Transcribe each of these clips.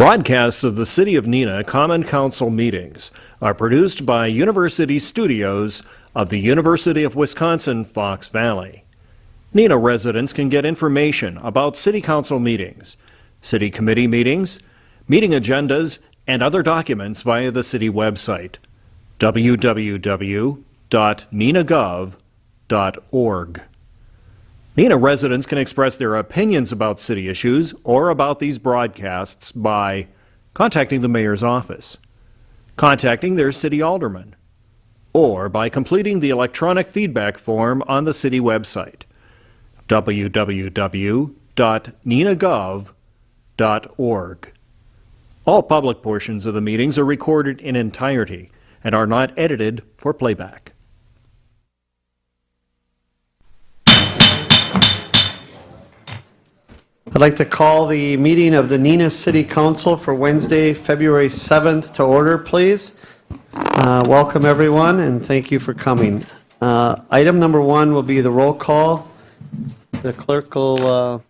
Broadcasts of the City of Neenah Common Council meetings are produced by University Studios of the University of Wisconsin-Fox Valley. Neenah residents can get information about City Council meetings, City Committee meetings, meeting agendas, and other documents via the City website, www.neenahgov.org. Neenah residents can express their opinions about city issues or about these broadcasts by contacting the mayor's office, contacting their city alderman, or by completing the electronic feedback form on the city website, www.neenahgov.org. All public portions of the meetings are recorded in entirety and are not edited for playback. I'd like to call the meeting of the Neenah City Council for Wednesday, February 7th to order, please. Welcome, everyone, and thank you for coming. Item number one will be the roll call. The clerk will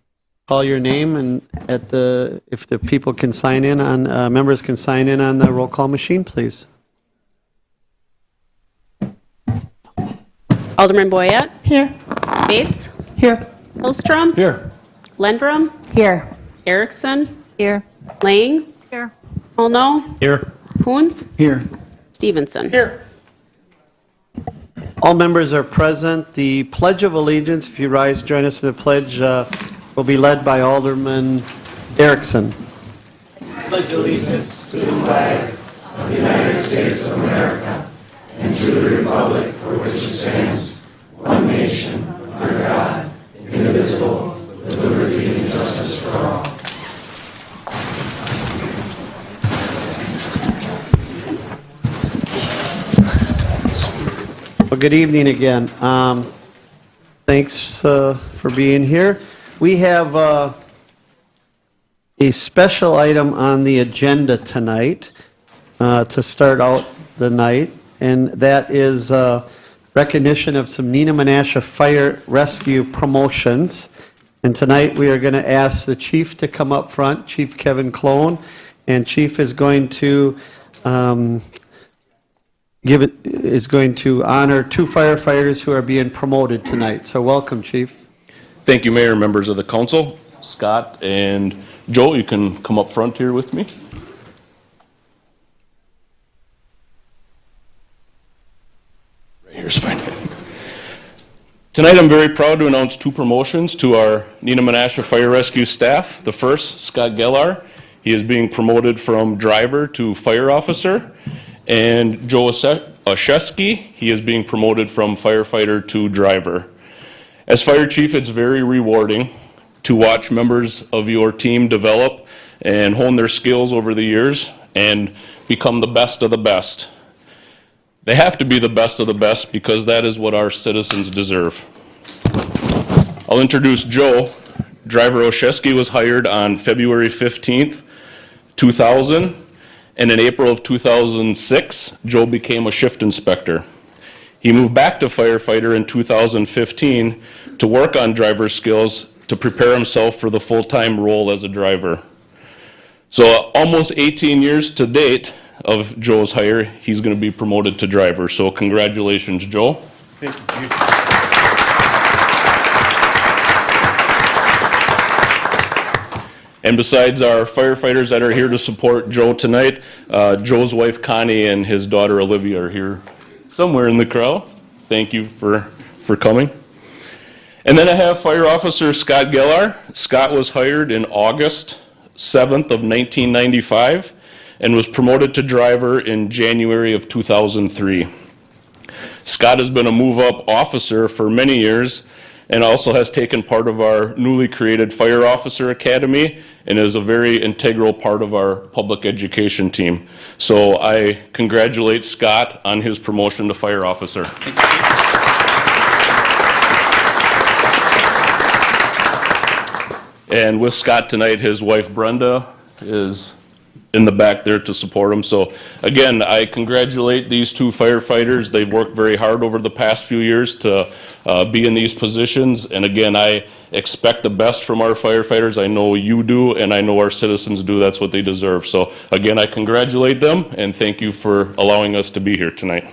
call your name, and if the people can sign in on, members can sign in on the roll call machine, please. Alderman Boyette? Here. Bates? Here. Hillstrom? Here. Lendrum? Here. Erickson? Here. Lang? Here. Olno? Here. Coons? Here. Stevenson? Here. All members are present. The Pledge of Allegiance, if you rise, join us in the pledge, will be led by Alderman Erickson. Pledge allegiance to the flag of the United States of America and to the republic for which it stands, one nation, under God, indivisible, with liberty and justice for all. Well, good evening again. Thanks for being here. We have a special item on the agenda tonight to start out the night, and that is recognition of some Neenah Menasha Fire Rescue promotions. And tonight we are going to ask the Chief to come up front, Chief Kevin Clone, and Chief is going to honor two firefighters who are being promoted tonight. So welcome, Chief. Thank you, Mayor, members of the council. Scott and Joe, you can come up front here with me. Right here's fine. Tonight I'm very proud to announce two promotions to our Neenah Menasha Fire Rescue staff. The first, Scott Gellar. He is being promoted from driver to fire officer. And Joe Oshesky, he is being promoted from firefighter to driver. As fire chief, it's very rewarding to watch members of your team develop and hone their skills over the years and become the best of the best. They have to be the best of the best because that is what our citizens deserve. I'll introduce Joe. Driver Oshesky was hired on February 15th, 2000, and in April of 2006, Joe became a shift inspector. He moved back to firefighter in 2015 to work on driver skills to prepare himself for the full-time role as a driver. So almost 18 years to date of Joe's hire, he's going to be promoted to driver. So congratulations, Joe. Thank you, Chief. And besides our firefighters that are here to support Joe tonight, Joe's wife Connie and his daughter Olivia are here somewhere in the crowd. Thank you for coming. And then I have Fire Officer Scott Gellar. Scott was hired in August 7th of 1995 and was promoted to driver in January of 2003. Scott has been a move-up officer for many years and also has taken part of our newly created Fire Officer Academy and is a very integral part of our public education team. So I congratulate Scott on his promotion to Fire Officer. And with Scott tonight, his wife Brenda is in the back there to support them. So again, I congratulate these two firefighters. They've worked very hard over the past few years to be in these positions. And again, I expect the best from our firefighters. I know you do, and I know our citizens do. That's what they deserve. So again, I congratulate them, and thank you for allowing us to be here tonight.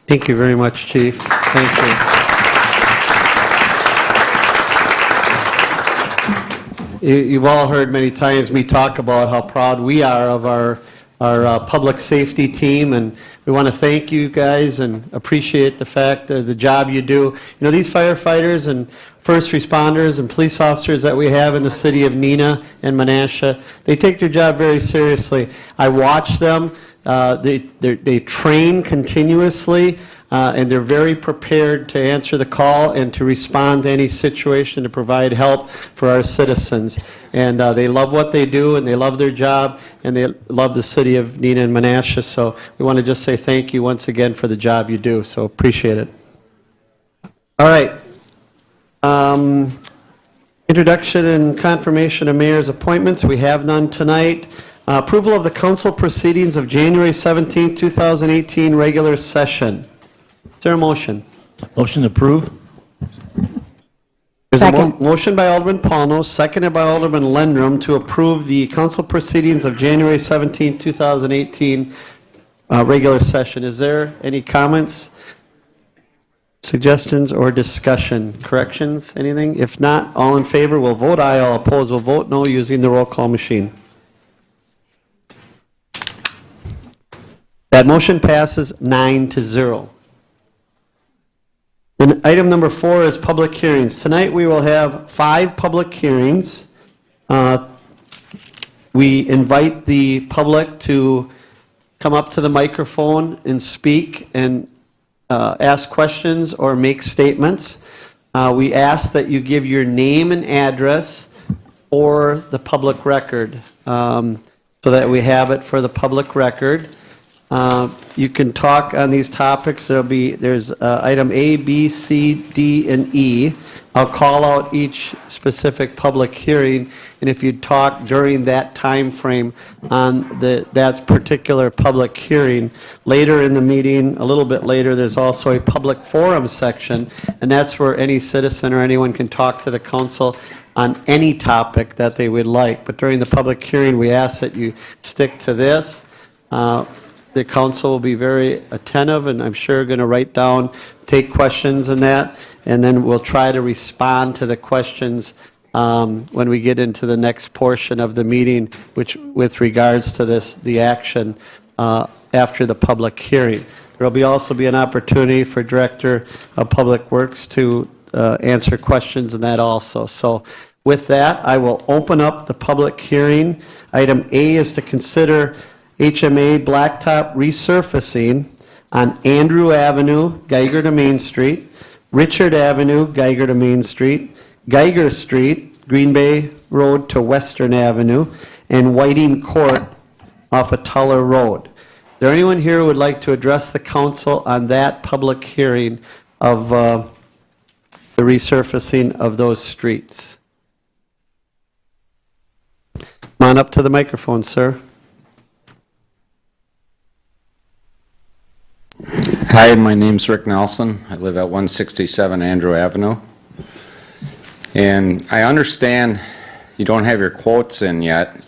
Thank you very much, Chief. Thank you. You've all heard many times me talk about how proud we are of our public safety team, and we want to thank you guys and appreciate the fact that the job you do. You know, these firefighters and first responders and police officers that we have in the city of Neenah and Menasha, they take their job very seriously. I watch them. They train continuously, and they're very prepared to answer the call and to respond to any situation to provide help for our citizens. And they love what they do, and they love their job, and they love the city of Neenah and Menasha. So we want to just say thank you once again for the job you do. So appreciate it. All right. Introduction and confirmation of mayor's appointments. We have none tonight. Approval of the council proceedings of January 17, 2018 regular session. Is there a motion? Motion to approve. There's a motion by Alderman Paulno, seconded by Alderman Lendrum to approve the council proceedings of January 17, 2018 regular session. Is there any comments, suggestions, or discussion? Corrections? Anything? If not, all in favor will vote aye. All opposed will vote no using the roll call machine. That motion passes 9-0. Then item number 4 is public hearings. Tonight we will have 5 public hearings. We invite the public to come up to the microphone and speak and ask questions or make statements. We ask that you give your name and address for the public record, so that we have it for the public record. You can talk on these topics. There's item A, B, C, D, and E. I'll call out each specific public hearing, and if you talk during that time frame on that particular public hearing, later in the meeting, a little bit later, there's also a public forum section, and that's where any citizen or anyone can talk to the council on any topic that they would like. But during the public hearing, we ask that you stick to this. The council will be very attentive, and I'm sure going to write down, take questions and that, and then we'll try to respond to the questions when we get into the next portion of the meeting, which with regards to the action after the public hearing. There will also be an opportunity for Director of Public Works to answer questions and that also. So with that, I will open up the public hearing. Item A is to consider HMA blacktop resurfacing on Andrew Avenue, Geiger to Main Street, Richard Avenue, Geiger to Main Street, Geiger Street, Green Bay Road to Western Avenue, and Whiting Court off of Tuller Road. Is there anyone here who would like to address the council on that public hearing of the resurfacing of those streets? Come on up to the microphone, sir. Hi, my name's Rick Nelson. I live at 167 Andrew Avenue. And I understand you don't have your quotes in yet.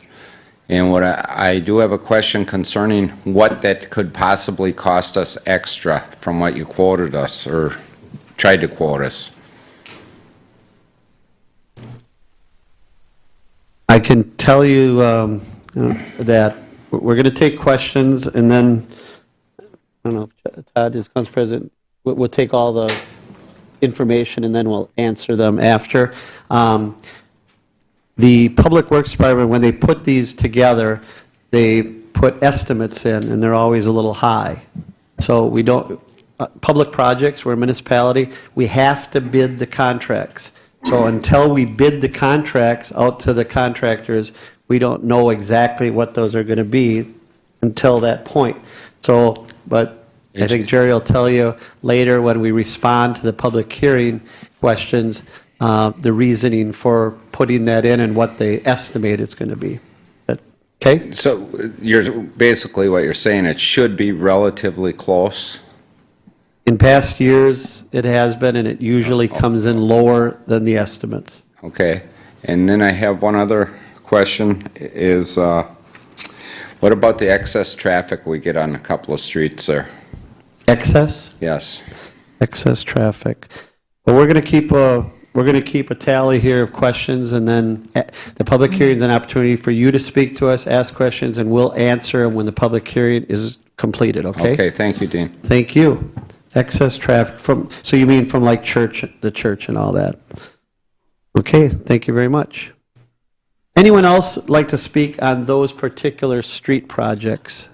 And what I do have a question concerning what that could possibly cost us extra from what you quoted us or tried to quote us. I can tell you that we're going to take questions, and then I don't know, Todd, as Council President, we'll take all the information and then we'll answer them after. The Public Works Department, when they put these together, they put estimates in, and they're always a little high. So we don't, public projects, we're a municipality, we have to bid the contracts. So until we bid the contracts out to the contractors, we don't know exactly what those are going to be until that point. So, but I think Jerry will tell you later when we respond to the public hearing questions, the reasoning for putting that in and what they estimate it's going to be. But Okay? So basically what you're saying, it should be relatively close? In past years, it has been, and it usually comes in lower than the estimates. Okay. And then I have one other question is, what about the excess traffic we get on a couple of streets there? Excess? Yes. Excess traffic. But we're going to keep a tally here of questions, and then the public hearing is an opportunity for you to speak to us, ask questions, and we'll answer them when the public hearing is completed, okay? Okay, thank you, Dean. Thank you. Excess traffic from, so you mean from like the church and all that? Okay, thank you very much. Anyone else like to speak on those particular street projects?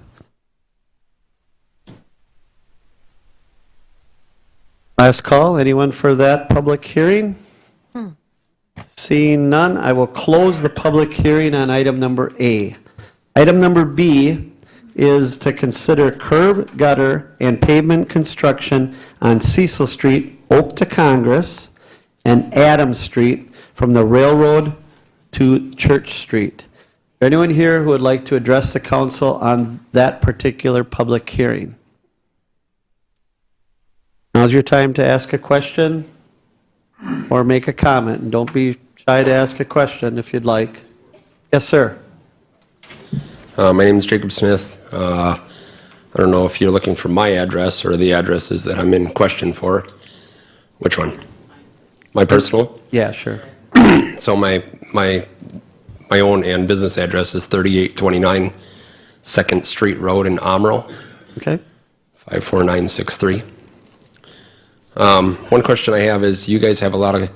Last call, anyone for that public hearing? Seeing none, I will close the public hearing on item number A. Item number B is to consider curb, gutter, and pavement construction on Cecil Street, Oak to Congress, and Adams Street from the railroad to Church Street. Is there anyone here who would like to address the council on that particular public hearing? Now's your time to ask a question or make a comment. And don't be shy to ask a question if you'd like. Yes, sir. My name is Jacob Smith. I don't know if you're looking for my address or the addresses that I'm in question for. Which one? My personal? Yeah, sure. So my own and business address is 3829 2nd Street Road in Amarillo, Okay. 54963. One question I have is, you guys have a lot of,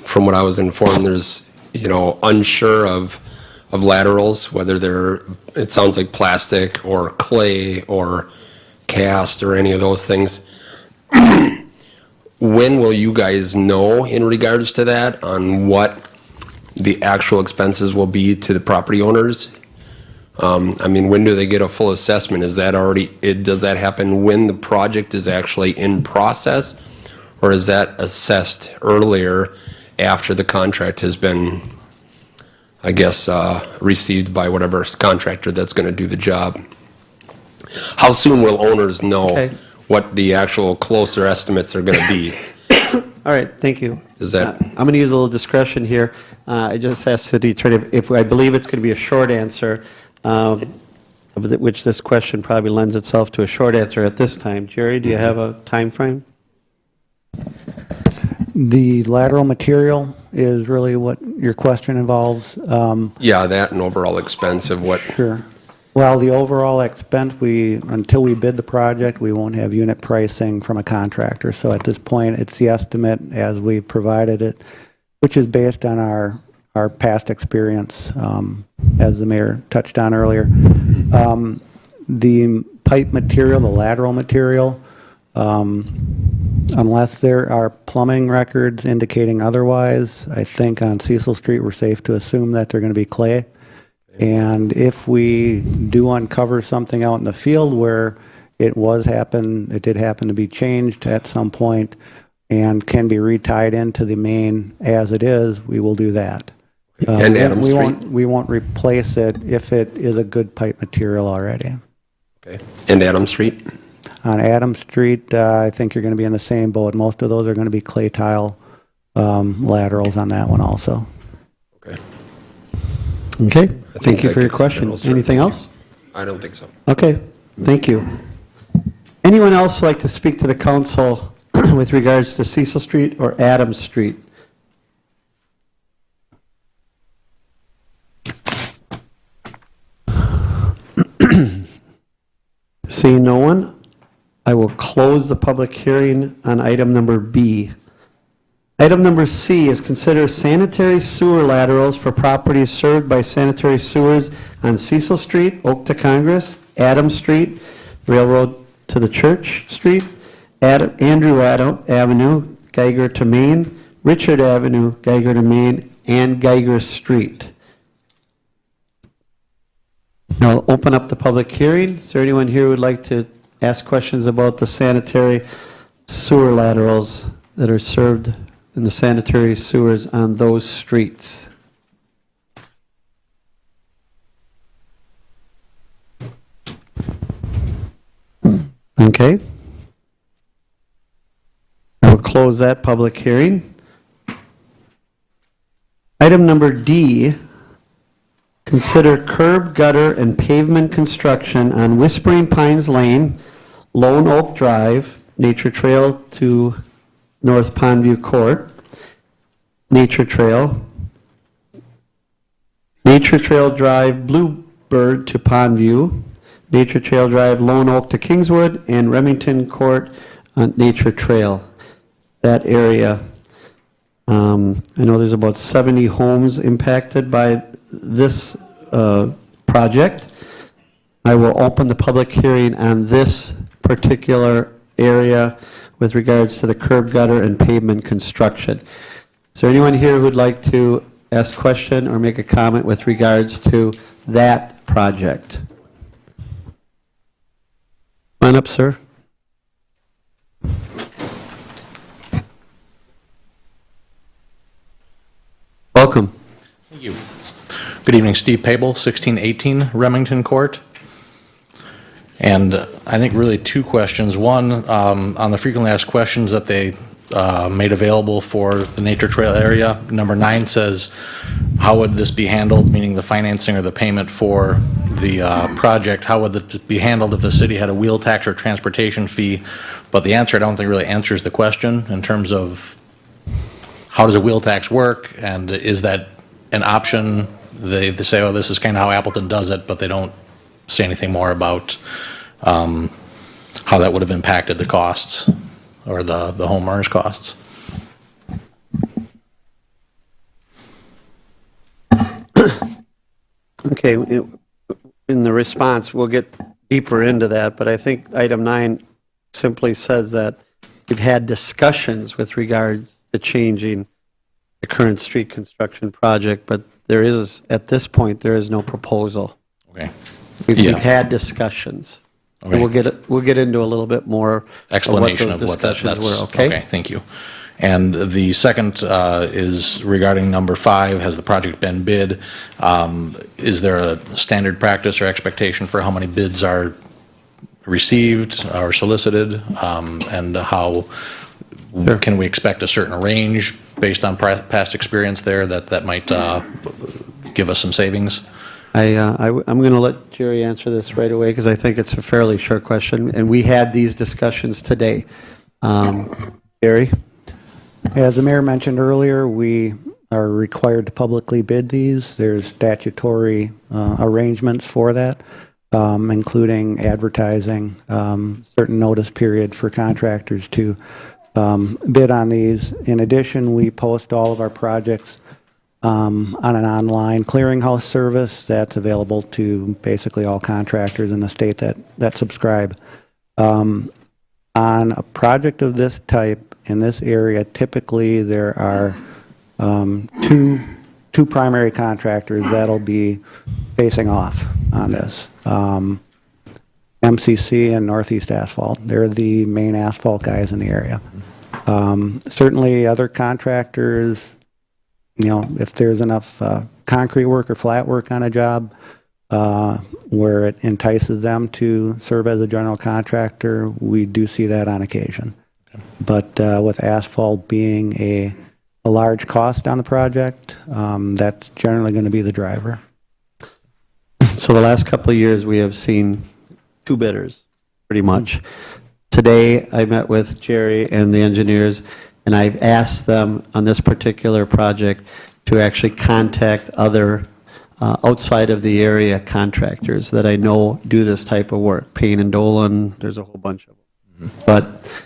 from what I was informed, there's, unsure of laterals, whether they're, it sounds like plastic or clay or cast or any of those things. When will you guys know in regards to that, on what the actual expenses will be to the property owners? When do they get a full assessment? Is that does that happen when the project is actually in process, or is that assessed earlier after the contract has been, I guess, received by whatever contractor that's going to do the job? How soon will owners know what the actual closer estimates are going to be? All right, thank you. Is that? I'm going to use a little discretion here. I just asked City Attorney if I believe it's going to be a short answer, which this question probably lends itself to a short answer at this time. Jerry, do you have a time frame? The lateral material is really what your question involves. Yeah, that and overall expense of what. Sure. Well, the overall expense, until we bid the project, we won't have unit pricing from a contractor. So at this point, it's the estimate as we provided it, which is based on our past experience, as the mayor touched on earlier. The pipe material, the lateral material, unless there are plumbing records indicating otherwise, I think on Cecil Street we're safe to assume that they're going to be clay. And if we do uncover something out in the field where it did happen to be changed at some point and can be retied into the main as it is, we will do that. And Adams Street? We won't replace it if it is a good pipe material already. Okay. And Adams Street? On Adams Street, I think you're going to be in the same boat. Most of those are going to be clay tile laterals on that one also. Okay. Okay, thank you for your question. Anything else? I don't think so. Okay, thank you. Anyone else like to speak to the council with regards to Cecil Street or Adams Street? Seeing no one, I will close the public hearing on item number B. Item number C is consider sanitary sewer laterals for properties served by sanitary sewers on Cecil Street, Oak to Congress, Adams Street, Railroad to the Church Street, Andrew Avenue, Geiger to Main, Richard Avenue, Geiger to Main, and Geiger Street. Now I'll open up the public hearing. Is there anyone here who would like to ask questions about the sanitary sewer laterals that are served in the sanitary sewers on those streets? Okay. I will close that public hearing. Item number D, consider curb, gutter, and pavement construction on Whispering Pines Lane, Lone Oak Drive, Nature Trail to North Pondview Court, Nature Trail Drive, Bluebird to Pondview, Nature Trail Drive, Lone Oak to Kingswood, and Remington Court on Nature Trail. That area, I know there's about 70 homes impacted by this project. I will open the public hearing on this particular area with regards to the curb, gutter, and pavement construction. Is there anyone here who would like to ask a question or make a comment with regards to that project? Come on up, sir. Welcome. Thank you. Good evening, Steve Pable, 1618 Remington Court. And I think really two questions. One, on the frequently asked questions that they made available for the nature trail area. Number 9 says, how would this be handled, meaning the financing or the payment for the project? How would it be handled if the city had a wheel tax or transportation fee? But the answer I don't think really answers the question in terms of how does a wheel tax work, and is that an option? They say, oh, this is kind of how Appleton does it, but they don't say anything more about how that would have impacted the costs or the homeowner's costs. Okay, in the response, we'll get deeper into that, but I think item 9 simply says that we've had discussions with regards to changing the current street construction project, but there is, at this point, there is no proposal. Okay. We've had discussions. Okay. And we'll get into a little bit more Explanation of what those of what discussions that's were, okay? Okay, thank you. And the second is regarding number 5, has the project been bid? Is there a standard practice or expectation for how many bids are received or solicited? And how can we expect a certain range based on past experience there that might give us some savings? I'm going to let Jerry answer this right away because I think it's a fairly short question, and we had these discussions today. Jerry? As the mayor mentioned earlier, we are required to publicly bid these. There's statutory arrangements for that, including advertising, certain notice period for contractors to bid on these. In addition, we post all of our projects on an online clearinghouse service that's available to basically all contractors in the state that subscribe. On a project of this type in this area, typically there are two primary contractors that'll be facing off on this. MCC and Northeast Asphalt. They're the main asphalt guys in the area. Certainly other contractors, you know, if there's enough concrete work or flat work on a job where it entices them to serve as a general contractor, we do see that on occasion. Okay. But with asphalt being a large cost on the project, that's generally going to be the driver. So the last couple of years, we have seen 2 bidders, pretty much. Today, I met with Jerry and the engineers, and I've asked them on this particular project to actually contact other outside of the area contractors that I know do this type of work. Payne and Dolan, there's a whole bunch of them. Mm-hmm. But,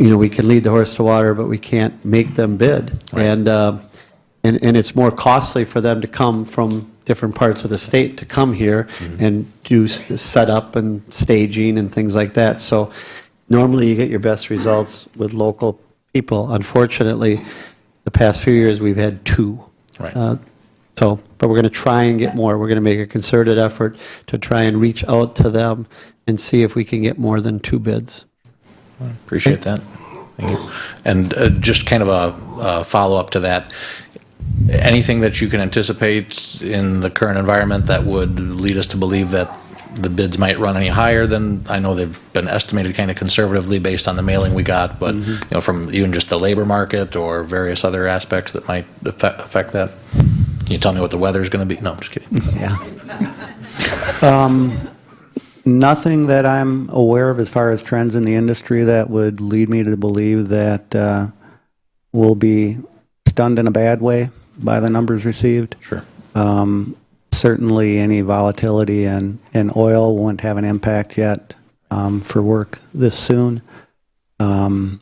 you know, we can lead the horse to water, but we can't make them bid. Right. And it's more costly for them to come from different parts of the state to come here mm-hmm. and do setup and staging and things like that. So normally you get your best results with local people. Unfortunately, the past few years we've had 2. Right. But we're going to try and get more. We're going to make a concerted effort to try and reach out to them and see if we can get more than 2 bids. Appreciate that. Thank you. And just kind of a follow-up to that, anything that you can anticipate in the current environment that would lead us to believe that the bids might run any higher than, I know they've been estimated kind of conservatively based on the mailing we got, but, you know, from even just the labor market or various other aspects that might affect that. Can you tell me what the weather's going to be? No, I'm just kidding. Yeah. Nothing that I'm aware of as far as trends in the industry that would lead me to believe that we'll be stunned in a bad way by the numbers received. Sure. Certainly any volatility in oil won't have an impact yet for work this soon. So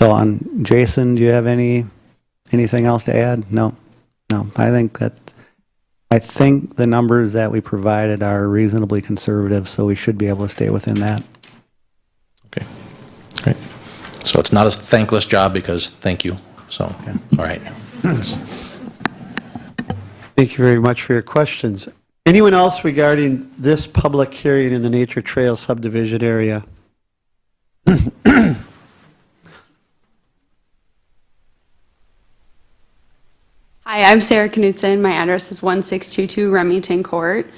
on Jason, do you have anything else to add? No. I think the numbers that we provided are reasonably conservative, so we should be able to stay within that. Okay. Great. So it's not a thankless job because thank you. So, okay. All right. Thank you very much for your questions. Anyone else regarding this public hearing in the Nature Trail subdivision area? Hi, I'm Sarah Knudsen. My address is 1622 Remington Court.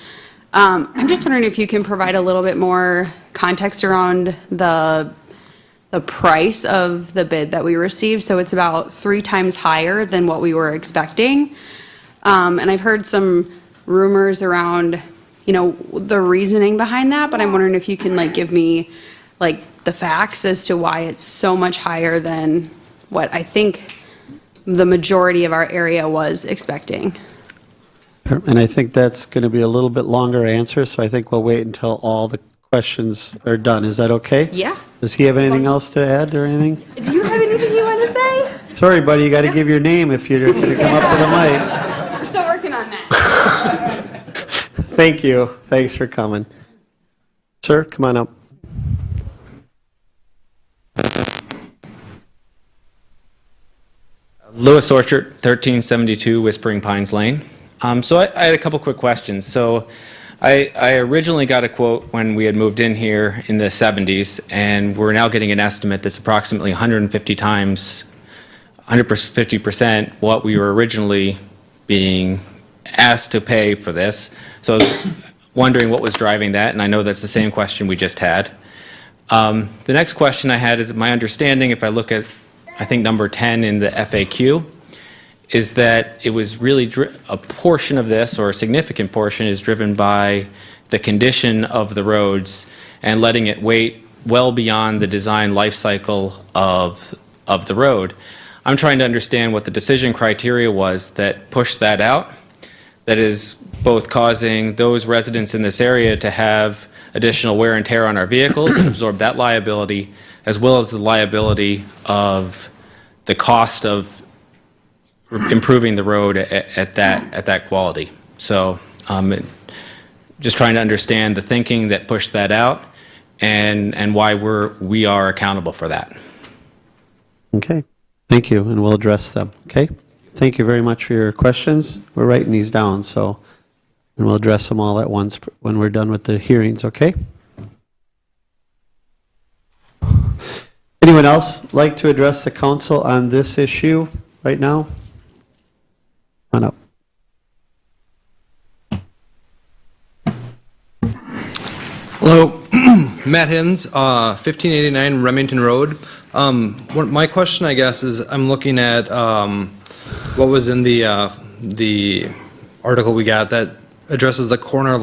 I'm just wondering if you can provide a little bit more context around the price of the bid that we received. So it's about 3 times higher than what we were expecting. And I've heard some rumors around, you know, the reasoning behind that, but I'm wondering if you can give me the facts as to why it's so much higher than what I think the majority of our area was expecting. And I think that's going to be a little bit longer answer, so I think we'll wait until all the questions are done. Is that okay? Yeah. Does he have anything else to add or anything? Do you have anything you want to say? Sorry, buddy, you got to give your name if you're going to come up to the mic. We're still working on that. Thank you. Thanks for coming. Sir, come on up. Lewis Orchard, 1372 Whispering Pines Lane. So I had a couple quick questions. So I originally got a quote when we had moved in here in the 70s, and we're now getting an estimate that's approximately 150% what we were originally being asked to pay for this. So I was wondering what was driving that, and I know that's the same question we just had. The next question I had is my understanding, if I look at, I think, number 10 in the FAQ, is that it was really a portion of this, or a significant portion, is driven by the condition of the roads and letting it wait well beyond the design life cycle of the road. I'm trying to understand what the decision criteria was that pushed that out, that is both causing those residents in this area to have additional wear and tear on our vehicles and absorb that liability, as well as the liability of the cost of improving the road at that quality. So just trying to understand the thinking that pushed that out and why we are accountable for that. Okay. Thank you, and we'll address them. Okay? Thank you very much for your questions. We're writing these down, and we'll address them all at once when we're done with the hearings, okay? Anyone else like to address the council on this issue right now? On up. Hello, Matt Hins, 1589 Remington Road. My question, I guess, is I'm looking at what was in the article we got that addresses the corner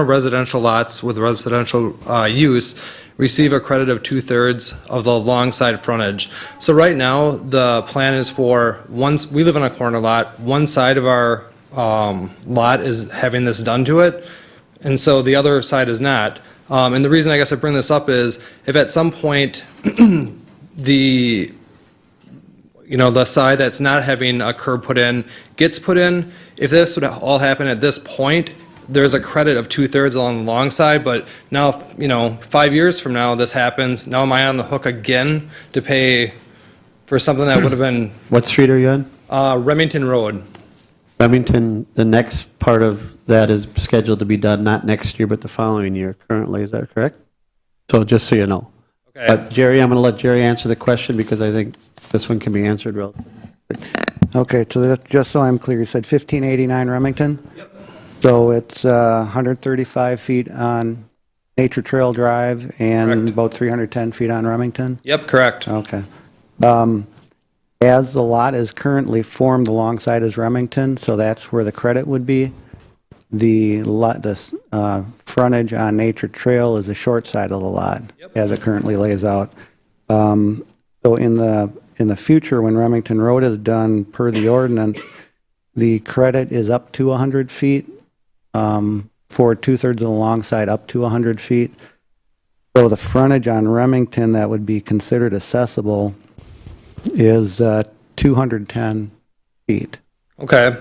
residential lots with residential use receive a credit of 2/3 of the long side frontage. So right now, the plan is for we live on a corner lot, one side of our lot is having this done to it, and so the other side is not. And the reason I guess I bring this up is if at some point the side that's not having a curb put in gets put in, if this would all happen at this point, there's a credit of 2/3 along the long side, but now, 5 years from now this happens, now am I on the hook again to pay for something that would have been... What street are you on? Remington Road. Remington, the next part of that is scheduled to be done not next year, but the following year currently, is that correct? So just so you know. Okay. But Jerry, I'm going to let Jerry answer the question because I think this one can be answered relatively quick. Okay, so just so I'm clear, you said 1589 Remington? Yep. So it's 135 feet on Nature Trail Drive and Correct. about 310 feet on Remington? Yep, correct. Okay. As the lot is currently formed alongside as Remington, so that's where the credit would be. The frontage on Nature Trail is the short side of the lot, as it currently lays out. So in the future, when Remington Road is done per the ordinance, the credit is up to 100 feet, for 2/3 of the long side up to 100 feet. So the frontage on Remington that would be considered accessible is 210 feet. Okay.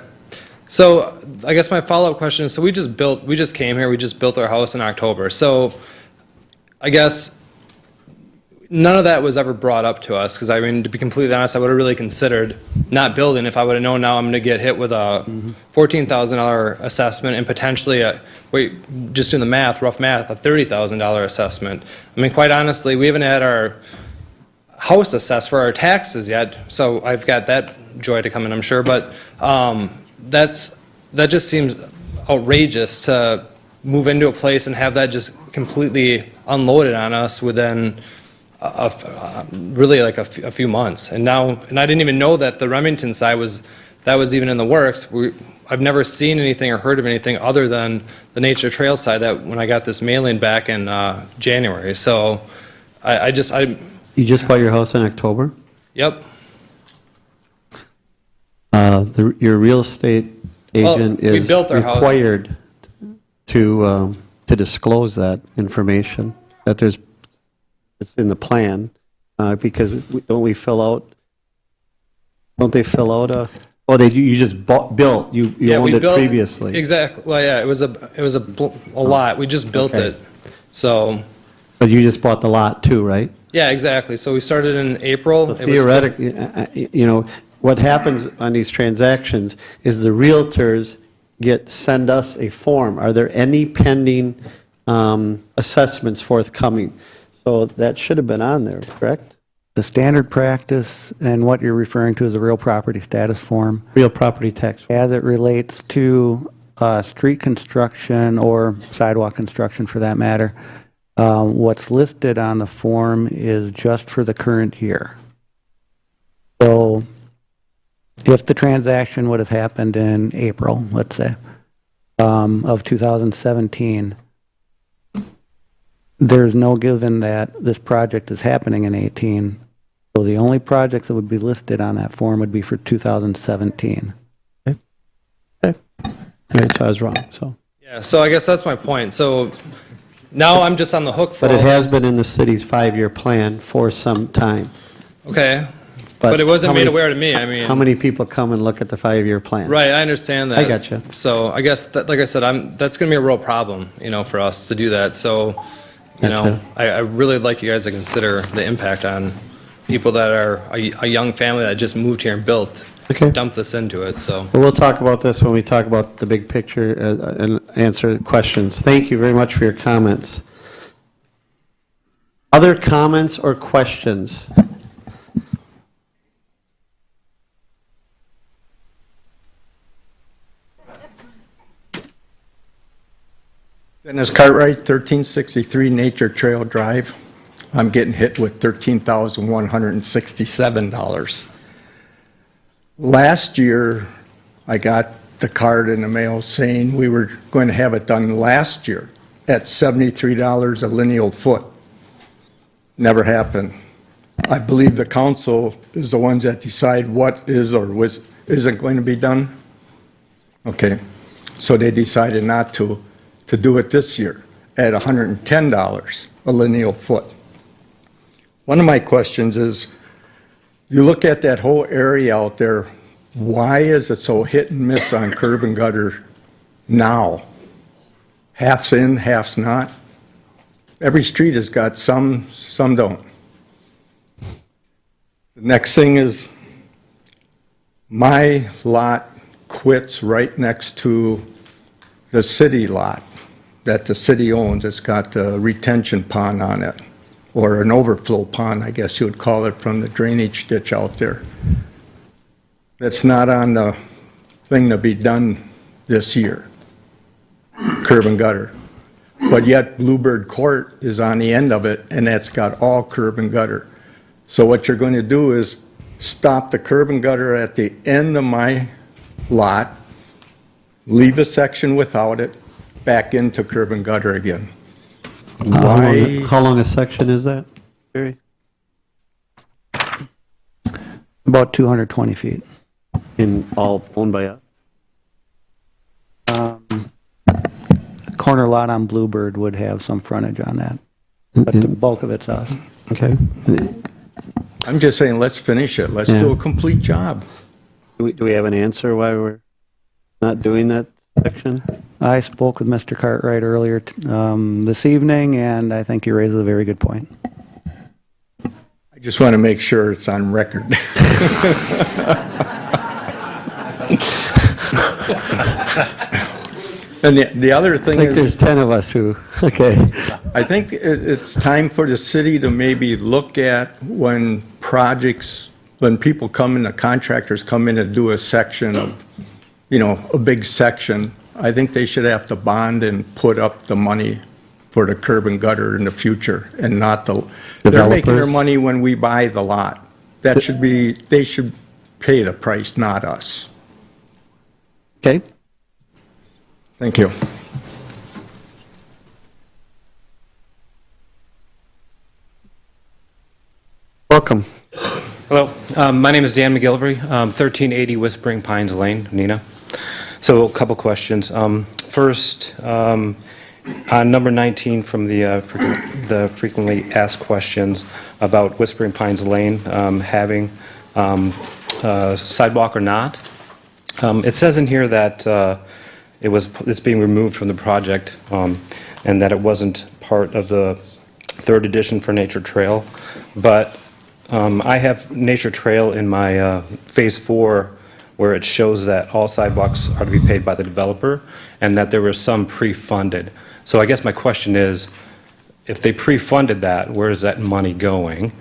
So I guess my follow-up question is, so we just came here, we just built our house in October. So I guess none of that was ever brought up to us, because I mean, to be completely honest, I would have really considered not building if I would have known now I'm going to get hit with a $14,000 assessment and potentially just doing the math, rough math, a $30,000 assessment. I mean, quite honestly, we haven't had our house assessed for our taxes yet, so I've got that joy to come in, I'm sure, but that just seems outrageous to move into a place and have that just completely unloaded on us within really like a few months. And I didn't even know that the Remington side was even in the works. I've never seen anything or heard of anything other than the Nature Trail side that when I got this mailing back in January. So You just bought your house in October? Yep. Your real estate agent we is built our house. required to disclose that information, that it's in the plan, because don't they fill out you just built, you owned it previously. Exactly. Well, yeah, it was a lot. We just built Okay. it. So, But you just bought the lot too, right? yeah, exactly. So we started in April. So theoretically, what happens on these transactions is the realtors send us a form. Are there any pending assessments forthcoming? So that should have been on there, correct? The standard practice and what you're referring to is the real property status form. Real property tax. As it relates to street construction or sidewalk construction for that matter, what's listed on the form is just for the current year. So if the transaction would have happened in April, let's say, of 2017, there's no given that this project is happening in 18. So the only projects that would be listed on that form would be for 2017. Okay. All right, so I was wrong, so. Yeah, so I guess that's my point. So now I'm just on the hook for But it all has this. been in the city's 5-year plan for some time. Okay. But it wasn't made aware to me. I mean, How many people come and look at the 5-year plan? right, I understand that. I gotcha. So I guess, that, like I said, that's going to be a real problem, for us to do that. So, Gotcha. I really like you guys to consider the impact on people that are a young family that just moved here and built, Okay. dumped this into it, so. Well, we'll talk about this when we talk about the big picture and answer questions. Thank you very much for your comments. Other comments or questions? Dennis Cartwright, 1363 Nature Trail Drive. I'm getting hit with $13,167. Last year, I got the card in the mail saying we were going to have it done last year at $73 a lineal foot. Never happened. I believe the council is the ones that decide what is or isn't going to be done. Okay, so they decided not to do it this year at $110 a lineal foot. One of my questions is, you look at that whole area out there, why is it so hit and miss on curb and gutter now? Half's in, half's not. Every street has got some don't. The next thing is, my lot quits right next to the city lot that the city owns. It's got a retention pond on it, or an overflow pond, I guess you would call it, from the drainage ditch out there. That's not on the thing to be done this year. curb and gutter. But yet Bluebird Court is on the end of it, and that's got all curb and gutter. So what you're going to do is stop the curb and gutter at the end of my lot, leave a section without it, back into curb and gutter again. Why? How long a section is that, Jerry? About 220 feet. In all owned by us? Corner lot on Bluebird would have some frontage on that, but the bulk of it's us. Okay. I'm just saying, let's finish it. Let's do a complete job. Do we have an answer why we're not doing that section? I spoke with Mr. Cartwright earlier this evening, and I think he raises a very good point. I just want to make sure it's on record. And the other thing I think is, there's 10 of us who, okay. I think it's time for the city to maybe look at when people come in, the contractors come in and do a section of, a big section. I think they should have to bond and put up the money for the curb and gutter in the future, and not they're making their money when we buy the lot. They should pay the price, not us. Okay. Thank you. Welcome. Hello, my name is Dan McGilvery, 1380 Whispering Pines Lane, Neenah. So a couple questions. First, on number 19 from the frequently asked questions about Whispering Pines Lane having sidewalk or not. It says in here that it's being removed from the project and that it wasn't part of the third edition for Nature Trail, but I have Nature Trail in my Phase 4 where it shows that all sidewalks are to be paid by the developer and that there was some pre-funded. So I guess my question is, if they pre-funded that, where is that money going?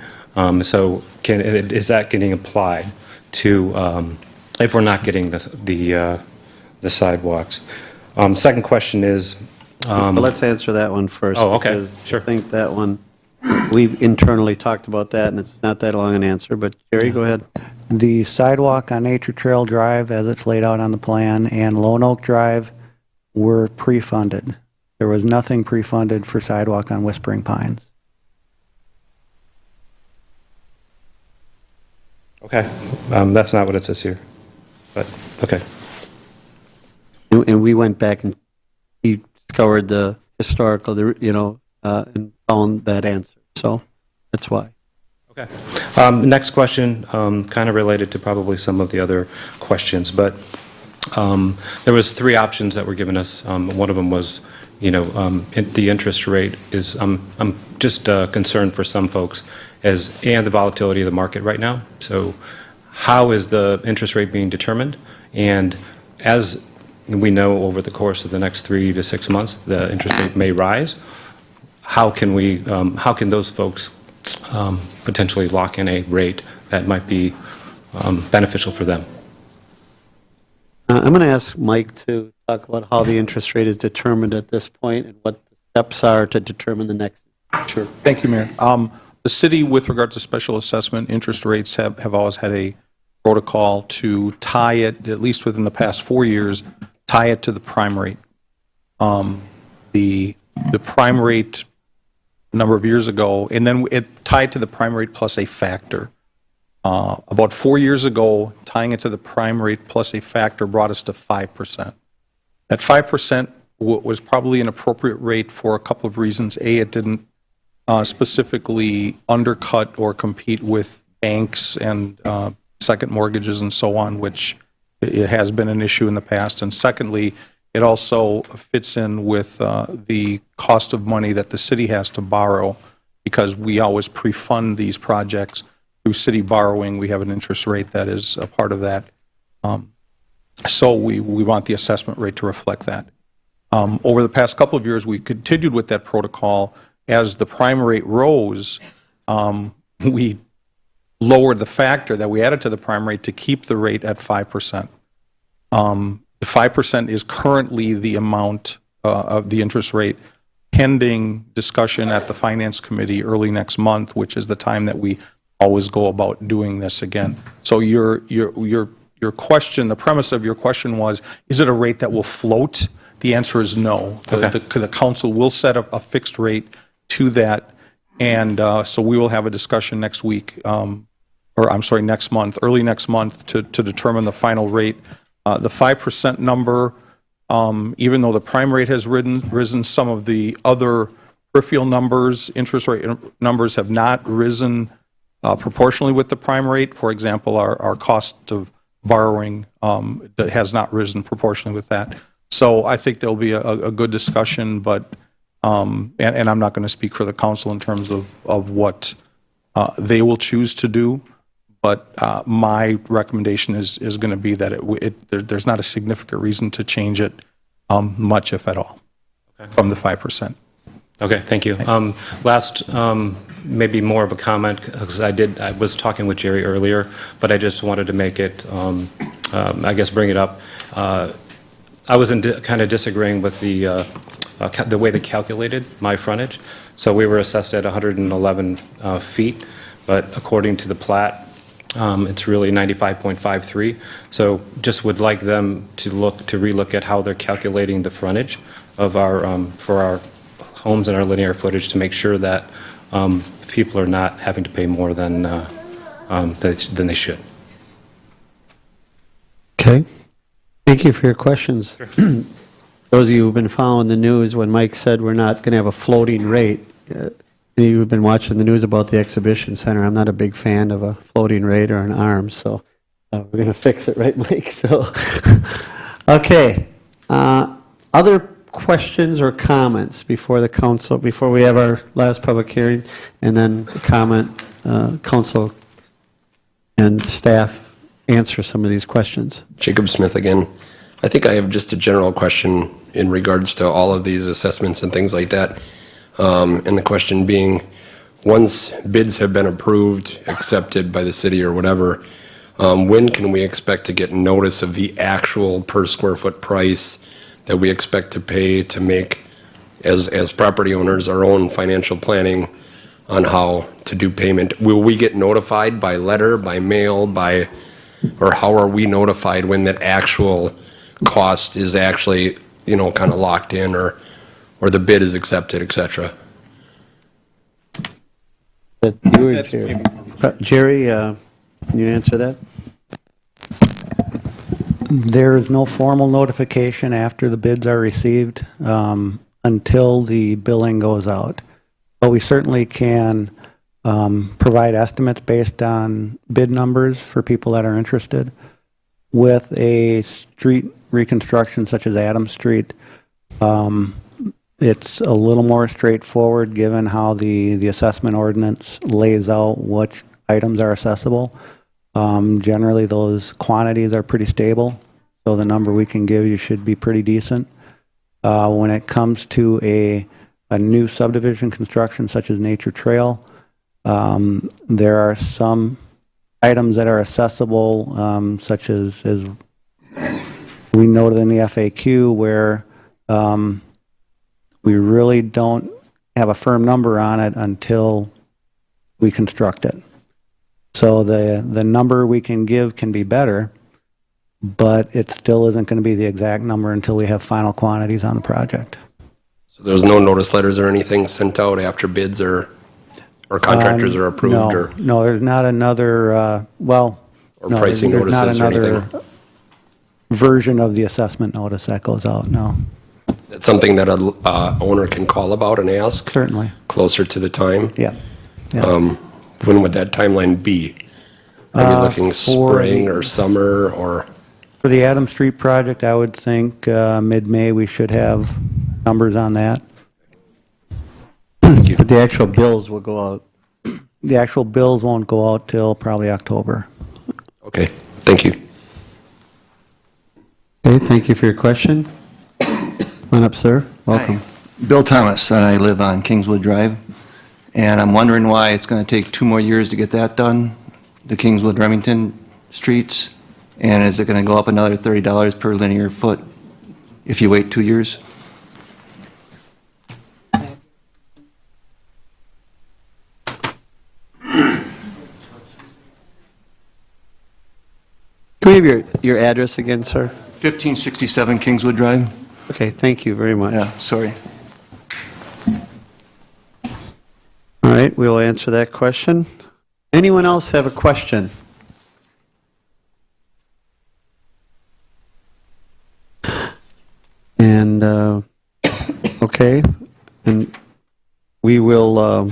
So is that getting applied to if we're not getting the sidewalks? Second question is... But let's answer that one first. Oh, okay, because sure. I think that one, we've internally talked about that, and it's not that long an answer, but Jerry, go ahead. The sidewalk on Nature Trail Drive, as it's laid out on the plan, and Lone Oak Drive were pre-funded. There was nothing pre-funded for sidewalk on Whispering Pines. Okay, that's not what it says here, but okay. And we went back and we scoured the historical, and found that answer. So that's why. Okay. Next question, kind of related to probably some of the other questions, but there was 3 options that were given us. One of them was, the interest rate is. I'm just concerned for some folks and the volatility of the market right now. So, how is the interest rate being determined? And as we know, over the course of the next 3 to 6 months, the interest rate may rise. How can those folks potentially lock in a rate that might be beneficial for them? I'm going to ask Mike to talk about how the interest rate is determined at this point and what the steps are to determine the next. Sure. Thank you, Mayor. The city, with regard to special assessment interest rates, have always had a protocol to tie it, at least within the past 4 years, tie it to the prime rate. The prime rate a number of years ago, and then it tied to the prime rate plus a factor. About 4 years ago, tying it to the prime rate plus a factor brought us to 5%. That 5% was probably an appropriate rate for a couple of reasons. A, it didn't specifically undercut or compete with banks and second mortgages and so on, which it has been an issue in the past. And secondly, it also fits in with the cost of money that the city has to borrow, because we always pre-fund these projects through city borrowing. We have an interest rate that is a part of that. So we want the assessment rate to reflect that. Over the past couple of years, we continued with that protocol. As the prime rate rose, we lowered the factor that we added to the prime rate to keep the rate at 5%. The 5% is currently the amount of the interest rate pending discussion at the Finance Committee early next month, which is the time that we always go about doing this again. So your question, the premise of your question was, is it a rate that will float? The answer is no. The council will set up a fixed rate to that, and so we will have a discussion next week, or I'm sorry, next month, early next month, to determine the final rate. The 5% number, even though the prime rate has risen, some of the other peripheral numbers, interest rate numbers have not risen proportionally with the prime rate. For example, our cost of borrowing has not risen proportionally with that. So I think there'll be a good discussion, but and I'm not going to speak for the council in terms of what they will choose to do. But my recommendation is going to be that there's not a significant reason to change it much, if at all, from the 5%. Okay, thank you. Last, maybe more of a comment, because I was talking with Jerry earlier, but I just wanted to make it, I guess, bring it up. I was kind of disagreeing with the way they calculated my frontage. So we were assessed at 111 feet, but according to the plat, it's really 95.53. So just would like them to relook at how they're calculating the frontage of our for our homes and our linear footage to make sure that people are not having to pay more than they should. Okay. Thank you for your questions. Sure. Those of you who've been following the news, when Mike said we're not going to have a floating rate, you've been watching the news about the exhibition center. I'm not a big fan of a floating rate or an arm, so we're going to fix it, right, Mike? So, okay. Other questions or comments before the council, before we have our last public hearing, and then the comment, council and staff answer some of these questions. Jacob Smith again. I think I have just a general question in regards to all of these assessments and things like that. And the question being, once bids have been approved, accepted by the city or whatever, when can we expect to get notice of the actual per square foot price that we expect to pay to make, as property owners, our own financial planning on how to do payment? Will we get notified by letter, by mail, or how are we notified when that actual cost is actually, kind of locked in, or the bid is accepted, et cetera? Jerry, can you answer that? There is no formal notification after the bids are received until the billing goes out. But we certainly can provide estimates based on bid numbers for people that are interested. With a street reconstruction such as Adams Street, it's a little more straightforward given how the assessment ordinance lays out which items are accessible. Generally, those quantities are pretty stable, so the number we can give you should be pretty decent. When it comes to a new subdivision construction such as Nature Trail, there are some items that are accessible, such as we noted in the FAQ, where we really don't have a firm number on it until we construct it. So the number we can give can be better, but it still isn't going to be the exact number until we have final quantities on the project. So there's no notice letters or anything sent out after bids or contractors are approved? No, there's not another, or pricing notices or anything? Version of the assessment notice that goes out, no. Is that something that an owner can call about and ask? Certainly. Closer to the time? Yeah. When would that timeline be? Are we looking spring or summer or? For the Adams Street project, I would think mid-May we should have numbers on that. But the actual bills will go out. The actual bills won't go out till probably October. Okay, thank you. Okay, thank you for your question. Come on up, sir. Welcome. Hi. Bill Thomas, and I live on Kingswood Drive. And I'm wondering why it's going to take 2 more years to get that done, the Kingswood Remington streets. And is it going to go up another $30 per linear foot if you wait 2 years? we have your address again, sir? 1567 Kingswood Drive. Okay, thank you very much. Yeah, sorry. All right, we will answer that question. Anyone else have a question? And, okay, and we will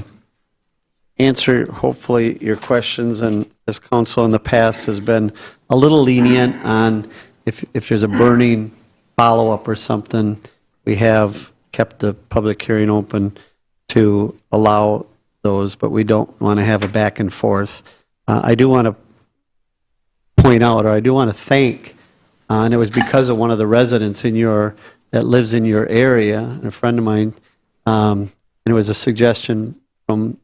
answer, hopefully, your questions, and this council in the past has been a little lenient on if there's a burning follow-up or something, we have kept the public hearing open to allow those, but we don't want to have a back and forth. I do want to point out, or I do want to thank, and it was because of one of the residents that lives in your area, a friend of mine, and it was a suggestion from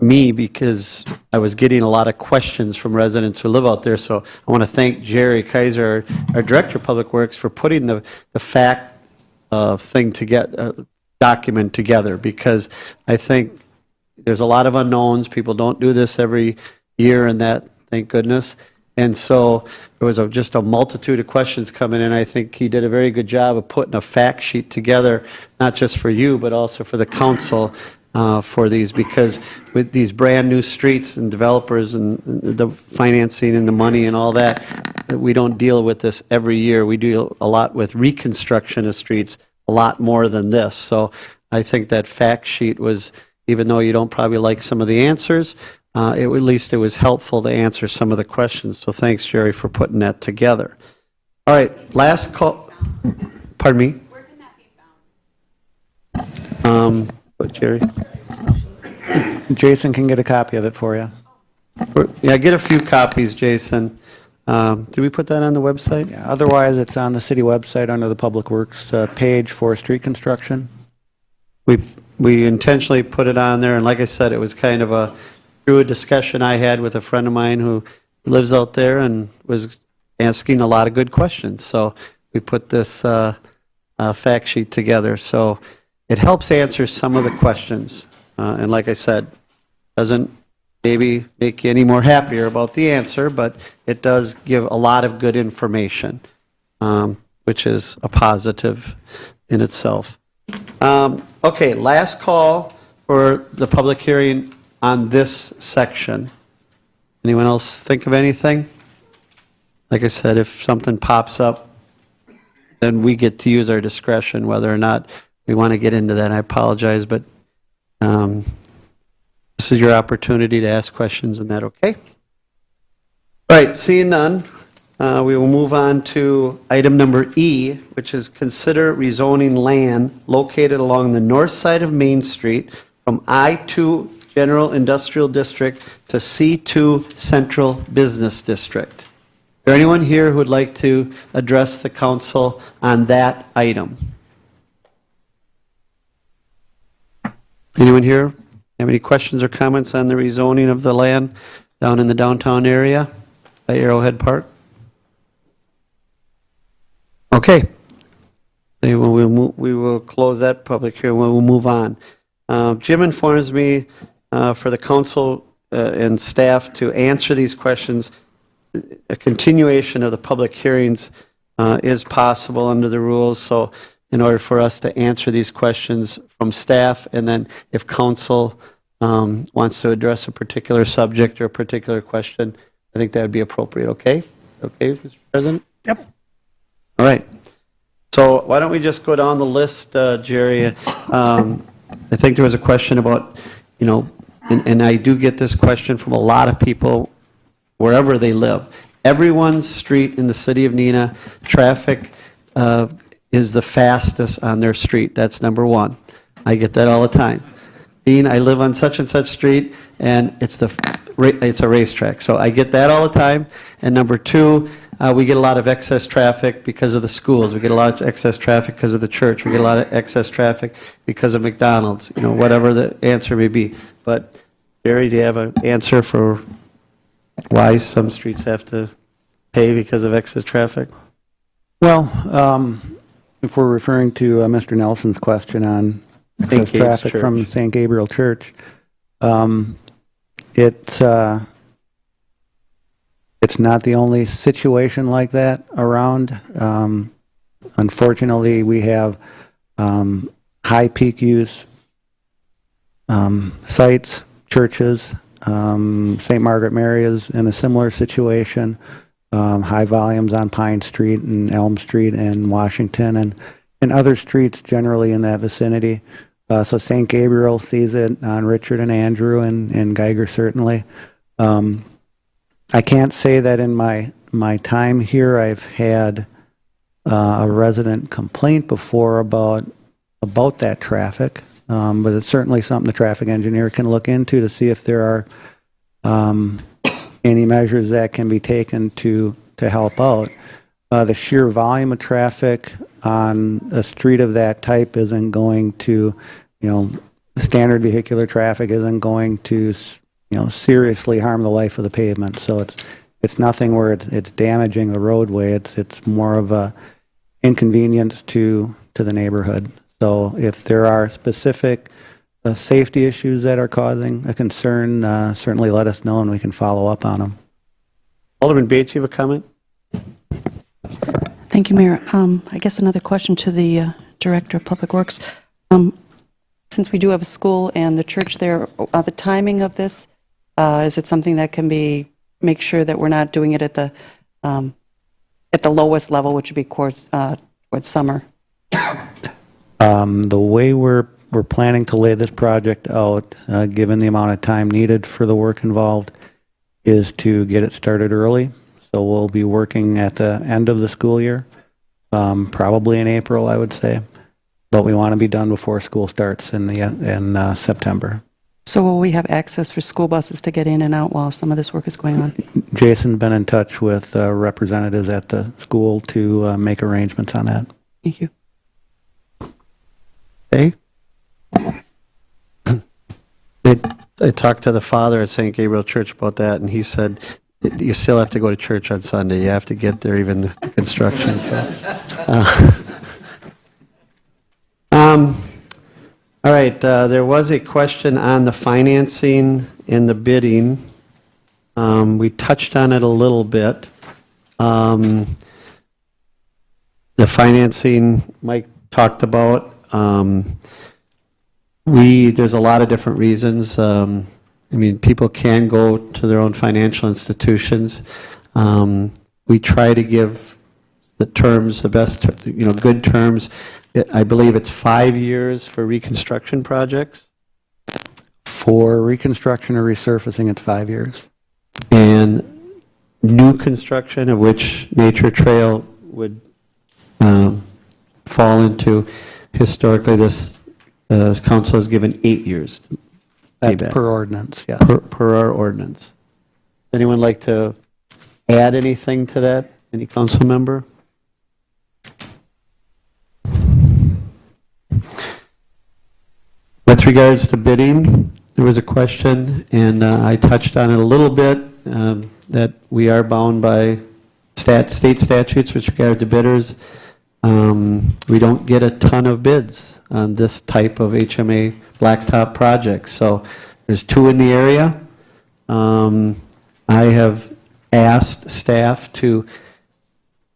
me because I was getting a lot of questions from residents who live out there. So I want to thank Jerry Kaiser, our Director of Public Works, for putting the fact thing together, document together, because I think there's a lot of unknowns. People don't do this every year, and that, thank goodness. And so there was just a multitude of questions coming in. I think he did a very good job of putting a fact sheet together, not just for you, but also for the council for these, because with these brand new streets and developers and the financing and the money and all that, we don't deal with this every year. We deal a lot with reconstruction of streets, a lot more than this. So I think that fact sheet was, even though you don't probably like some of the answers, at least it was helpful to answer some of the questions. So thanks, Jerry, for putting that together. All right, last call. Pardon me? Where can that be found? Jerry? Jason can get a copy of it for you. Yeah, get a few copies, Jason. Did we put that on the website? Yeah, otherwise, it's on the city website under the Public Works page for street construction. We intentionally put it on there, and like I said, it was kind of through a discussion I had with a friend of mine who lives out there and was asking a lot of good questions. So we put this fact sheet together. So it helps answer some of the questions. And like I said, doesn't maybe make you any more happier about the answer, but it does give a lot of good information, which is a positive in itself. Okay, last call for the public hearing on this section. Anyone else think of anything? Like I said, if something pops up, then we get to use our discretion whether or not we want to get into that. I apologize, but this is your opportunity to ask questions. Isn't that okay? All right, seeing none, we will move on to item number E, which is consider rezoning land located along the north side of Main Street from I-2 General Industrial District to C2 Central Business District. Is there anyone here who would like to address the council on that item? Anyone here have any questions or comments on the rezoning of the land down in the downtown area by Arrowhead Park? Okay. We will close that public hearing. We will move on. Jim informs me for the council and staff to answer these questions. A continuation of the public hearings is possible under the rules. So in order for us to answer these questions from staff, and then if council wants to address a particular subject or a particular question, I think that would be appropriate. Okay? Okay, Mr. President? Yep. All right. So why don't we just go down the list, Jerry? I think there was a question about, and I do get this question from a lot of people wherever they live. Everyone's street in the city of Neenah, traffic is the fastest on their street. That's number one. I get that all the time. Dean, I live on such and such street, and it's a racetrack. So I get that all the time. And number two, we get a lot of excess traffic because of the schools. We get a lot of excess traffic because of the church. We get a lot of excess traffic because of McDonald's, whatever the answer may be. But Jerry, do you have an answer for why some streets have to pay because of excess traffic? Well, if we're referring to Mr. Nelson's question on excess traffic from St. Gabriel Church, it's It's not the only situation like that around. Unfortunately, we have high peak use sites, churches. St. Margaret Mary is in a similar situation. High volumes on Pine Street and Elm Street and Washington and other streets generally in that vicinity. So St. Gabriel sees it on Richard and Andrew and Geiger certainly. I can't say that in my time here I've had a resident complaint before about that traffic, but it's certainly something the traffic engineer can look into to see if there are any measures that can be taken to help out. The sheer volume of traffic on a street of that type isn't going to, standard vehicular traffic isn't going to, seriously harm the life of the pavement. So it's nothing where it's damaging the roadway. It's more of a inconvenience to the neighborhood. So if there are specific safety issues that are causing a concern, certainly let us know and we can follow up on them. Alderman Bates, you have a comment? Thank you, Mayor. I guess another question to the Director of Public Works. Since we do have a school and the church there, the timing of this, is it something that can make sure that we're not doing it at the lowest level, which would be towards summer? The way we're planning to lay this project out, given the amount of time needed for the work involved, is to get it started early. So we'll be working at the end of the school year, probably in April, I would say. But we want to be done before school starts in September. So will we have access for school buses to get in and out while some of this work is going on? Jason's been in touch with representatives at the school to make arrangements on that. Thank you. Okay. I talked to the father at St. Gabriel Church about that, and he said, you still have to go to church on Sunday. You have to get there, even the construction. All right, there was a question on the financing and the bidding. We touched on it a little bit. The financing Mike talked about. There's a lot of different reasons. People can go to their own financial institutions. We try to give the terms, the best, good terms. I believe it's 5 years for reconstruction projects. For reconstruction or resurfacing, it's 5 years. And new construction, of which Nature Trail would fall into, historically this council has given 8 years. That's per ordinance, yeah. Per our ordinance. Anyone like to add anything to that? Any council member? With regards to bidding, there was a question, and I touched on it a little bit, that we are bound by state statutes with regard to bidders. We don't get a ton of bids on this type of HMA blacktop project. So there's 2 in the area. I have asked staff to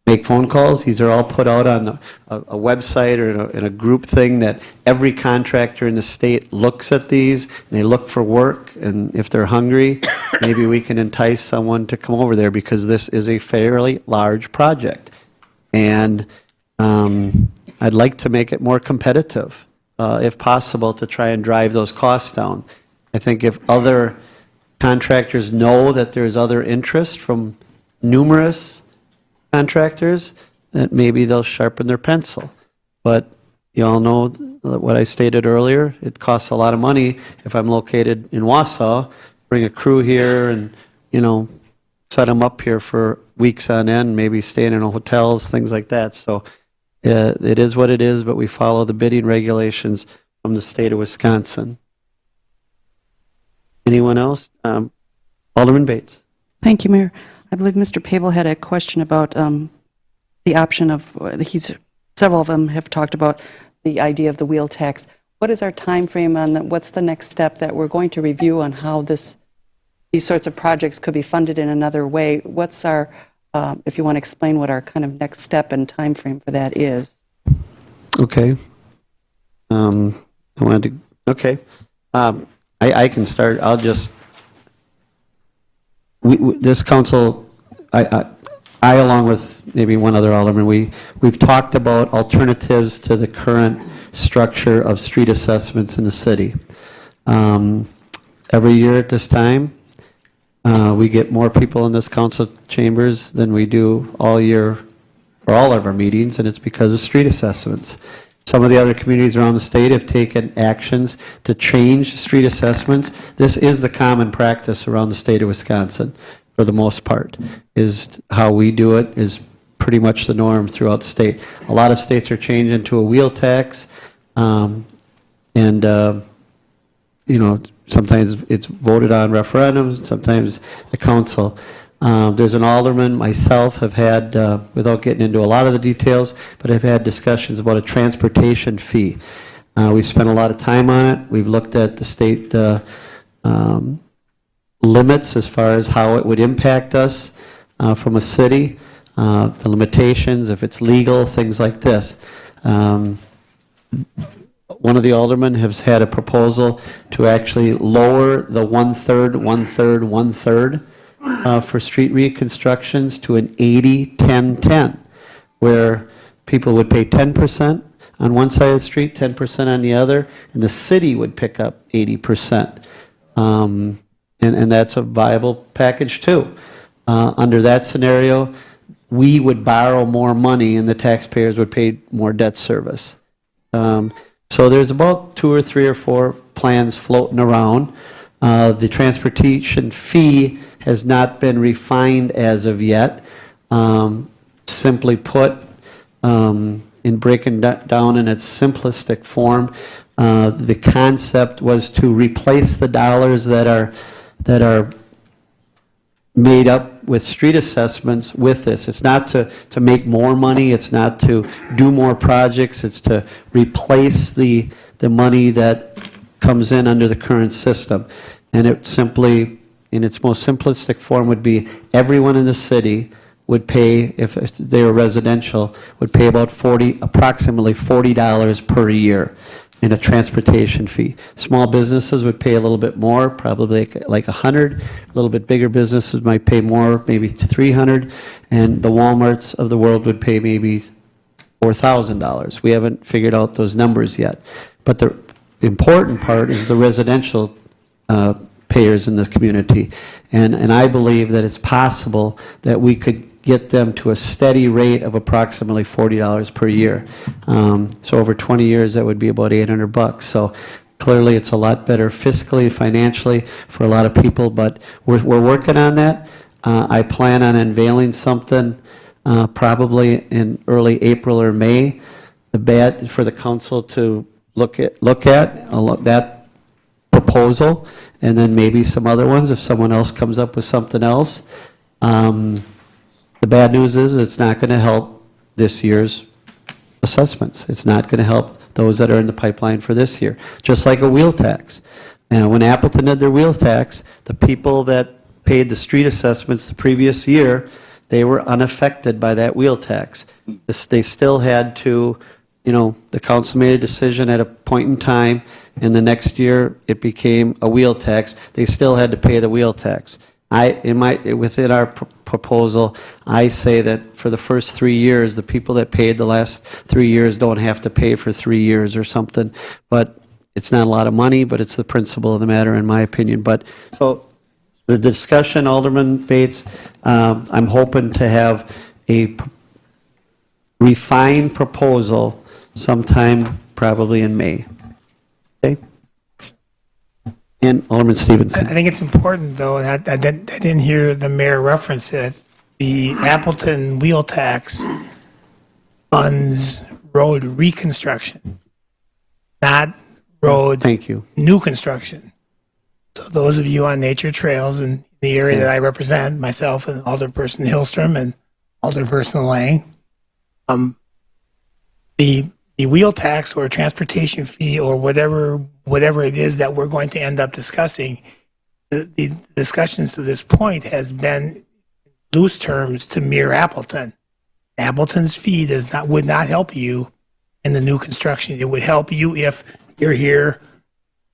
make phone calls. These are all put out on a website or in a group thing that every contractor in the state looks at these. And they look for work, and if they're hungry, maybe we can entice someone to come over there, because this is a fairly large project. And I'd like to make it more competitive, if possible, to try and drive those costs down. I think if other contractors know that there's other interest from numerous contractors, that maybe they'll sharpen their pencil. But you all know what I stated earlier. It costs a lot of money if I'm located in Wausau, bring a crew here and, set them up here for weeks on end, maybe staying in hotels, things like that. So it is what it is, but we follow the bidding regulations from the state of Wisconsin. Anyone else? Alderman Bates. Thank you, Mayor. I believe Mr. Pable had a question about the option of, several of them have talked about the idea of the wheel tax. What is our time frame on that? What's the next step that we're going to review on how the these sorts of projects could be funded in another way, what's our, if you want to explain what our kind of next step and time frame for that is? Okay. I wanted to, okay. I can start. I'll just, this council, I along with maybe one other alderman, we've talked about alternatives to the current structure of street assessments in the city. Every year at this time, we get more people in this council chambers than we do all year for all of our meetings, and it's because of street assessments. Some of the other communities around the state have taken actions to change street assessments. This is the common practice around the state of Wisconsin, for the most part, is how we do it is pretty much the norm throughout the state. A lot of states are changing to a wheel tax, you know, sometimes it's voted on referendums, sometimes the council. There's an alderman, myself, have had, without getting into a lot of the details, but I've had discussions about a transportation fee. We've spent a lot of time on it. We've looked at the state limits as far as how it would impact us from a city, the limitations, if it's legal, things like this. One of the aldermen has had a proposal to actually lower the one-third, one-third, one-third for street reconstructions to an 80-10-10, where people would pay 10% on one side of the street, 10% on the other, and the city would pick up 80%. And that's a viable package too. Under that scenario, we would borrow more money and the taxpayers would pay more debt service. So there's about 2 or 3 or 4 plans floating around. The transportation fee has not been refined as of yet. Simply put, in breaking down in its simplistic form, the concept was to replace the dollars that are made up with street assessments with this. It's not to make more money, it's not to do more projects, it's to replace the money that comes in under the current system. And it simply, in its most simplistic form, would be everyone in the city would pay, if they were residential, would pay about approximately $40 per year in a transportation fee. Small businesses would pay a little bit more, probably like $100. A little bit bigger businesses might pay more, maybe to $300, and the Walmarts of the world would pay maybe $4,000. We haven't figured out those numbers yet. But the important part is the residential payers in the community. And I believe that it's possible that we could get them to a steady rate of approximately $40 per year. So over 20 years, that would be about $800. So clearly, it's a lot better fiscally, financially for a lot of people, but we're working on that. I plan on unveiling something probably in early April or May, for the council to look at that proposal, and then maybe some other ones if someone else comes up with something else. The bad news is it's not going to help this year's assessments. It's not going to help those that are in the pipeline for this year, just like a wheel tax. And when Appleton did their wheel tax, the people that paid the street assessments the previous year, they were unaffected by that wheel tax. They still had to, the council made a decision at a point in time, and the next year it became a wheel tax. They still had to pay the wheel tax. Within our proposal, I say that for the first 3 years, the people that paid the last 3 years don't have to pay for 3 years or something. But it's not a lot of money, but it's the principle of the matter, in my opinion. But so the discussion, Alderman Bates, I'm hoping to have a refined proposal sometime probably in May. Okay? And Alderman Stevenson. I think it's important, though, that I didn't hear the mayor reference it. The Appleton wheel tax funds road reconstruction, not road new construction. So those of you on nature trails in the area that I represent, myself and Alderperson Hillstrom and Alderperson Lang, the wheel tax or transportation fee or whatever it is that we're going to end up discussing the discussions to this point has been loose terms to mirror Appleton. Appleton's fee would not help you in the new construction. It would help you if you're here,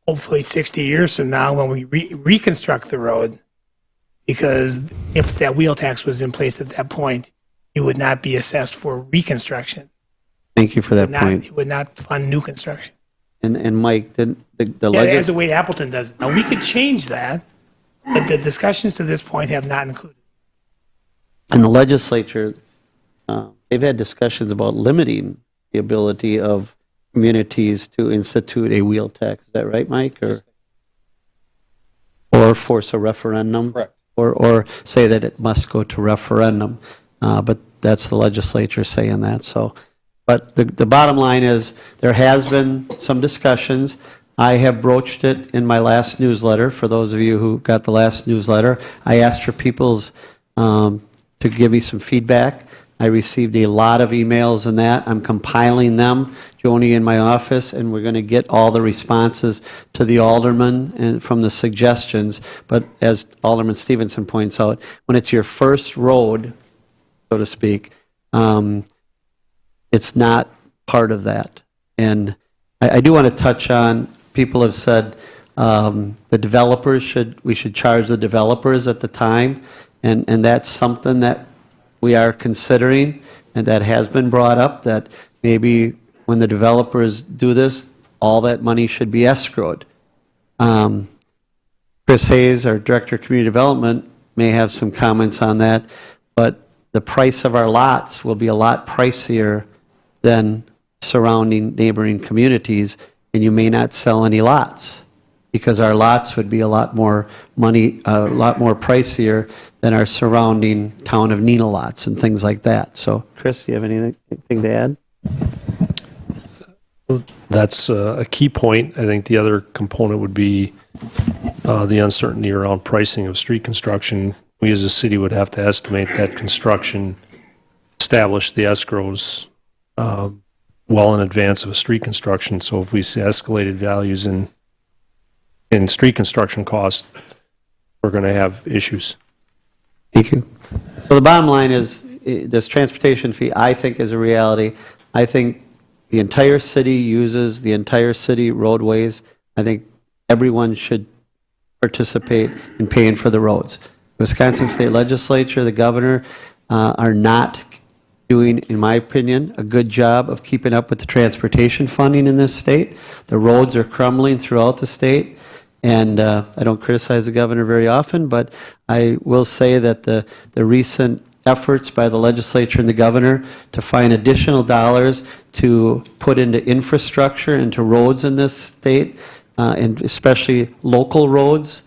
hopefully 60 years from now, when we reconstruct the road, because if that wheel tax was in place at that point, you would not be assessed for reconstruction. Thank you for that point. It would not fund new construction. And Mike, the As the way Appleton does it. Now, we could change that, but the discussions to this point have not included. And the legislature, they've had discussions about limiting the ability of communities to institute a wheel tax. Is that right, Mike? Or force a referendum? Correct. Or say that it must go to referendum. But that's the legislature saying that. So, but the bottom line is there has been some discussions. I have broached it in my last newsletter. For those of you who got the last newsletter, I asked for people's to give me some feedback. I received a lot of emails in that. I'm compiling them, Joni, in my office, and we're going to get all the responses to the aldermen and from the suggestions. But as Alderman Stevenson points out, when it's your first road, so to speak, it's not part of that. And I do want to touch on, people have said the developers we should charge the developers at the time, and that's something that we are considering, and that has been brought up, that maybe when the developers do this, all that money should be escrowed. Chris Hayes, our Director of Community Development, may have some comments on that, but the price of our lots will be a lot pricier than surrounding neighboring communities, and you may not sell any lots because our lots would be a lot more money, a lot more pricier than our surrounding town of Neenah lots and things like that. So, Chris, do you have anything to add? That's a key point. I think the other component would be the uncertainty around pricing of street construction. We as a city would have to estimate that construction, establish the escrows well in advance of a street construction. So if we see escalated values in street construction costs, we're going to have issues. Thank you. So the bottom line is this transportation fee, I think, is a reality. I think the entire city uses the entire city roadways. I think everyone should participate in paying for the roads. Wisconsin State Legislature, the governor, are not doing, in my opinion, a good job of keeping up with the transportation funding in this state. The roads are crumbling throughout the state. And I don't criticize the governor very often, but I will say that the recent efforts by the legislature and the governor to find additional dollars to put into infrastructure, into roads in this state, and especially local roads,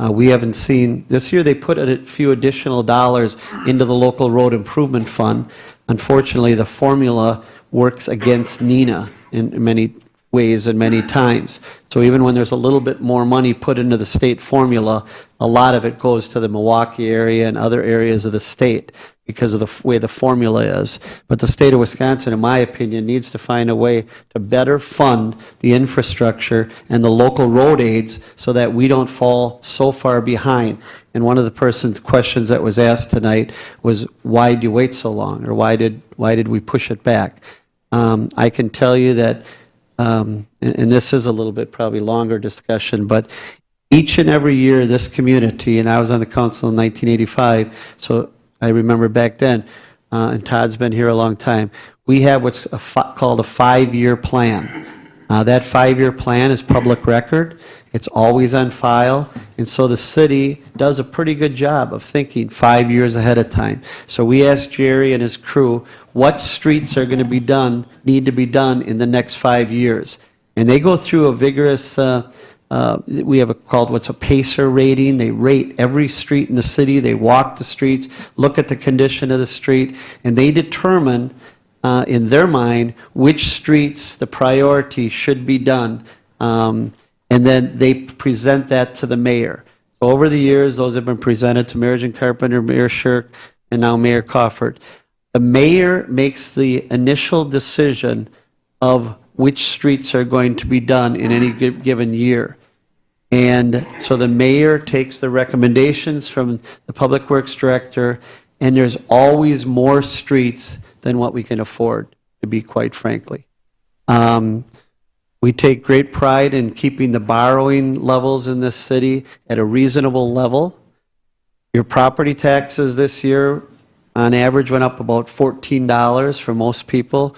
we haven't seen. This year they put a few additional dollars into the local road improvement fund. Unfortunately, the formula works against Neenah in many ways and many times. So even when there's a little bit more money put into the state formula, a lot of it goes to the Milwaukee area and other areas of the state because of the way the formula is. But the state of Wisconsin, in my opinion, needs to find a way to better fund the infrastructure and the local road aids so that we don't fall so far behind. And one of the person's questions that was asked tonight was, why do you wait so long? Or why did we push it back? I can tell you that and this is a little bit probably longer discussion, but each and every year this community, and I was on the council in 1985, so I remember back then, and Todd's been here a long time, we have what's called a 5-year plan. That 5-year plan is public record. It's always on file. And so the city does a pretty good job of thinking 5 years ahead of time. So we asked Jerry and his crew what streets are going to be done, need to be done in the next 5 years. And they go through a vigorous, we have called what's a PACER rating. They rate every street in the city. They walk the streets, look at the condition of the street, and they determine in their mind which streets the priority should be done. And then they present that to the mayor. So over the years, those have been presented to Mayor Jim Carpenter, Mayor Shirk, and now Mayor Coffert. The mayor makes the initial decision of which streets are going to be done in any given year. And so the mayor takes the recommendations from the Public Works Director, and there's always more streets than what we can afford, to be quite frankly. We take great pride in keeping the borrowing levels in this city at a reasonable level. Your property taxes this year, on average, went up about $14 for most people,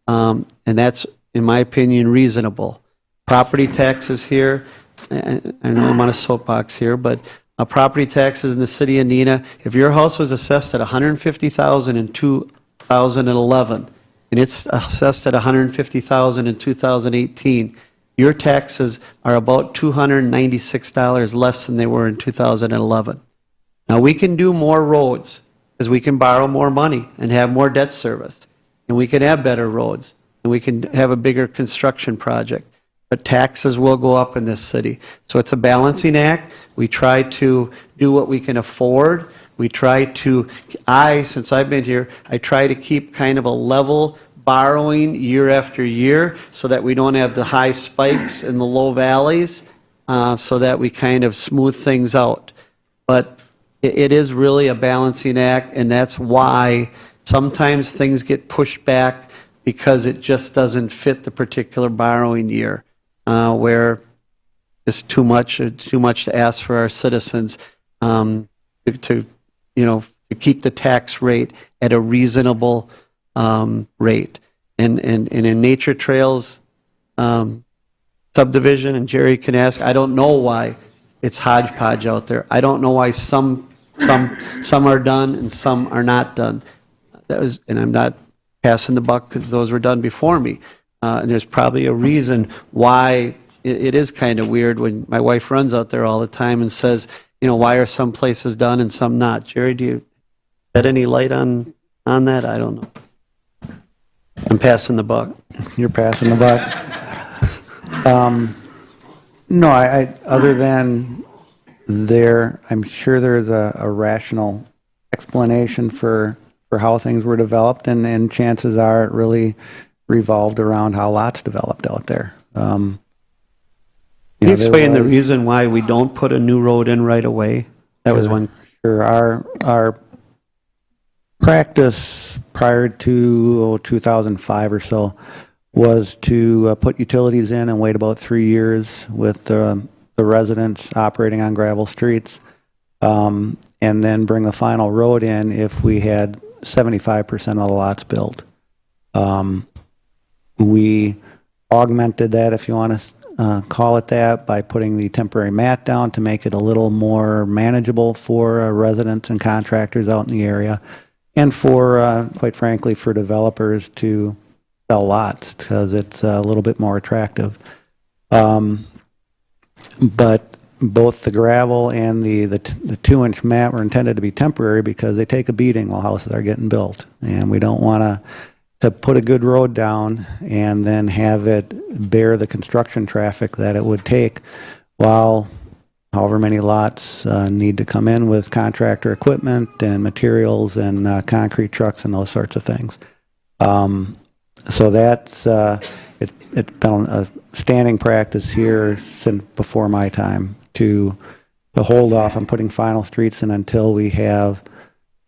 and that's, in my opinion, reasonable. Property taxes here, I know I'm on a soapbox here, but property taxes in the city of Neenah, if your house was assessed at $150,000 in 2011, and it's assessed at $150,000 in 2018, your taxes are about $296 less than they were in 2011. Now, we can do more roads, because we can borrow more money and have more debt service, and we can have better roads, and we can have a bigger construction project. But taxes will go up in this city. So it's a balancing act. We try to do what we can afford. We try to, since I've been here, I try to keep kind of a level borrowing year after year so that we don't have the high spikes and the low valleys, so that we kind of smooth things out. But it is really a balancing act, and that's why sometimes things get pushed back because it just doesn't fit the particular borrowing year. Where it's too much to ask for our citizens to keep the tax rate at a reasonable rate. And in Nature Trails subdivision, and Jerry can ask, I don't know why it's hodgepodge out there. I don't know why some are done and some are not done. And I'm not passing the buck because those were done before me. And there's probably a reason why it is kind of weird when my wife runs out there all the time and says, why are some places done and some not? Jerry, do you shed any light on that? I don't know. I'm passing the buck. You're passing the buck. No, other than I'm sure there's a rational explanation for how things were developed, and chances are it really revolved around how lots developed out there. Can you explain the reason why we don't put a new road in right away? That was one. Sure. Our practice prior to 2005 or so was to put utilities in and wait about 3 years with the residents operating on gravel streets, and then bring the final road in if we had 75% of the lots built. We augmented that, if you want to call it that, by putting the temporary mat down to make it a little more manageable for residents and contractors out in the area, and for, quite frankly, for developers to sell lots, because it's a little bit more attractive. But both the gravel and the 2-inch mat were intended to be temporary because they take a beating while houses are getting built, and we don't want to put a good road down and then have it bear the construction traffic that it would take while however many lots need to come in with contractor equipment and materials and concrete trucks and those sorts of things. So that's it's been a standing practice here since before my time to hold off on putting final streets in until we have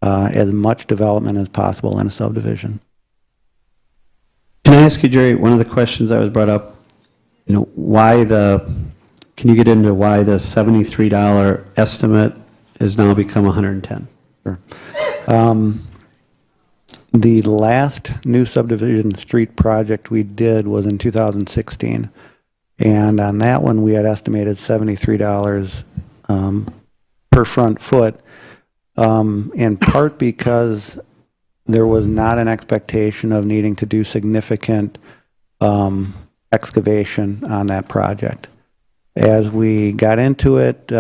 as much development as possible in a subdivision. Can I ask you, Jerry, one of the questions that was brought up, can you get into why the $73 estimate has now become $110? Sure. The last new subdivision street project we did was in 2016. And on that one, we had estimated $73 per front foot, in part because there was not an expectation of needing to do significant excavation on that project. As we got into it,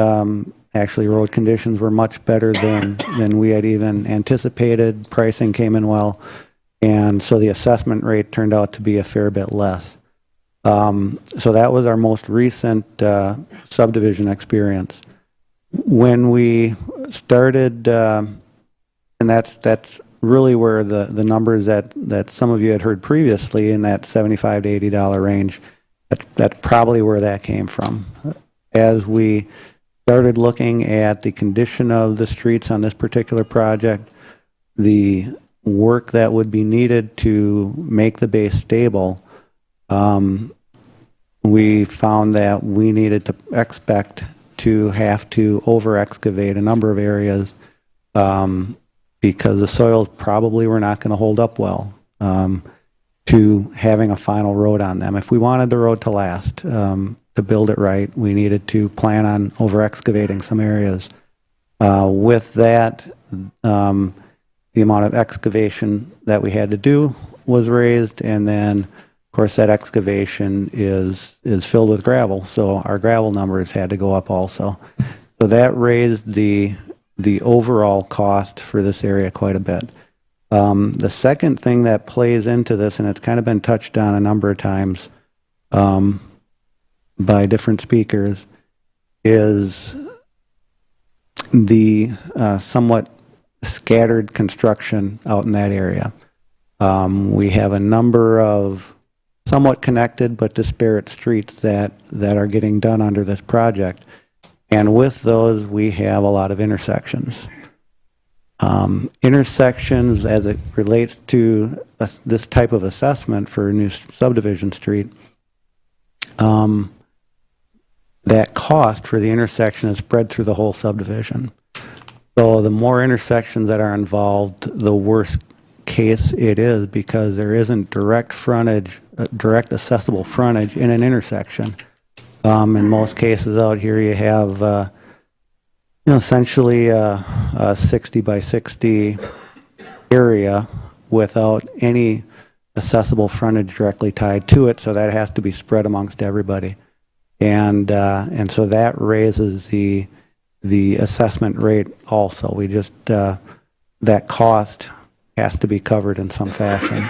actually road conditions were much better than we had even anticipated. Pricing came in well, and so the assessment rate turned out to be a fair bit less. So that was our most recent subdivision experience. When we started, and that's really where the numbers that some of you had heard previously in that $75 to $80 range, that's probably where that came from. as we started looking at the condition of the streets on this particular project, the work that would be needed to make the base stable, we found that we needed to expect to have to over-excavate a number of areas because the soils probably were not going to hold up well to having a final road on them. If we wanted the road to last, to build it right, we needed to plan on over-excavating some areas. With that, the amount of excavation that we had to do was raised, and then, of course, that excavation is filled with gravel, so our gravel numbers had to go up also. So that raised the overall cost for this area quite a bit. The second thing that plays into this, and it's kind of been touched on a number of times by different speakers, is the somewhat scattered construction out in that area. We have a number of somewhat connected but disparate streets that are getting done under this project. And with those, we have a lot of intersections. Intersections, as it relates to this type of assessment for a new subdivision street, that cost for the intersection is spread through the whole subdivision. So the more intersections that are involved, the worse case it is, because there isn't direct frontage, direct accessible frontage in an intersection. In most cases out here, you have essentially a 60 by 60 area without any accessible frontage directly tied to it, so that has to be spread amongst everybody. And so that raises the assessment rate also. We just, that cost has to be covered in some fashion.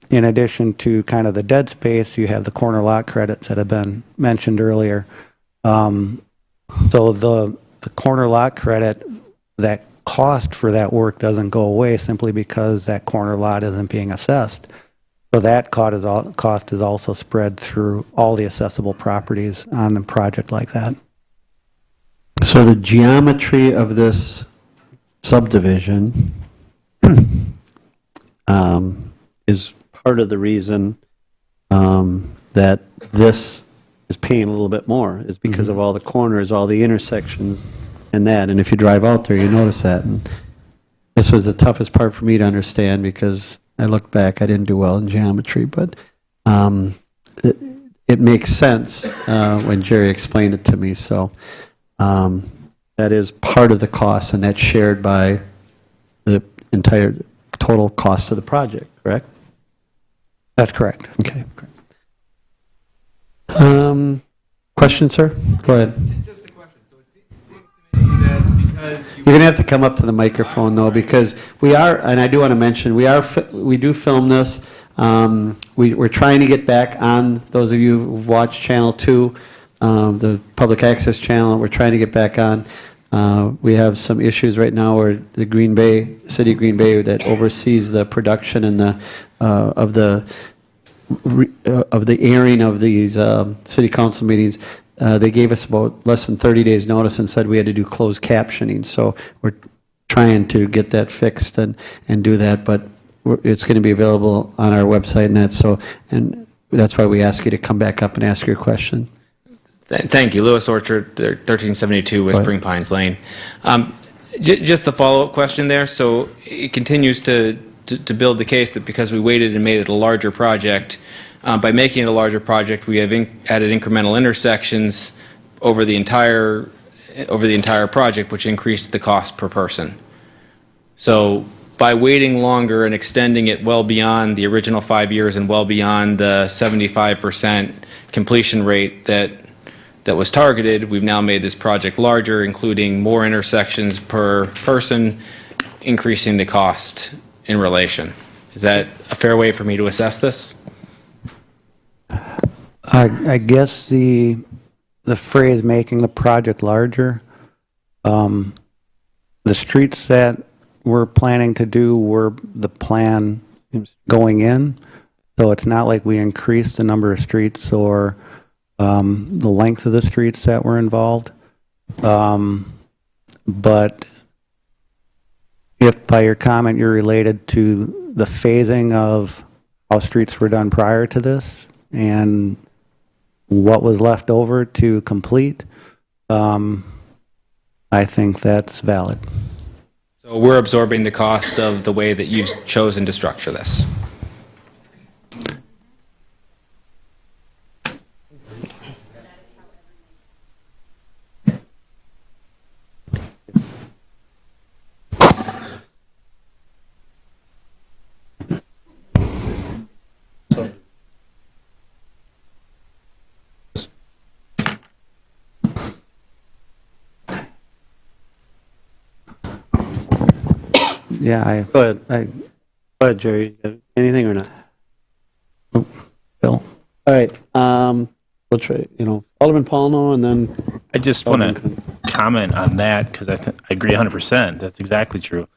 In addition to kind of the dead space, you have the corner lot credits that have been mentioned earlier. So the corner lot credit, that cost for that work doesn't go away simply because that corner lot isn't being assessed. So that cost is also spread through all the accessible properties on the project like that. So the geometry of this subdivision is part of the reason that this is paying a little bit more, is because of all the corners, all the intersections and that. And if you drive out there, you notice that. And this was the toughest part for me to understand, because I look back, I didn't do well in geometry, but it makes sense when Jerry explained it to me. So that is part of the cost, and that's shared by the entire total cost of the project, correct? That's correct. Okay. Question, sir? Go ahead. Just a question. So it seems to me that because You're going to have to come up to the microphone, though, because we are, and I do want to mention, we do film this. We're trying to get back on, those of you who've watched Channel 2, the public access channel, we're trying to get back on. We have some issues right now where the Green Bay, City of Green Bay, that oversees the production and of the airing of these city council meetings, they gave us about less than 30 days notice and said we had to do closed captioning. So we're trying to get that fixed and do that, but it's going to be available on our website and that. So, and that's why we ask you to come back up and ask your question. Thank you. Lewis Orchard, 1372 Whispering Pines Lane. Just a follow-up question there. So it continues to build the case that because we waited and made it a larger project, by making it a larger project, we have added incremental intersections over the entire project, which increased the cost per person. So by waiting longer and extending it well beyond the original 5 years and well beyond the 75% completion rate that was targeted, we've now made this project larger, including more intersections per person, increasing the cost in relation. Is that a fair way for me to assess this? I guess the phrase "making the project larger," the streets that we're planning to do were the plan going in, so it's not like we increased the number of streets or the length of the streets that were involved. But if by your comment you're related to the phasing of how streets were done prior to this and what was left over to complete, I think that's valid. So we're absorbing the cost of the way that you've chosen to structure this. Yeah, Go ahead, Jerry. Anything or not? Bill. All right. We'll try, Alderman Paulno and then. I just want to comment on that because I agree 100%. That's exactly true.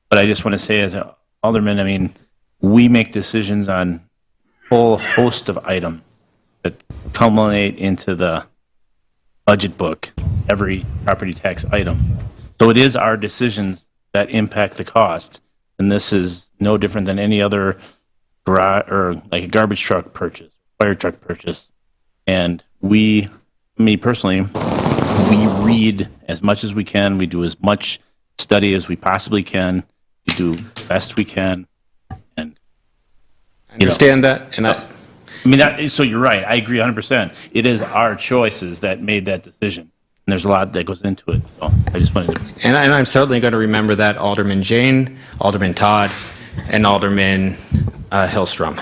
But I just want to say as an alderman, I mean, we make decisions on a whole host of items that culminate into the budget book, every property tax item. So it is our decisions that impact the cost. And this is no different than any other garage or like a garbage truck purchase, fire truck purchase. And me personally, we read as much as we can. We do as much study as we possibly can. We do the best we can. And I understand that. And so you're right. I agree 100%. It is our choices that made that decision. And there's a lot that goes into it. So I just wanted to. And I'm certainly going to remember that, Alderman Jane, Alderman Todd, and Alderman Hillstrom.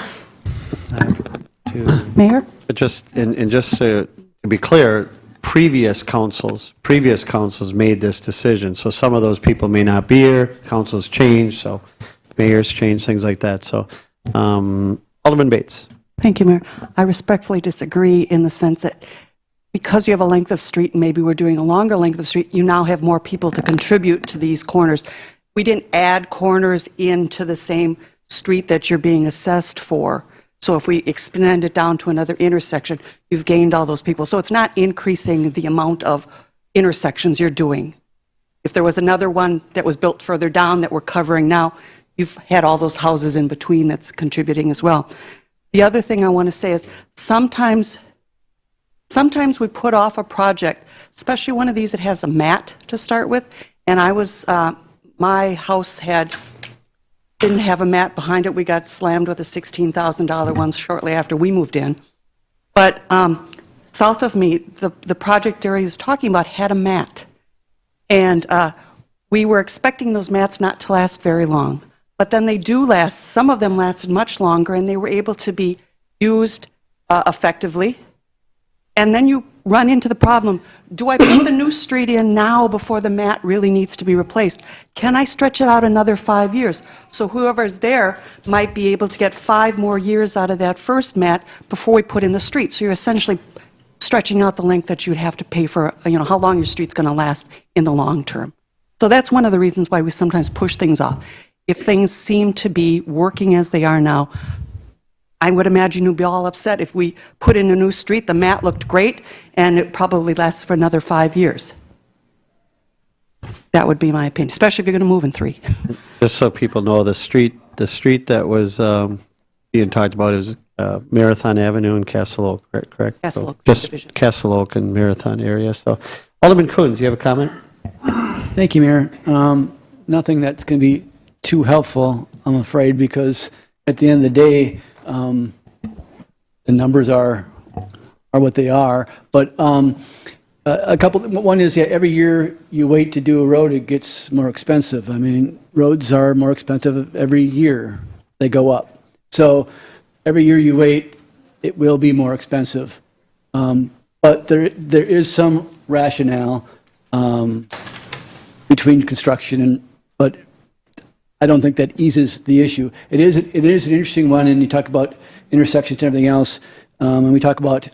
Mayor? But just to be clear, previous councils made this decision. So some of those people may not be here. Councils change, so mayors change, things like that. So Alderman Bates. Thank you, Mayor. I respectfully disagree in the sense that because you have a length of street and maybe we're doing a longer length of street, you now have more people to contribute to these corners. We didn't add corners into the same street that you're being assessed for. So if we extend it down to another intersection, you've gained all those people. So it's not increasing the amount of intersections you're doing. If there was another one that was built further down that we're covering now, you've had all those houses in between that's contributing as well. The other thing I want to say is sometimes we put off a project, especially one of these that has a mat to start with, and my house didn't have a mat behind it. We got slammed with a $16,000 one shortly after we moved in. But south of me, the project area is talking about had a mat. And we were expecting those mats not to last very long. But then they do last. Some of them lasted much longer, and they were able to be used effectively. And then you run into the problem, do I put the new street in now before the mat really needs to be replaced? Can I stretch it out another 5 years? So whoever's there might be able to get 5 more years out of that first mat before we put in the street. So you're essentially stretching out the length that you'd have to pay for, how long your street's going to last in the long term. So that's one of the reasons why we sometimes push things off. If things seem to be working as they are now, I would imagine you'd be all upset if we put in a new street, the mat looked great, and it probably lasts for another 5 years. That would be my opinion, especially if you're going to move in 3. Just so people know, the street that was being talked about is Marathon Avenue and Castle Oak, correct? Castle Oak just division. Castle Oak and Marathon area. So, Alderman Coons, you have a comment? Thank you, Mayor. Nothing that's going to be too helpful, I'm afraid, because at the end of the day, the numbers are what they are. But a couple. One is, every year you wait to do a road, it gets more expensive. I mean, roads are more expensive every year; they go up. So every year you wait, it will be more expensive. But there is some rationale between construction but I don't think that eases the issue. It is an interesting one, and you talk about intersections and everything else, and we talk about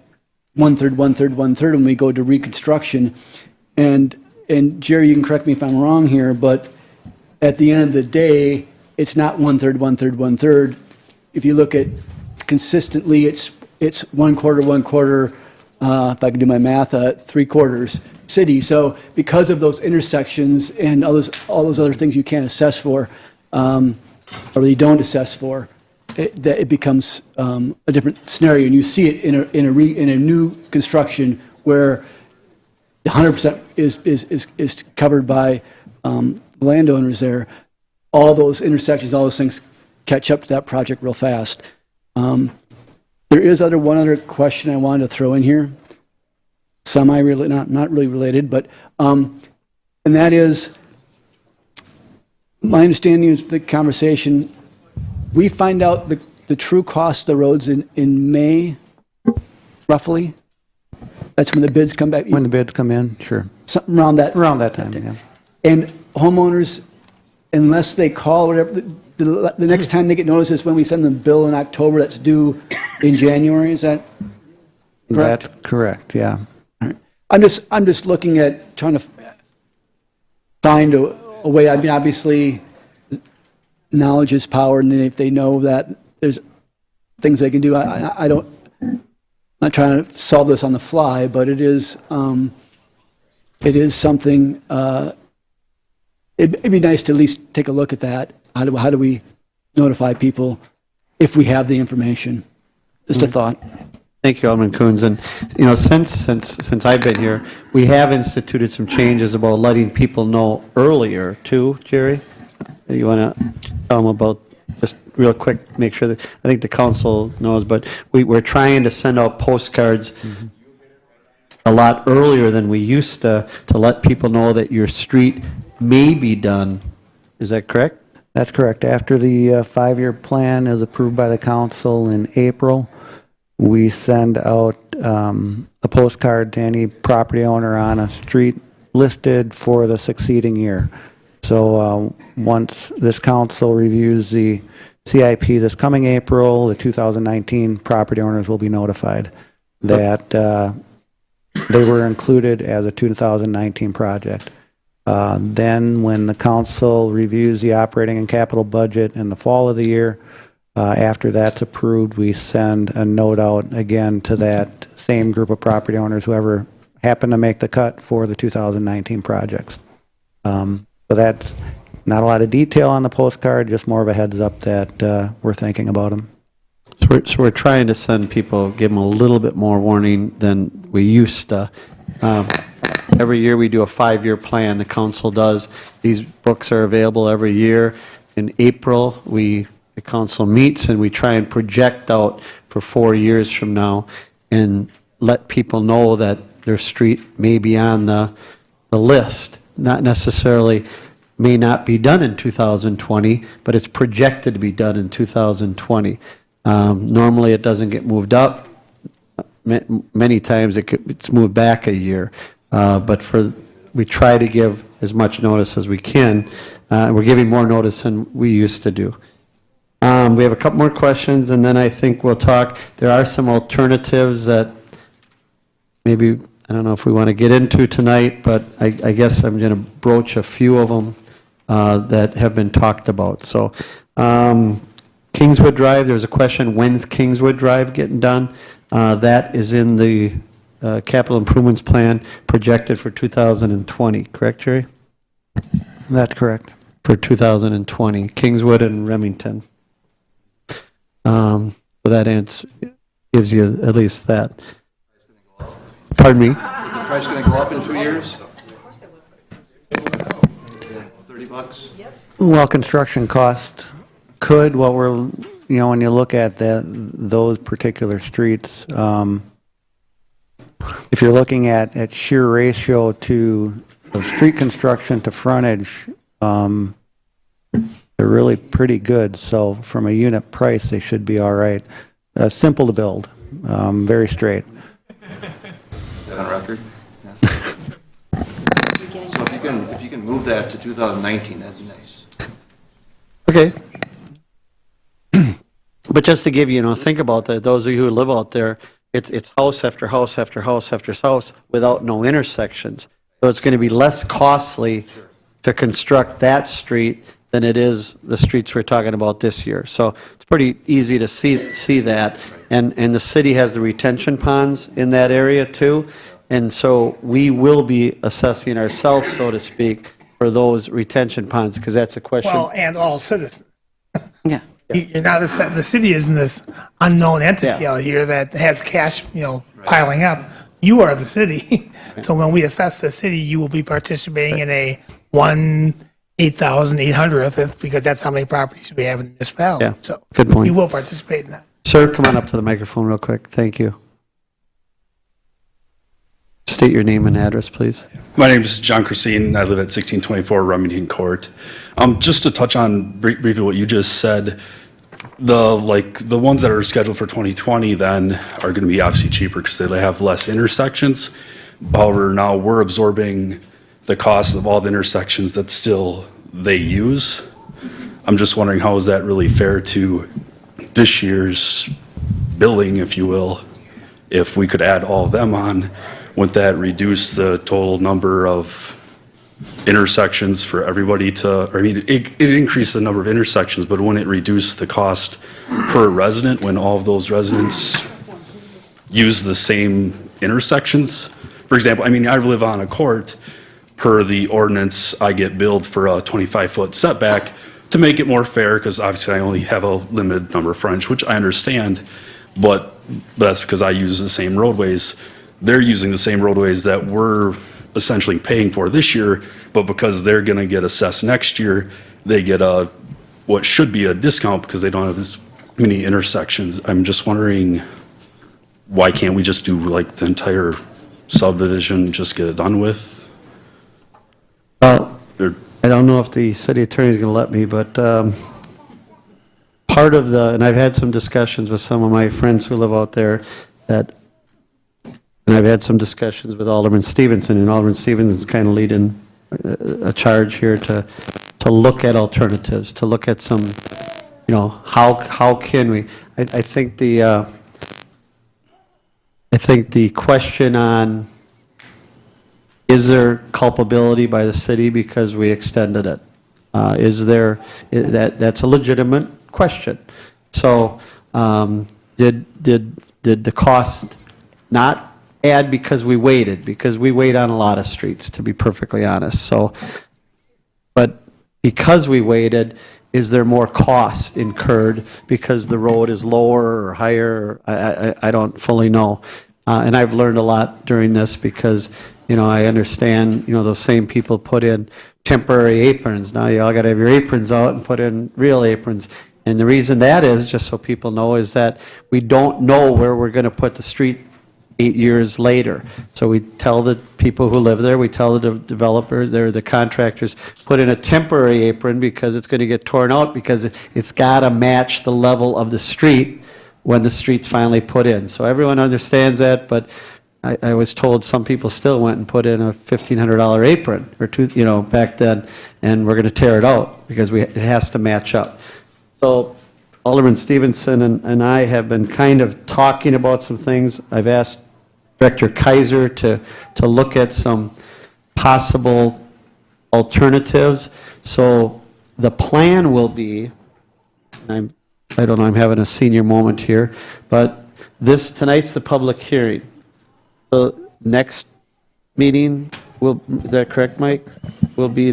one-third, one-third, one-third when we go to reconstruction. And Jerry, you can correct me if I'm wrong here, but at the end of the day, it's not one-third, one-third, one-third. If you look at consistently, it's one quarter, if I can do my math, three-quarters city. So because of those intersections and all those other things you can't assess for, or you don't assess for, it becomes a different scenario. And you see it in a new construction where 100% is covered by landowners there. All those intersections, all those things catch up to that project real fast. There is one other question I wanted to throw in here. Not really related, but and that is, my understanding is the conversation. We find out the true cost of the roads in May, roughly. That's when the bids come back. When the bids come in, sure. Something around that. Around that time, yeah. And homeowners, unless they call, whatever, the next time they get notice is when we send them a bill in October that's due in January. Is that correct? That's correct, yeah. I'm just looking at trying to find a way. I mean, obviously, knowledge is power, and if they know that there's things they can do, I don't. I'm not trying to solve this on the fly, but it is something. It'd be nice to at least take a look at that. How do we notify people if we have the information? Just a thought. Thank you, Alderman Coons. And, you know, since I've been here, we have instituted some changes about letting people know earlier, too, Jerry? You want to tell them about, just real quick, make sure that, I think the council knows, but we're trying to send out postcards a lot earlier than we used to let people know that your street may be done. Is that correct? That's correct. After the 5-year plan is approved by the council in April, we send out a postcard to any property owner on a street listed for the succeeding year. So once this council reviews the CIP this coming April, the 2019 property owners will be notified that they were included as a 2019 project. Then when the council reviews the operating and capital budget in the fall of the year, after that's approved, we send a note out again to that same group of property owners, whoever happened to make the cut for the 2019 projects. So that's not a lot of detail on the postcard, just more of a heads up that we're thinking about them. So we're trying to send people, give them a little bit more warning than we used to. Every year we do a 5-year plan, the council does. These books are available every year. In April, the council meets and we try and project out for 4 years from now and let people know that their street may be on the list. Not necessarily, may not be done in 2020, but it's projected to be done in 2020. Normally it doesn't get moved up. Many times it's moved back a year. But we try to give as much notice as we can. We're giving more notice than we used to do. We have a couple more questions, and then I think we'll talk. There are some alternatives that maybe, I don't know if we want to get into tonight, but I guess I'm going to broach a few of them that have been talked about. So Kingswood Drive, there's a question, when's Kingswood Drive getting done? That is in the capital improvements plan projected for 2020, correct, Jerry? That's correct. For 2020, Kingswood and Remington. So that answer gives you at least that. Pardon me? Is the price going to go up in 2 years? 30 bucks? Well, construction cost could, when you look at those particular streets, if you're looking at sheer ratio of street construction to frontage, they're really pretty good. So from a unit price, they should be all right. Simple to build, very straight. Is that on record? Yeah. So if you can move that to 2019, that's nice. Okay. But just to give you, think about that, those of you who live out there, it's house after house after house after house without no intersections. So it's going to be less costly to construct that street than it is the streets we're talking about this year. So it's pretty easy to see that. and the city has the retention ponds in that area too. And so we will be assessing ourselves, so to speak, for those retention ponds, because that's a question. Well, and all citizens. Yeah. You're not the city isn't this unknown entity out here that has cash, piling up. You are the city. So when we assess the city, you will be participating in a 1/8,800th, because that's how many properties we have in the municipality. Yeah, So good point. you will participate in that. Sir, come on up to the microphone real quick. Thank you. State your name and address, please. My name is John Christine. I live at 1624 Remington Court. Just to touch on briefly what you just said, the ones that are scheduled for 2020 then are going to be obviously cheaper because they have less intersections. However, now we're absorbing the cost of all the intersections that still they use. I'm just wondering, how is that really fair to this year's billing, if you will? If we could add all of them on, would that reduce the total number of intersections for everybody to, it increased the number of intersections, but wouldn't it reduce the cost per resident when all of those residents use the same intersections? For example, I live on a court. Per the ordinance, I get billed for a 25-foot setback to make it more fair, because obviously I only have a limited number of frontage, which I understand, but that's because I use the same roadways. They're using the same roadways that we're essentially paying for this year, but because they're going to get assessed next year, they get what should be a discount because they don't have as many intersections. I'm just wondering, why can't we just do the entire subdivision, just get it done with? Well, I don't know if the city attorney is going to let me, but part of and I've had some discussions with some of my friends who live out there, and I've had some discussions with Alderman Stevenson, and Alderman Stevenson's kind of leading a charge here to look at alternatives, to look at some, how can we? I think the question on, is there culpability by the city because we extended it? That's a legitimate question. So did the cost not add because we waited? Because we wait on a lot of streets, to be perfectly honest. So, but because we waited, is there more cost incurred because the road is lower or higher? I don't fully know. And I've learned a lot during this because, I understand, those same people put in temporary aprons. Now you all got to have your aprons out and put in real aprons. And the reason that is, just so people know, is that we don't know where we're going to put the street 8 years later. So we tell the people who live there, we tell the developers, the contractors, put in a temporary apron because it's going to get torn out because it's got to match the level of the street when the street's finally put in. So everyone understands that, but I was told some people still went and put in a $1,500 apron or two, back then, and we're going to tear it out because it has to match up. So Alderman Stevenson and I have been kind of talking about some things. I've asked Director Kaiser to look at some possible alternatives. So the plan will be, I don't know, I'm having a senior moment here, but tonight's the public hearing. The next meeting is that correct, Mike? Will be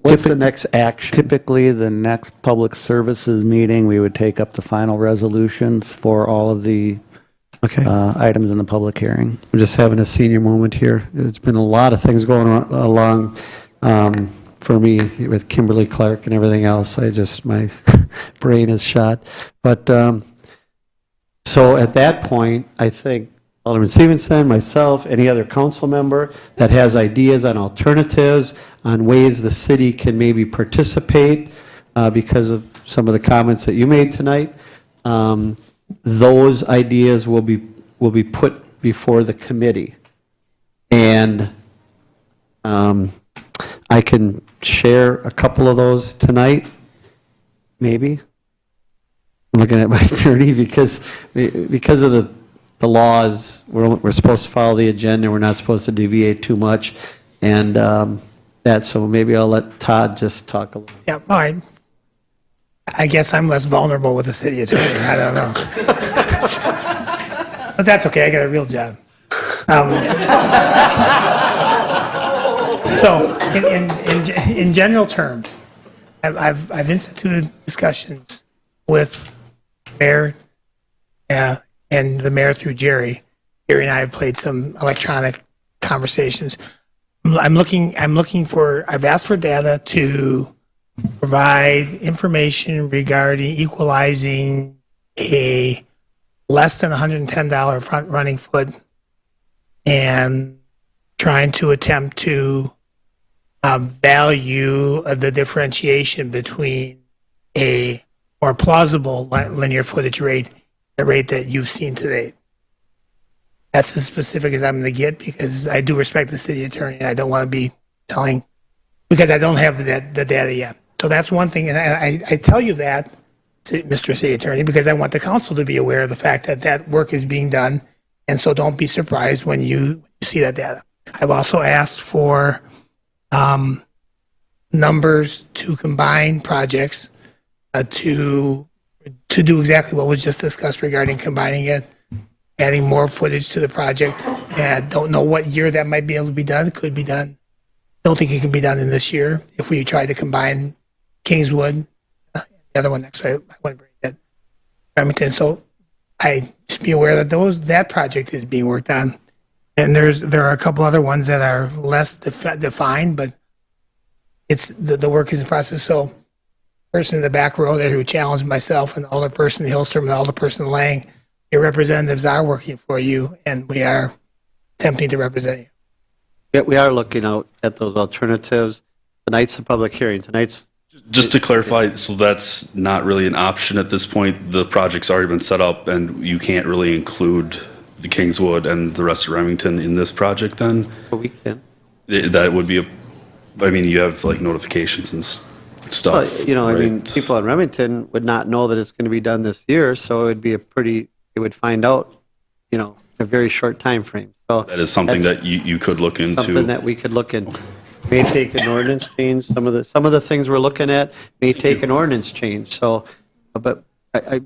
what's the next action? Typically, the next public services meeting, we would take up the final resolutions for all of the items in the public hearing. I'm just having a senior moment here. There's been a lot of things going along for me with Kimberly Clark and everything else. My brain is shot. But so at that point, I think Alderman Stevenson, myself, any other council member that has ideas on alternatives, on ways the city can maybe participate because of some of the comments that you made tonight, those ideas will be put before the committee. And I can share a couple of those tonight, maybe. I'm looking at my attorney because of the laws, we're supposed to follow the agenda. We're not supposed to deviate too much, and so maybe I'll let Todd just talk a little. Yeah, all right. I guess I'm less vulnerable with the city attorney. I don't know. But that's okay. I got a real job. So, in general terms, I've instituted discussions with Mayor and the mayor through Jerry. Jerry and I have played some electronic conversations. I've asked for data to provide information regarding equalizing a less than $110 front running foot and trying to attempt to value the differentiation between a more plausible linear footage rate, the rate that you've seen today. That's as specific as I'm going to get because I do respect the city attorney and I don't want to be telling, because I don't have the data yet. So that's one thing, and I tell you that, Mr. City Attorney, because I want the council to be aware of the fact that that work is being done, and so don't be surprised when you see that data. I've also asked for numbers to combine projects to do exactly what was just discussed regarding combining it, adding more footage to the project. And I don't know what year that might be able to be done. It could be done. Don't think it can be done in this year if we try to combine Kingswood, the other one next way, I wouldn't bring that, Remington. So I just be aware that that project is being worked on. And there are a couple other ones that are less defined, but the work is in process. So the person in the back row there who challenged myself and the older person, Hillstrom, and the older person Lang, your representatives are working for you, and we are attempting to represent you. Yeah, we are looking out at those alternatives. Tonight's the public hearing. Just to clarify, so that's not really an option at this point? The project's already been set up, and you can't really include the Kingswood and the rest of Remington in this project then? But we can. That would be you have like notifications and stuff. Well, right? people in Remington would not know that it's going to be done this year, so it would be they would find out, in a very short time frame. So That is something that you could look into. something that we could look into. May take an ordinance change. Some of the things we're looking at may take an ordinance change. So, but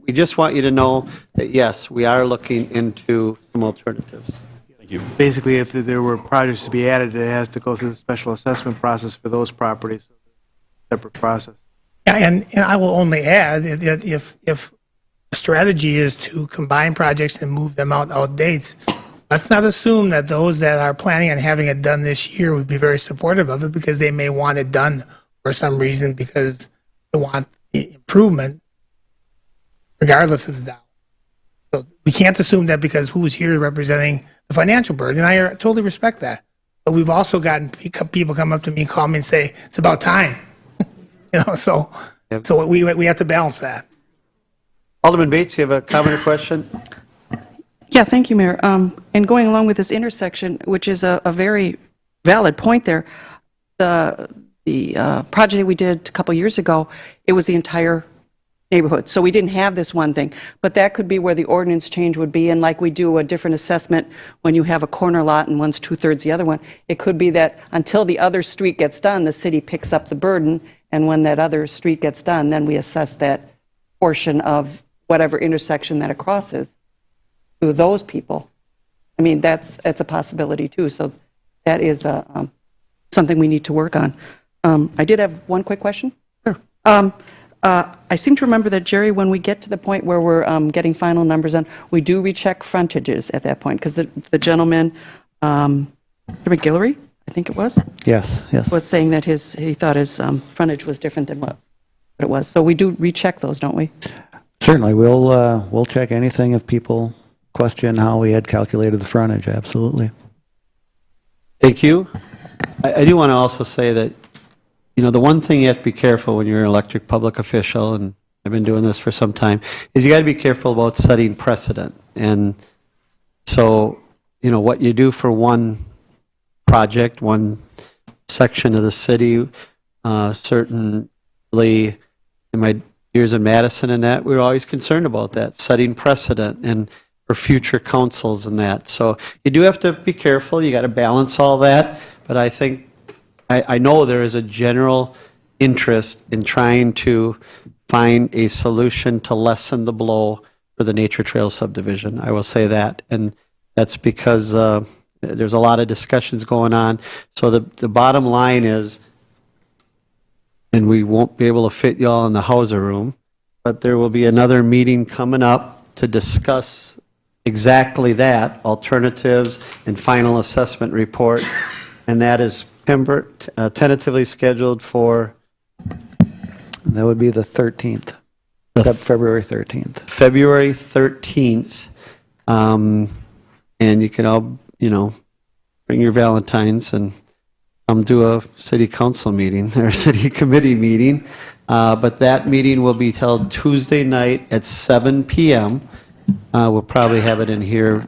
we just want you to know that yes, we are looking into some alternatives. Thank you. Basically, if there were projects to be added, it has to go through the special assessment process for those properties. Separate process. Yeah, and I will only add that if the strategy is to combine projects and move them out dates, let's not assume that those that are planning on having it done this year would be very supportive of it because they may want it done for some reason because they want the improvement regardless of the dollar. So we can't assume that because who's here representing the financial burden, and I totally respect that. But we've also gotten people come up to me, call me and say, it's about time. So we have to balance that. Alderman Bates, you have a comment or question? Yeah, thank you, Mayor. And going along with this intersection, which is a very valid point there, the project that we did a couple years ago, it was the entire neighborhood. So we didn't have this one thing. But that could be where the ordinance change would be. And like we do a different assessment when you have a corner lot and one's two-thirds the other one, it could be that until the other street gets done, the city picks up the burden. And when that other street gets done, then we assess that portion of whatever intersection that it crosses to those people. I mean, that's a possibility too. So that is something we need to work on. I did have one quick question. Sure. I seem to remember that, Jerry, when we get to the point where we're getting final numbers on, we do recheck frontages at that point, because the gentleman, Guillory, I think it was? Yes. Was saying that he thought his frontage was different than what it was. So we do recheck those, don't we? Certainly, we'll check anything if people question how we had calculated the frontage, absolutely. Thank you. I do want to also say that, the one thing you have to be careful when you're an elected public official, and I've been doing this for some time, is you got to be careful about setting precedent. And so, what you do for one project, one section of the city, certainly in my years in Madison and that, we were always concerned about that, setting precedent and for future councils and that. So you do have to be careful. You got to balance all that. But I think, I know there is a general interest in trying to find a solution to lessen the blow for the Nature Trail subdivision. I will say that. And that's because there's a lot of discussions going on. So the bottom line is, and we won't be able to fit y'all in the Hauser room, but there will be another meeting coming up to discuss exactly that, alternatives and final assessment report. And that is tentatively scheduled for? That would be the 13th, February 13th. February 13th. And you can all, bring your Valentines and do a city council meeting or city committee meeting. But that meeting will be held Tuesday night at 7 p.m. We'll probably have it in here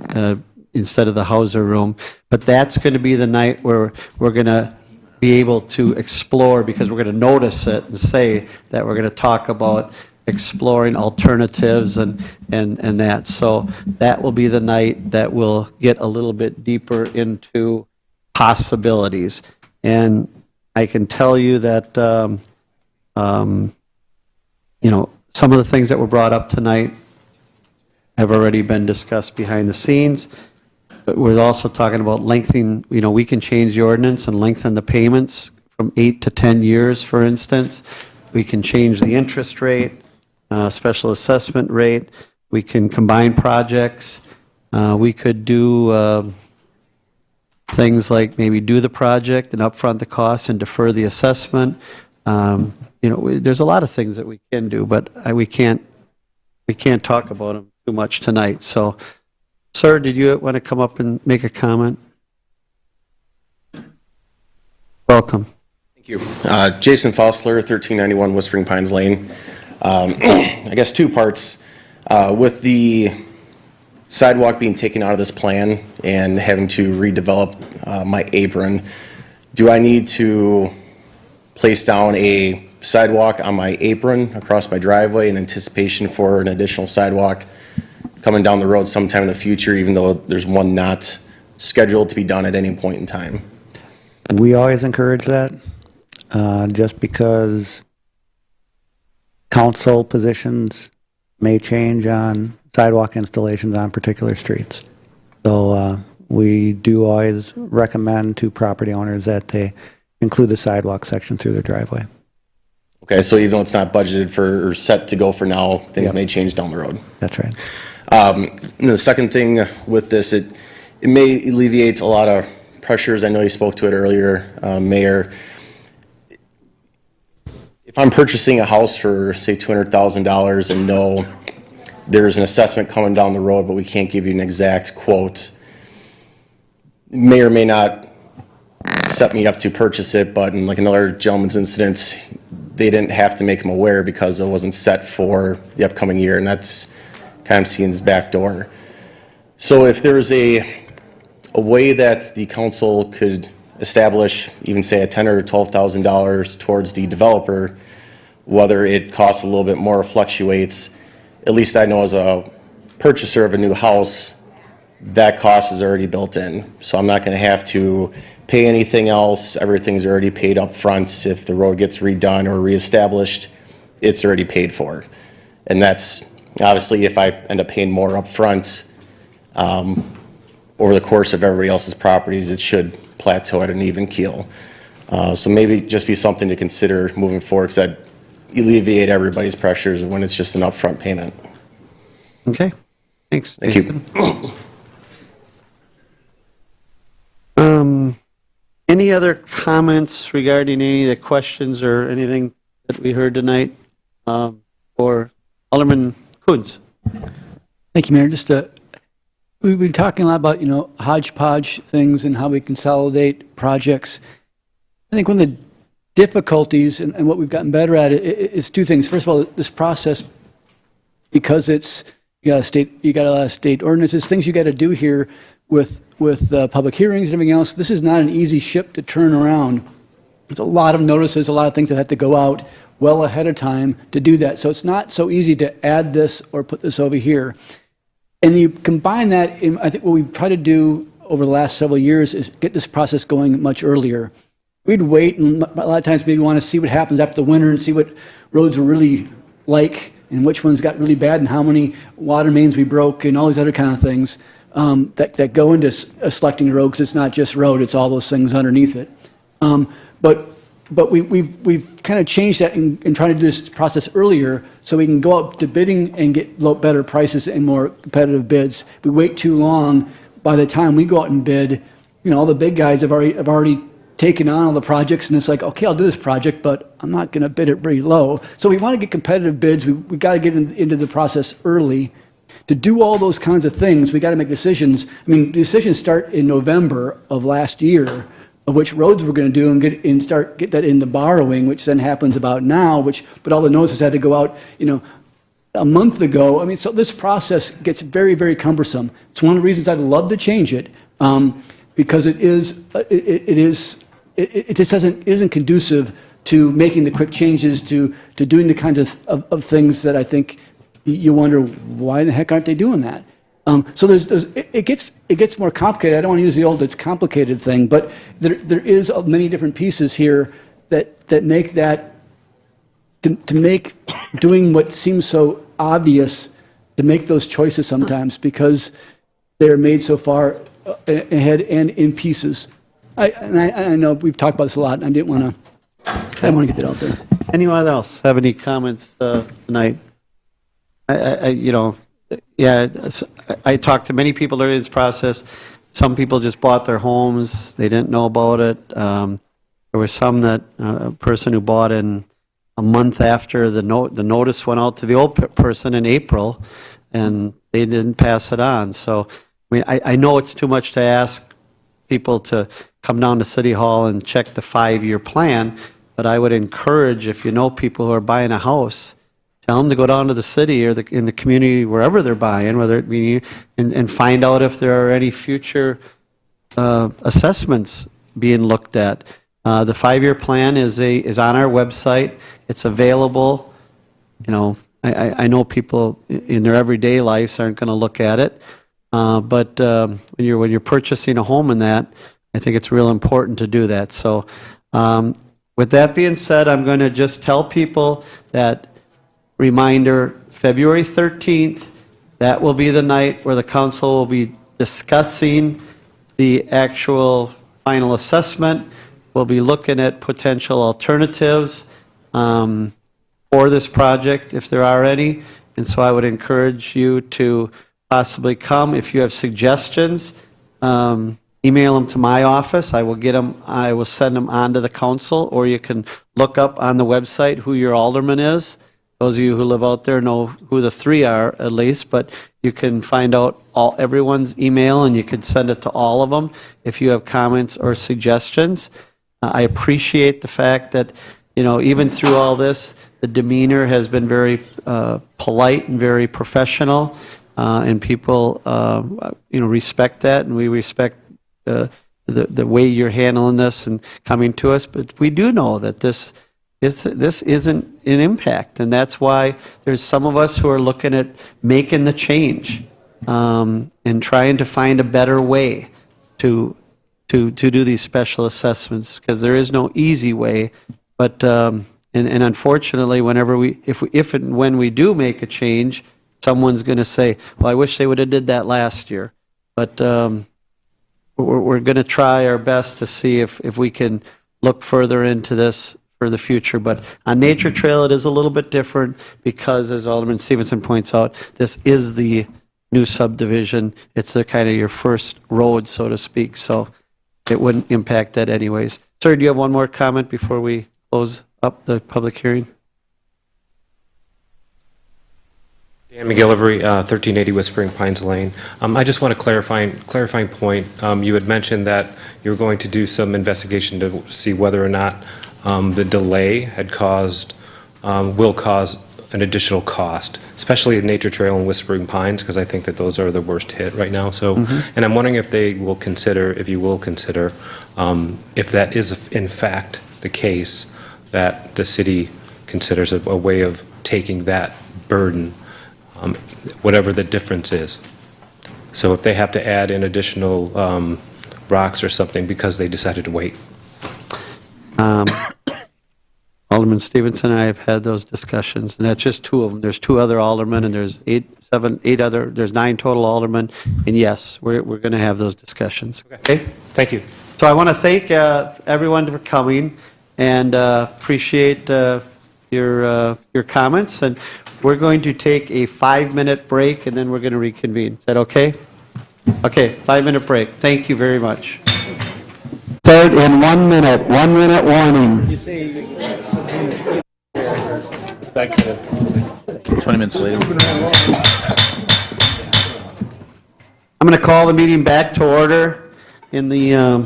instead of the Hauser room. But that's going to be the night where we're going to be able to explore, because we're going to notice it and say that we're going to talk about exploring alternatives and that. So that will be the night that we'll get a little bit deeper into possibilities. And I can tell you that, some of the things that were brought up tonight have already been discussed behind the scenes. But we're also talking about lengthening, we can change the ordinance and lengthen the payments from 8 to 10 years, for instance. We can change the interest rate, special assessment rate. We can combine projects. We could do things like maybe do the project and upfront the costs and defer the assessment. There's a lot of things that we can do, but we can't talk about them too much tonight. So, sir, did you want to come up and make a comment? Welcome. Thank you. Jason Fausler, 1391 Whispering Pines Lane. I guess two parts. With the sidewalk being taken out of this plan and having to redevelop my apron, do I need to place down a sidewalk on my apron across my driveway in anticipation for an additional sidewalk coming down the road sometime in the future, even though there's one not scheduled to be done at any point in time? We always encourage that, just because council positions may change on sidewalk installations on particular streets. So we do always recommend to property owners that they include the sidewalk section through their driveway. Okay, so even though it's not budgeted for or set to go for now, things may change down the road. That's right. And the second thing with this, it may alleviate a lot of pressures. I know you spoke to it earlier, Mayor. If I'm purchasing a house for, say, $200,000 and know there's an assessment coming down the road, but we can't give you an exact quote, may or may not set me up to purchase it, but in like another gentleman's incident, they didn't have to make him aware because it wasn't set for the upcoming year, and that's kind of seen as backdoor. So if there's a way that the council could establish, even say a $10,000 or $12,000 towards the developer, whether it costs a little bit more or fluctuates, at least I know as a purchaser of a new house, that cost is already built in. So I'm not going to have to pay anything else. Everything's already paid up front. If the road gets redone or reestablished, it's already paid for. And that's obviously if I end up paying more up front over the course of everybody else's properties, it should plateau at an even keel. So maybe just be something to consider moving forward, because that alleviate everybody's pressures when it's just an upfront payment. Okay, thanks. Thank you. Any other comments regarding any of the questions or anything that we heard tonight? Or Alderman Coons? Thank you, Mayor. We've been talking a lot about, hodgepodge things and how we consolidate projects. I think one of the difficulties and what we've gotten better at is two things. First of all, this process, because you got a lot of state ordinances, things you got to do here with public hearings and everything else. This is not an easy ship to turn around. There's a lot of notices, a lot of things that have to go out well ahead of time to do that. So it's not so easy to add this or put this over here. And you combine that, I think what we've tried to do over the last several years is get this process going much earlier. We'd wait, and a lot of times maybe want to see what happens after the winter and see what roads are really like and which ones got really bad and how many water mains we broke and all these other kind of things that go into selecting a road, because it's not just road, it's all those things underneath it. But we've kind of changed that in trying to do this process earlier so we can go out to bidding and get better prices and more competitive bids. If we wait too long, by the time we go out and bid, all the big guys have already taken on all the projects, and it's like, okay, I'll do this project, but I'm not going to bid it very low. So we want to get competitive bids. We got to get into the process early. To do all those kinds of things, we got to make decisions. I mean, decisions start in November of last year of which roads we're going to do and get that into borrowing, which then happens about now. But all the notices had to go out, a month ago. I mean, so this process gets very, very cumbersome. It's one of the reasons I'd love to change it, because it just isn't conducive to making the quick changes to doing the kinds of things that I think you wonder, why the heck aren't they doing that? So it gets more complicated. I don't want to use the old "it's complicated" thing, but there is many different pieces here that make that to make doing what seems so obvious, to make those choices sometimes because they're made so far ahead and in pieces. I know we've talked about this a lot, and I didn't want to get that out there. Anyone else have any comments tonight? I talked to many people during this process. Some people just bought their homes. They didn't know about it. There was some that a person who bought in a month after the notice went out to the old person in April, and they didn't pass it on. So, I mean, I know it's too much to ask people to come down to City Hall and check the 5-year plan, but I would encourage, if you know people who are buying a house, tell them to go down to the city or in the community, wherever they're buying, whether it be, and find out if there are any future assessments being looked at. The 5-year plan is on our website. It's available. I know people in their everyday lives aren't going to look at it, but when you're purchasing a home in that, I think it's real important to do that. So, with that being said, I'm going to just tell people that. Reminder, February 13th, that will be the night where the council will be discussing the actual final assessment. We'll be looking at potential alternatives for this project, if there are any. And so I would encourage you to possibly come. If you have suggestions, email them to my office. I will send them on to the council, or you can look up on the website who your alderman is. Those of you who live out there know who the 3 are, at least, but you can find out everyone's email, and you can send it to all of them if you have comments or suggestions. I appreciate the fact that, even through all this, the demeanor has been very polite and very professional, and people, respect that, and we respect the way you're handling this and coming to us. But we do know that this isn't an impact, and that's why there's some of us who are looking at making the change and trying to find a better way to do these special assessments, because there is no easy way. But and unfortunately, if and when we do make a change, someone's going to say, "Well, I wish they would have did that last year." But we're going to try our best to see if we can look further into this for the future. But on Nature Trail, it is a little bit different because, as Alderman Stevenson points out, this is the new subdivision. It's kind of your first road, so to speak, so it wouldn't impact that anyways. Sir, do you have one more comment before we close up the public hearing? Dan McGillivray, 1380 Whispering Pines Lane. I just want a clarifying point. You had mentioned that you were going to do some investigation to see whether or not the delay will cause an additional cost, especially at Nature Trail and Whispering Pines, because I think that those are the worst hit right now. So, and I'm wondering if you will consider, if that is in fact the case, that the city considers a way of taking that burden, whatever the difference is. So if they have to add in additional rocks or something because they decided to wait. Alderman Alderman Stevenson and I have had those discussions, and that's just two of them. There's two other aldermen, and there's there's 9 total aldermen, and yes, we're going to have those discussions. Okay? Thank you. So I want to thank everyone for coming, and appreciate your comments, and we're going to take a 5-minute break, and then we're going to reconvene. Is that okay? Okay, 5-minute break. Thank you very much. Start in 1 minute. 1 minute warning. 20 minutes later. I'm going to call the meeting back to order. In the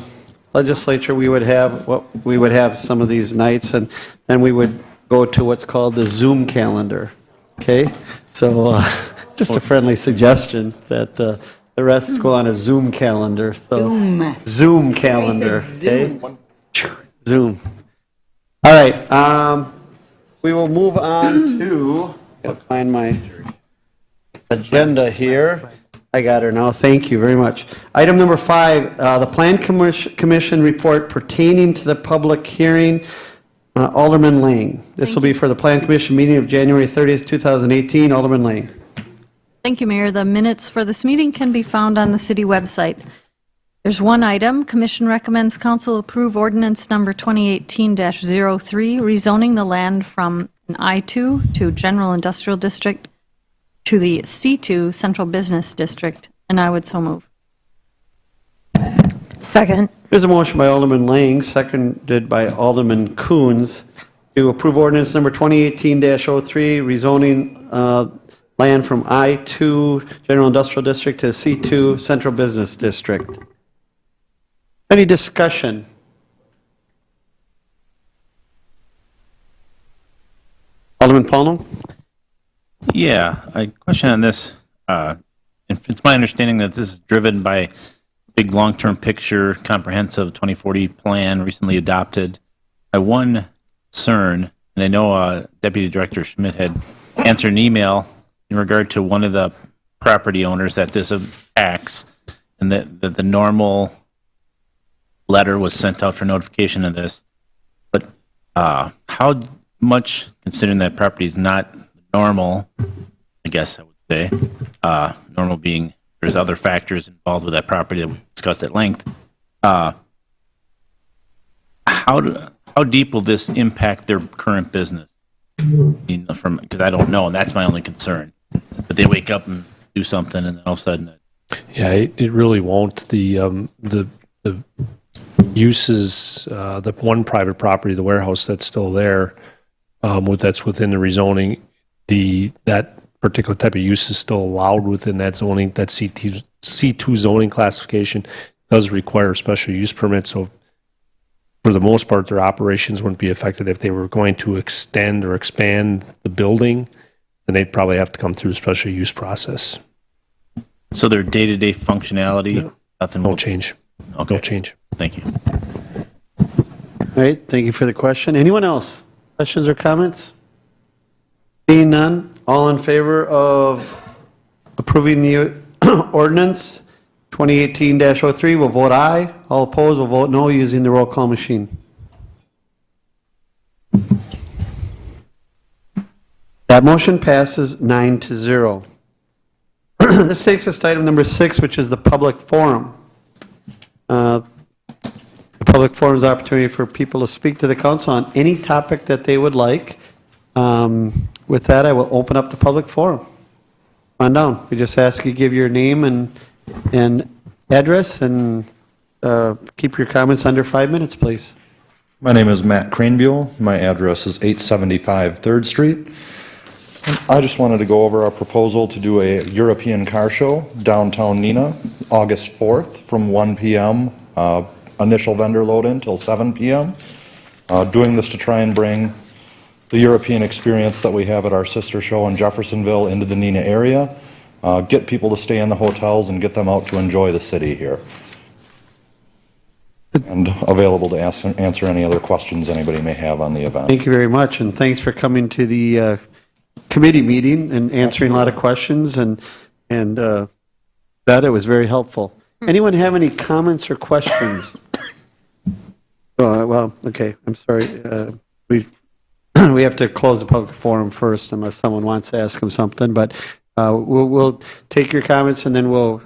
legislature, we would have some of these nights, and then we would go to what's called the Zoom calendar. Okay, so just a friendly suggestion that the rest go on a Zoom calendar. So Zoom calendar. Okay, Zoom. All right. We will move on to. I'll find my agenda here. I got her now. Thank you very much. Item number 5, the Plan Commission report pertaining to the public hearing. Alderman Lang. This will be for the Plan Commission meeting of January 30th, 2018. Alderman Lang. Thank you, Mayor. The minutes for this meeting can be found on the city website. There's one item. Commission recommends council approve ordinance number 2018-03, rezoning the land from an I-2 to General Industrial District to the C2 Central Business District, and I would so move. Second. There's a motion by Alderman Lang, seconded by Alderman Coons, to approve ordinance number 2018-03, rezoning land from I-2 General Industrial District to C2 Central Business District. Any discussion? Alderman Paulno? Yeah, a question on this. It's my understanding that this is driven by big long-term picture, comprehensive 2040 plan recently adopted. My one concern, and I know Deputy Director Schmidt had answered an email in regard to one of the property owners that this impacts, and that the normal letter was sent out for notification of this. But how much, considering that property is not normal, I guess I would say, normal being there's other factors involved with that property that we discussed at length. How deep will this impact their current business? Because I don't know, and that's my only concern. But they wake up and do something, and then all of a sudden, Yeah, it really won't. The uses, the one private property, the warehouse that's still there, that's within the rezoning, that particular type of use is still allowed within that zoning. That C2 zoning classification does require a special use permit. So for the most part, their operations wouldn't be affected. If they were going to extend or expand the building, then they'd probably have to come through a special use process. So their day-to-day functionality, nothing will change. Okay. No change. Thank you. All right, thank you for the question. Anyone else? Questions or comments? Seeing none, all in favor of approving the ordinance 2018-03 will vote aye. All opposed will vote no using the roll call machine. That motion passes 9-0. This takes us to item number 6, which is the public forum. The public forum is an opportunity for people to speak to the council on any topic that they would like. With that, I will open up the public forum. Come on down. We just ask you give your name and address, and keep your comments under 5 minutes, please. My name is Matt Cranebuell. My address is 875 3rd Street. I just wanted to go over our proposal to do a European car show downtown Neenah, August 4th from 1 p.m. Initial vendor load in till 7 p.m. Doing this to try and bring the European experience that we have at our sister show in Jeffersonville into the Neenah area, get people to stay in the hotels and get them out to enjoy the city here. And available to answer any other questions anybody may have on the event. Thank you very much, and thanks for coming to the committee meeting and answering a lot of questions, and that it was very helpful. Anyone have any comments or questions? Well, okay, I'm sorry. we have to close the public forum first unless someone wants to ask him something, but we'll take your comments and then we'll,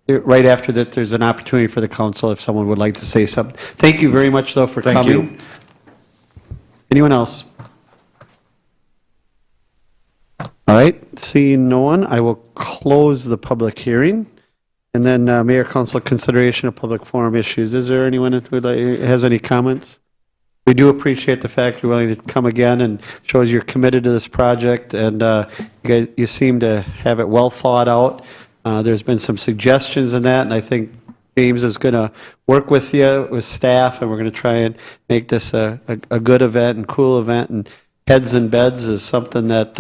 right after that, there's an opportunity for the council if someone would like to say something. Thank you very much, though, for Thank coming. you. Anyone else? All right, seeing no one, I will close the public hearing. And then Mayor, Council, consideration of public forum issues. Is there anyone who has any comments? We do appreciate the fact you're willing to come again and shows you're committed to this project, and you seem to have it well thought out. There's been some suggestions in that, and I think James is going to work with you, with staff, and we're going to try and make this a good event and cool event. And heads and beds is something that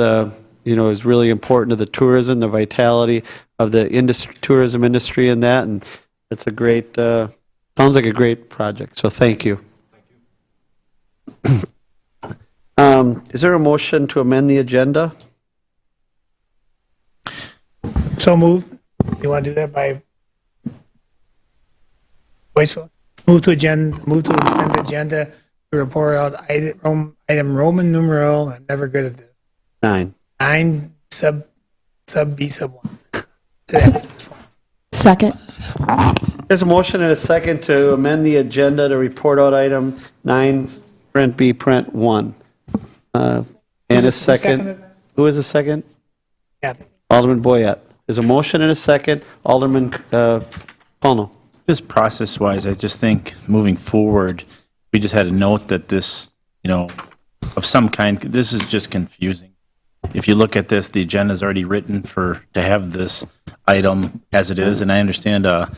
is really important to the tourism, the vitality of the tourism industry, and that. And it's a great, sounds like a great project. So thank you. Is there a motion to amend the agenda? So moved. You want to do that by voice vote? Move to amend the agenda to report out item Roman numeral, I'm never good at this. 9 sub B sub 1. Second. There's a motion and a second to amend the agenda to report out item 9, print B, print 1. And a second. Who is a second? Yeah. Alderman Boyette. There's a motion and a second. Alderman Pono. Just process-wise, I just think moving forward, we just had a note that this, of some kind, this is just confusing. If you look at this, the agenda is already written to have this item as it is, and I understand the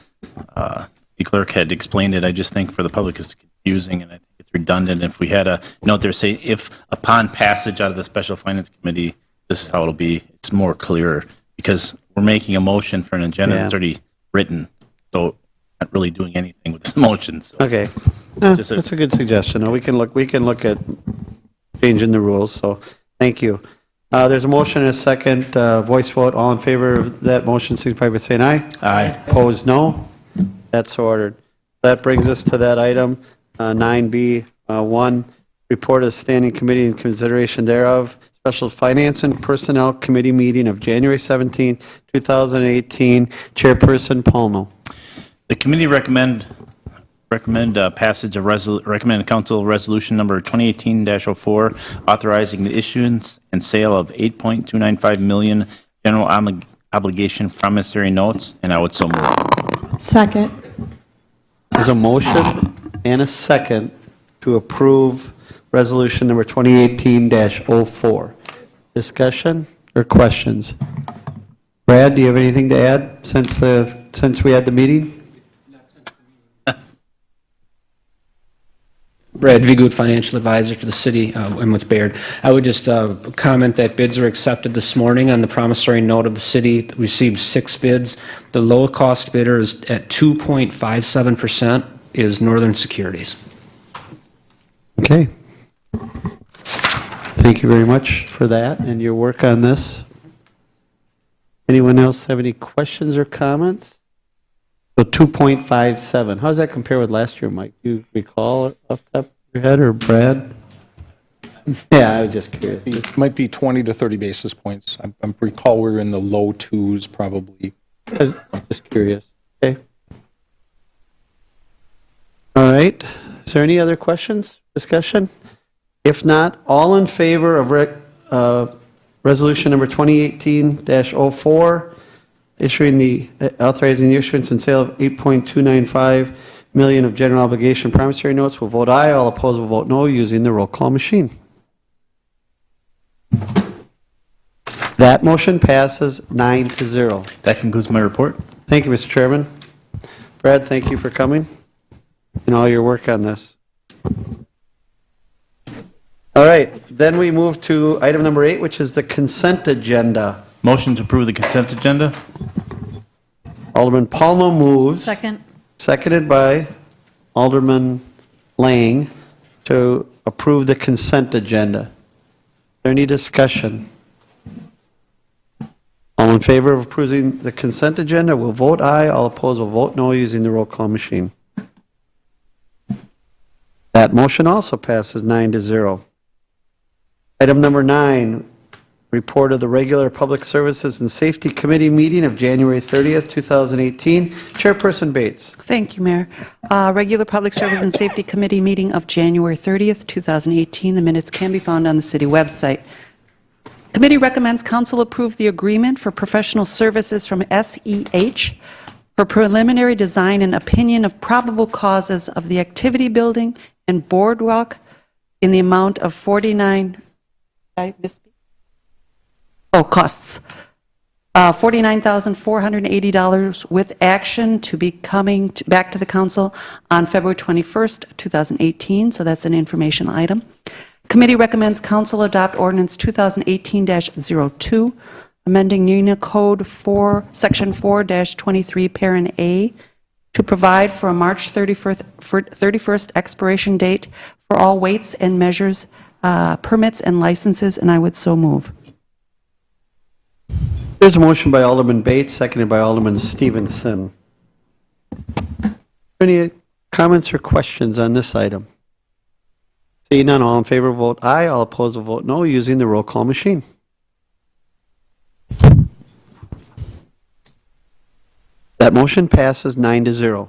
clerk had explained it. I just think for the public it's confusing, and I think it's redundant. If we had a note there say, if upon passage out of the Special Finance Committee, this is how it'll be, it's more clearer, because we're making a motion for an agenda that's already written, so not really doing anything with this motion. So. Okay. That's a good suggestion. We can look at changing the rules, so thank you. There's a motion and a second voice vote. All in favor of that motion, signify by saying aye. Aye. Opposed, no. That's ordered. That brings us to that item, 9B1, report of standing committee and consideration thereof. Special Finance and Personnel Committee meeting of January 17, 2018. Chairperson Paulno. The committee recommend passage of recommended council resolution number 2018-04, authorizing the issuance and sale of 8.295 million general obligation promissory notes, and I would so move. Second. There's a motion and a second to approve resolution number 2018-04. Discussion or questions? Brad, do you have anything to add since we had the meeting? Brad Vigood, financial advisor to the city. I'm with Baird. I would just comment that bids are accepted this morning on the promissory note of the city. Received 6 bids. The lowest cost bidder is at 2.57% is Northern Securities. Okay. Thank you very much for that and your work on this. Anyone else have any questions or comments? So 2.57. How does that compare with last year, Mike? Do you recall off the top of your head, or Brad? Yeah, I was just curious. It might be 20 to 30 basis points. I recall we were in the low 2s probably. Just curious. Okay. All right. Is there any other questions, discussion? If not, all in favor of resolution number 2018-04, authorizing the issuance and sale of 8.295 million of general obligation promissory notes, will vote aye. All opposed will vote no, using the roll call machine. That motion passes 9-0. That concludes my report. Thank you, Mr. Chairman. Brad, thank you for coming and all your work on this. All right, then we move to item number 8, which is the consent agenda. Motion to approve the consent agenda. Alderman Palmo moves. Second. Seconded by Alderman Lang to approve the consent agenda. Is there any discussion? All in favor of approving the consent agenda will vote aye. All opposed will vote no, using the roll call machine. That motion also passes 9-0. Item number 9, report of the regular Public Services and Safety Committee meeting of January 30th, 2018. Chairperson Bates. Thank you, Mayor. Regular Public Service and Safety Committee meeting of January 30th, 2018. The minutes can be found on the city website. Committee recommends council approve the agreement for professional services from SEH for preliminary design and opinion of probable causes of the activity building and boardwalk in the amount of costs. $49,480 with action to be coming back to the council on February 21st, 2018, so that's an information item. Committee recommends council adopt ordinance 2018-02, amending Neenah Code 4, Section 4-23, Parent A, to provide for a March 31st expiration date for all weights and measures, permits, and licenses, and I would so move. There's a motion by Alderman Bates, seconded by Alderman Stevenson. Any comments or questions on this item? Seeing none, all in favor vote aye, all opposed will vote no, using the roll call machine. That motion passes 9-0.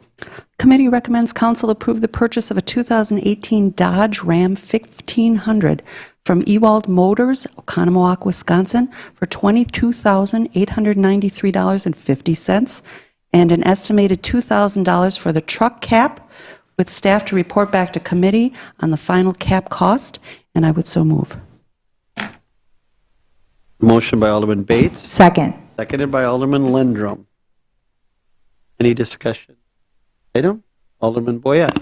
Committee recommends council approve the purchase of a 2018 Dodge Ram 1500 from Ewald Motors, Oconomowoc, Wisconsin, for $22,893.50, and an estimated $2,000 for the truck cap, with staff to report back to committee on the final cap cost, and I would so move. Motion by Alderman Bates. Second. Seconded by Alderman Lindrum. Any discussion? Item? Alderman Boyette.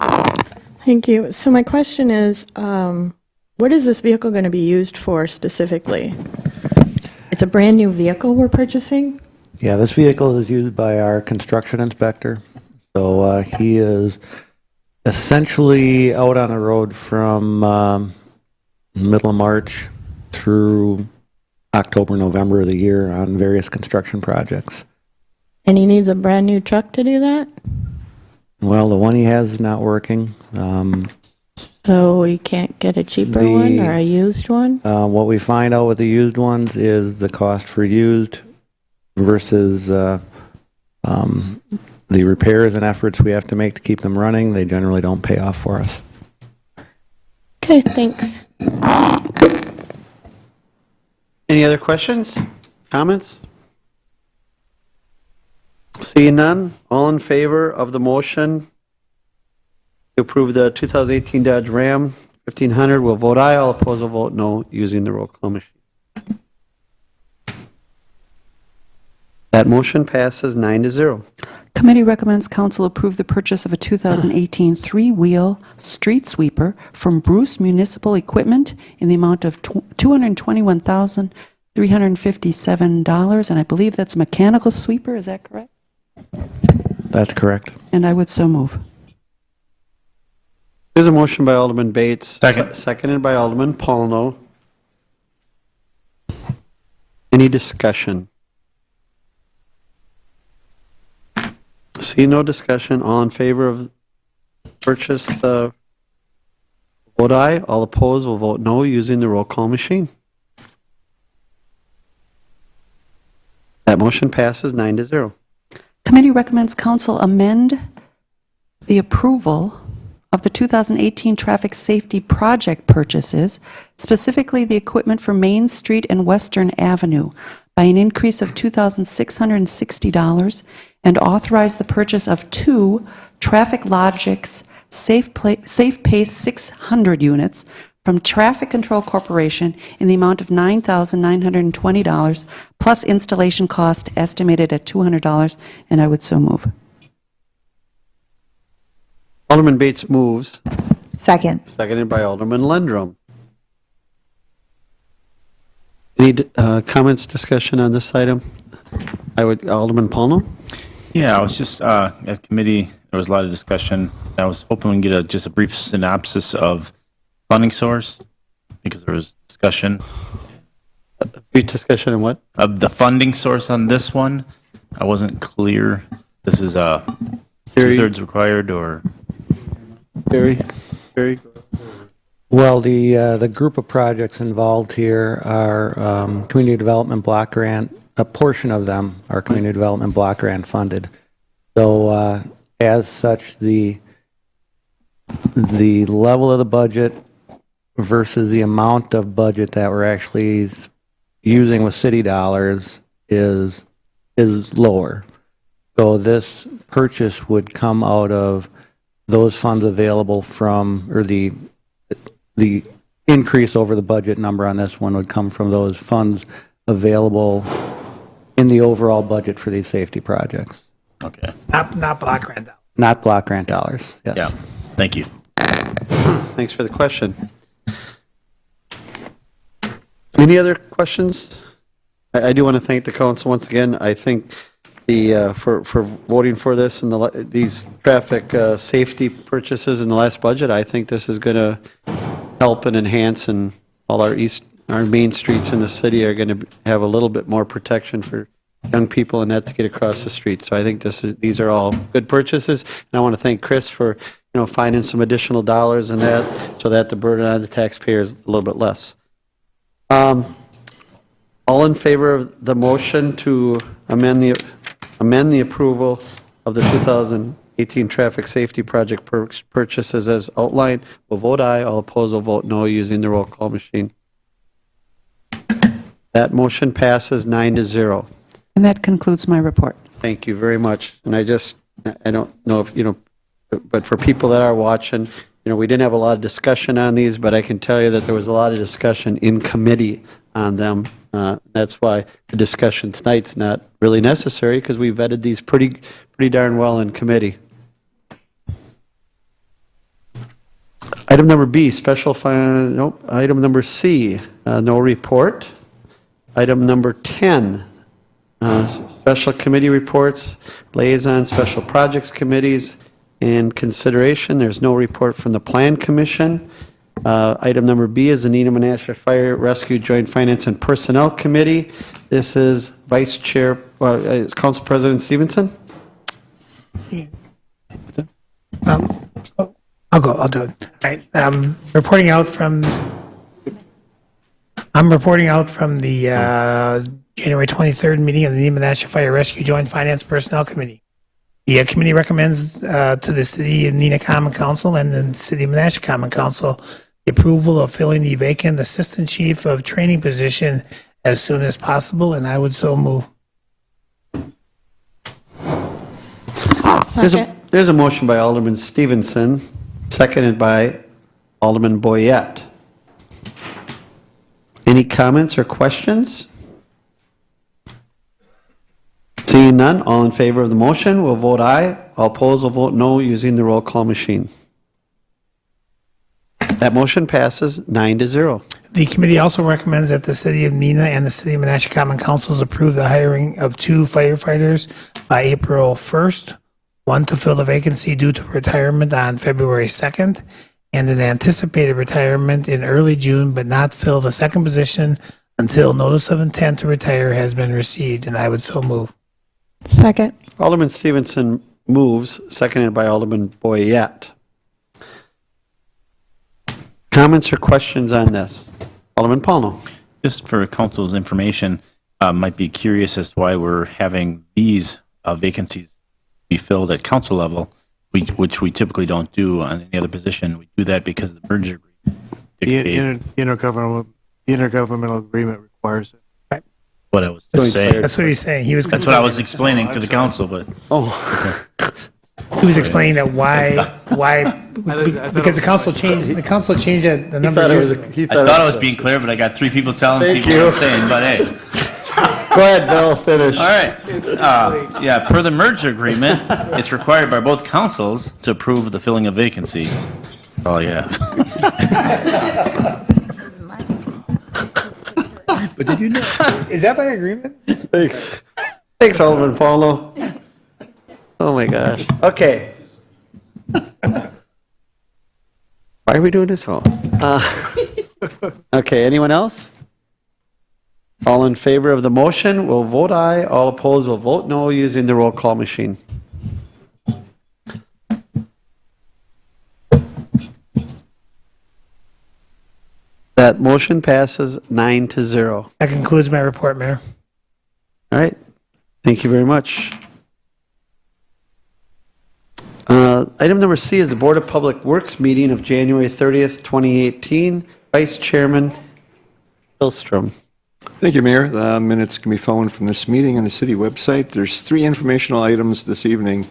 Thank you. So my question is, what is this vehicle going to be used for specifically? It's a brand new vehicle we're purchasing? Yeah, this vehicle is used by our construction inspector. So he is essentially out on the road from middle of March through October, November of the year on various construction projects. And he needs a brand new truck to do that? Well, the one he has is not working. So we can't get a cheaper one or a used one? What we find out with the used ones is the cost for used versus the repairs and efforts we have to make to keep them running. They generally don't pay off for us. Okay, thanks. Any other questions? Comments? Seeing none, all in favor of the motion to approve the 2018 Dodge Ram 1500 will vote aye, all opposed will vote no, using the roll call machine. That motion passes 9-0. Committee recommends council approve the purchase of a 2018 three-wheel street sweeper from Bruce Municipal Equipment in the amount of $221,357, and I believe that's a mechanical sweeper, is that correct? That's correct. And I would so move. There's a motion by Alderman Bates. Second. Seconded by Alderman Paulno. Any discussion? See no discussion. All in favor of purchase, vote aye. All opposed will vote no, using the roll call machine. That motion passes 9-0. Committee recommends council amend the approval of the 2018 traffic safety project purchases, specifically the equipment for Main Street and Western Avenue, by an increase of $2,660, and authorize the purchase of 2 Traffic Logix Safe Pace 600 units from Traffic Control Corporation in the amount of $9,920, plus installation cost estimated at $200, and I would so move. Alderman Bates moves. Second. Seconded by Alderman Lindrum. Any comments, discussion on this item? Alderman Paulno? Yeah, I was just, at committee, there was a lot of discussion. I was hoping we can get just a brief synopsis of funding source, because there was discussion. A brief discussion on what? Of the funding source on this one. I wasn't clear. This is two-thirds required, or? Very. Well, the group of projects involved here are community development block grant. A portion of them are community development block grant funded. So as such, the level of the budget versus the amount of budget that we're actually using with city dollars is lower. So this purchase would come out of those funds available from, or the increase over the budget number on this one would come from those funds available in the overall budget for these safety projects. Okay. Not block grant dollars. Not block grant dollars, yes. Yeah, thank you. Thanks for the question. Any other questions? I do want to thank the council once again. I think for voting for this and these traffic safety purchases in the last budget. I think this is going to help and enhance, and all our main streets in the city are going to have a little bit more protection for young people and that to get across the street. So I think these are all good purchases, and I want to thank Chris for finding some additional dollars in that so that the burden on the taxpayer is a little bit less. All in favor of the motion to amend the approval of the 2018 traffic safety project purchases as outlined will vote aye. All opposed will vote no using the roll call machine. That motion passes 9-0. And that concludes my report. Thank you very much. And I don't know if, but for people that are watching, we didn't have a lot of discussion on these, but I can tell you that there was a lot of discussion in committee on them. That's why the discussion tonight's not really necessary, because we vetted these pretty darn well in committee. Item number B, item number C, no report. Item number 10, special committee reports, liaison special projects committees in consideration. There's no report from the Plan Commission. Item number B is the Neenah Fire Rescue Joint Finance and Personnel Committee. This is Vice Chair, Council President Stevenson. I'll do it. All right. I'm reporting out from the January 23rd meeting of the Neenah Fire Rescue Joint Finance Personnel Committee. The committee recommends to the City of Neenah Common Council and the City of Menasha Common Council the approval of filling the vacant Assistant Chief of Training position as soon as possible, and I would so move. There's a motion by Alderman Stevenson, seconded by Alderman Boyette. Any comments or questions? Seeing none, all in favor of the motion will vote aye. All opposed will vote no using the roll call machine. That motion passes 9-0. The committee also recommends that the City of Neenah and the City of Menasha Common Councils approve the hiring of 2 firefighters by April 1st, one to fill the vacancy due to retirement on February 2nd, and an anticipated retirement in early June, but not fill the second position until notice of intent to retire has been received, and I would so move. Second. Alderman Stevenson moves, seconded by Alderman Boyette. Comments or questions on this? Alderman Paulno. Just for council's information, might be curious as to why we're having these vacancies be filled at council level, which we typically don't do on any other position. We do that because of the merger agreement. The intergovernmental agreement requires it. What I was saying. That's what he's saying. That's what I was explaining to the council, but. Okay. He was explaining that why because the council changed it the number of years ago. I thought I was being clear, but I got 3 people telling people what I'm saying, but hey. Go ahead, Bill, finish. All right. Yeah, per the merger agreement, it's required by both councils to approve the filling of vacancy. Oh, yeah. But did you know? Is that by agreement? Thanks. Thanks, Alderman Paulno. Oh my gosh. Okay. Why are we doing this all? Okay, anyone else? All in favor of the motion will vote aye. All opposed will vote no using the roll call machine. That motion passes 9-0. That concludes my report, Mayor. All right. Thank you very much. Item number C is the Board of Public Works meeting of January 30th, 2018. Vice Chairman Hillstrom. Thank you, Mayor. The minutes can be found from this meeting on the city website. There's 3 informational items this evening.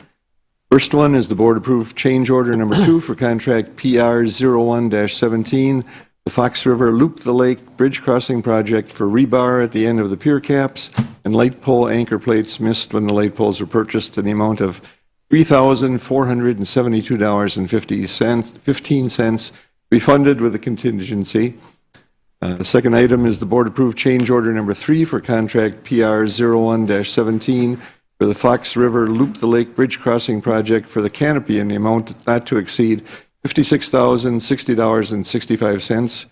First one is the board approved change order number 2 for contract PR 01-17, the Fox River Loop the Lake Bridge Crossing Project for rebar at the end of the pier caps and light pole anchor plates missed when the light poles were purchased in the amount of $3,472.15 refunded with a contingency. The second item is the board-approved change order number 3 for contract PR 01-17 for the Fox River Loop the Lake Bridge Crossing Project for the canopy in the amount not to exceed $56,060.65.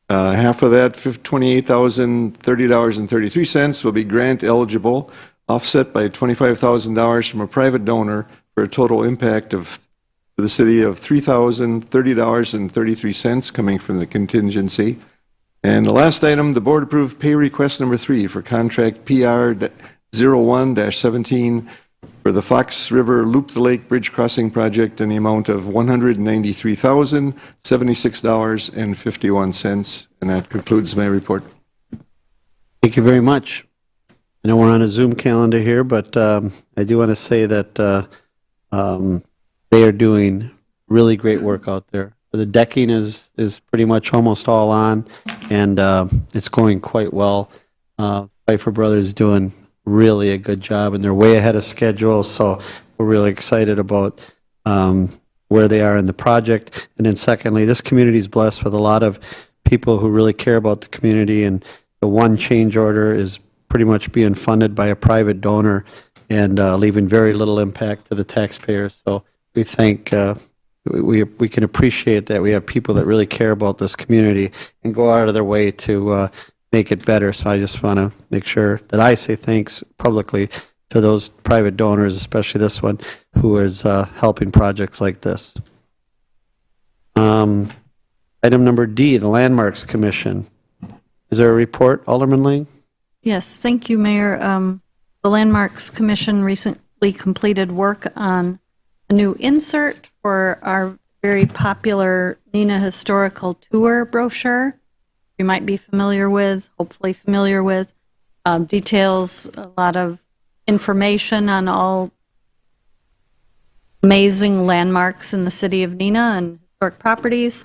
Half of that, $28,030.33, will be grant eligible, offset by $25,000 from a private donor for a total impact of the city of $3,030.33 coming from the contingency. And the last item, the board approved pay request number 3 for contract PR 01-17 for the Fox River Loop the Lake Bridge Crossing Project in the amount of $193,076.51. And that concludes my report. Thank you very much. I know we're on a Zoom calendar here, but I do want to say that they are doing really great work out there. The decking is pretty much almost all on, and it's going quite well. Pfeiffer Brothers doing really a good job, and they're way ahead of schedule, so we're really excited about where they are in the project. And then secondly, this community is blessed with a lot of people who really care about the community, and the one change order is pretty much being funded by a private donor and leaving very little impact to the taxpayers. So we think we can appreciate that we have people that really care about this community and go out of their way to make it better. So I just want to make sure that I say thanks publicly to those private donors, especially this one, who is helping projects like this. Item number D, the Landmarks Commission. Is there a report, Alderman Lang? Yes, thank you, Mayor. The Landmarks Commission recently completed work on a new insert for our very popular Neenah Historical Tour brochure. You might be familiar with, hopefully familiar with, details a lot of information on all amazing landmarks in the city of Neenah and historic properties.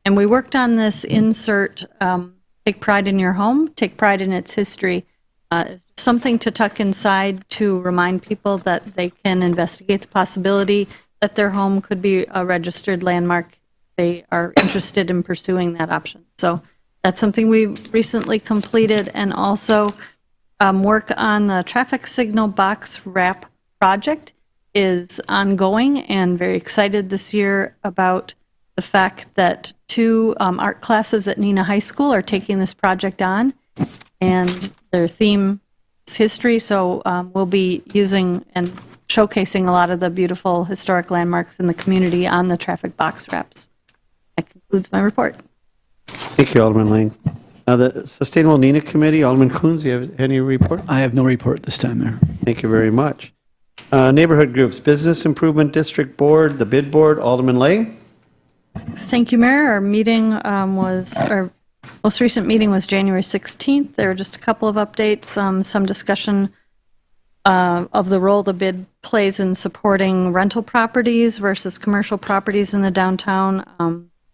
And we worked on this insert, Take Pride in Your Home, Take Pride in Its History. It's something to tuck inside to remind people that they can investigate the possibility that their home could be a registered landmark if they are interested in pursuing that option. So that's something we recently completed, and also work on the traffic signal box wrap project is ongoing, and very excited this year about the fact that 2 art classes at Neenah High School are taking this project on, and their theme is history, so we'll be using and showcasing a lot of the beautiful historic landmarks in the community on the traffic box wraps. That concludes my report. Thank you, Alderman Lang. Now, the Sustainable Neenah Committee, Alderman Coons, do you have any report? I have no report this time, Mayor. Thank you very much. Neighborhood Groups, Business Improvement District Board, the Bid Board, Alderman Lang. Thank you, Mayor. Our meeting our most recent meeting was January 16th. There were just a couple of updates, some discussion of the role the bid plays in supporting rental properties versus commercial properties in the downtown.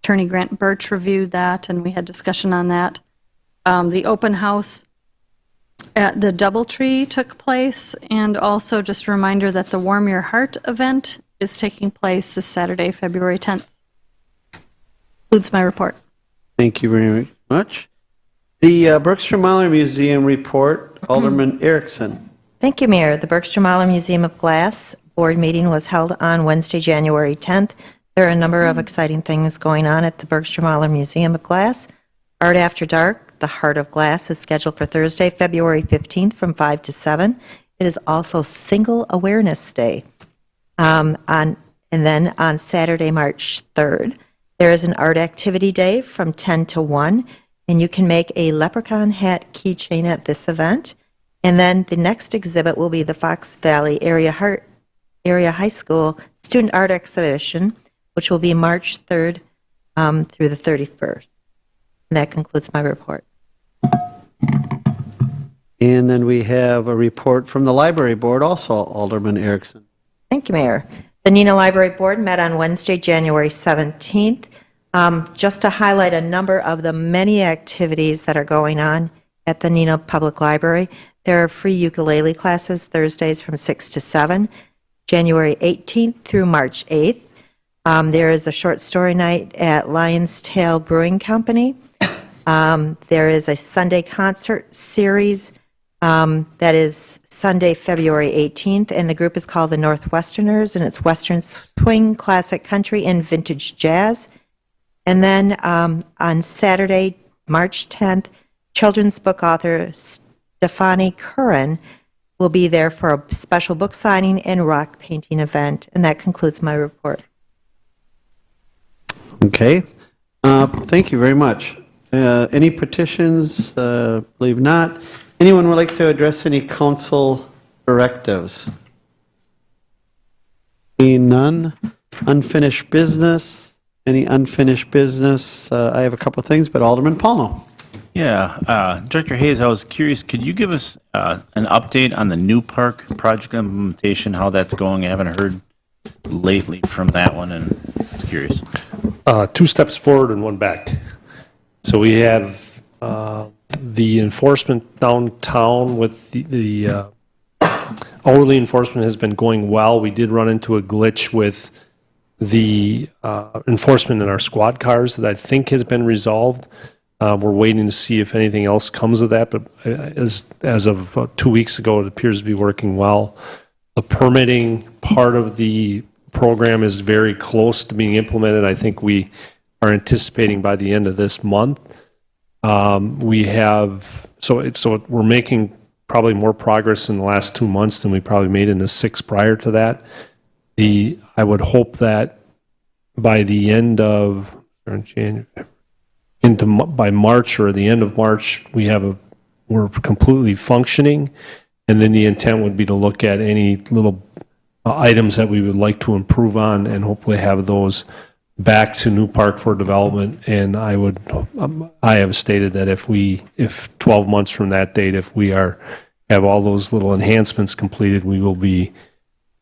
Attorney Grant Birch reviewed that, and we had discussion on that. The open house at the Doubletree took place, and also just a reminder that the Warm Your Heart event is taking place this Saturday, February 10th. Concludes my report. Thank you very much. The Bergstrom Mahler Museum report, Alderman Erickson. Thank you, Mayor. The Bergstrom Mahler Museum of Glass board meeting was held on Wednesday, January 10th. There are a number of exciting things going on at the Bergstrom Mahler Museum of Glass. Art After Dark, The Heart of Glass, is scheduled for Thursday, February 15th from 5 to 7. It is also Single Awareness Day. And then on Saturday, March 3rd, There is an art activity day from 10 to 1, and you can make a leprechaun hat keychain at this event. And then the next exhibit will be the Fox Valley Area High School Student Art Exhibition, which will be March 3rd through the 31st. And that concludes my report. And then we have a report from the Library Board, also Alderman Erickson. Thank you, Mayor. The Neenah Library Board met on Wednesday, January 17th, just to highlight a number of the many activities that are going on at the Neenah Public Library. There are free ukulele classes Thursdays from 6 to 7, January 18th through March 8th. There is a short story night at Lion's Tail Brewing Company. There is a Sunday concert series that is Sunday, February 18th, and the group is called the Northwesterners, and it's Western Swing, Classic Country, and Vintage Jazz. And then on Saturday, March 10th, children's book author Stefani Curran will be there for a special book signing and rock painting event. And that concludes my report. Okay. Thank you very much. Any petitions? Believe not. Anyone would like to address any council directives? Seeing none. Unfinished business? Any unfinished business? I have a couple of things, but Alderman Palmo. Yeah, Director Hayes, I was curious, could you give us an update on the new park project implementation, how that's going? I haven't heard lately from that one, and I was curious. 2 steps forward and 1 back. So we have the enforcement downtown with the hourly enforcement has been going well. We did run into a glitch with the enforcement in our squad cars that I think has been resolved. We're waiting to see if anything else comes of that, but as of 2 weeks ago, it appears to be working well. The permitting part of the program is very close to being implemented. I think we are anticipating by the end of this month. We're making probably more progress in the last 2 months than we probably made in the 6 prior to that. I would hope that by the end of by March or the end of March, we're completely functioning, and then the intent would be to look at any little items that we would like to improve on, and hopefully have those back to New Park for development. And I have stated that if 12 months from that date, if we have all those little enhancements completed,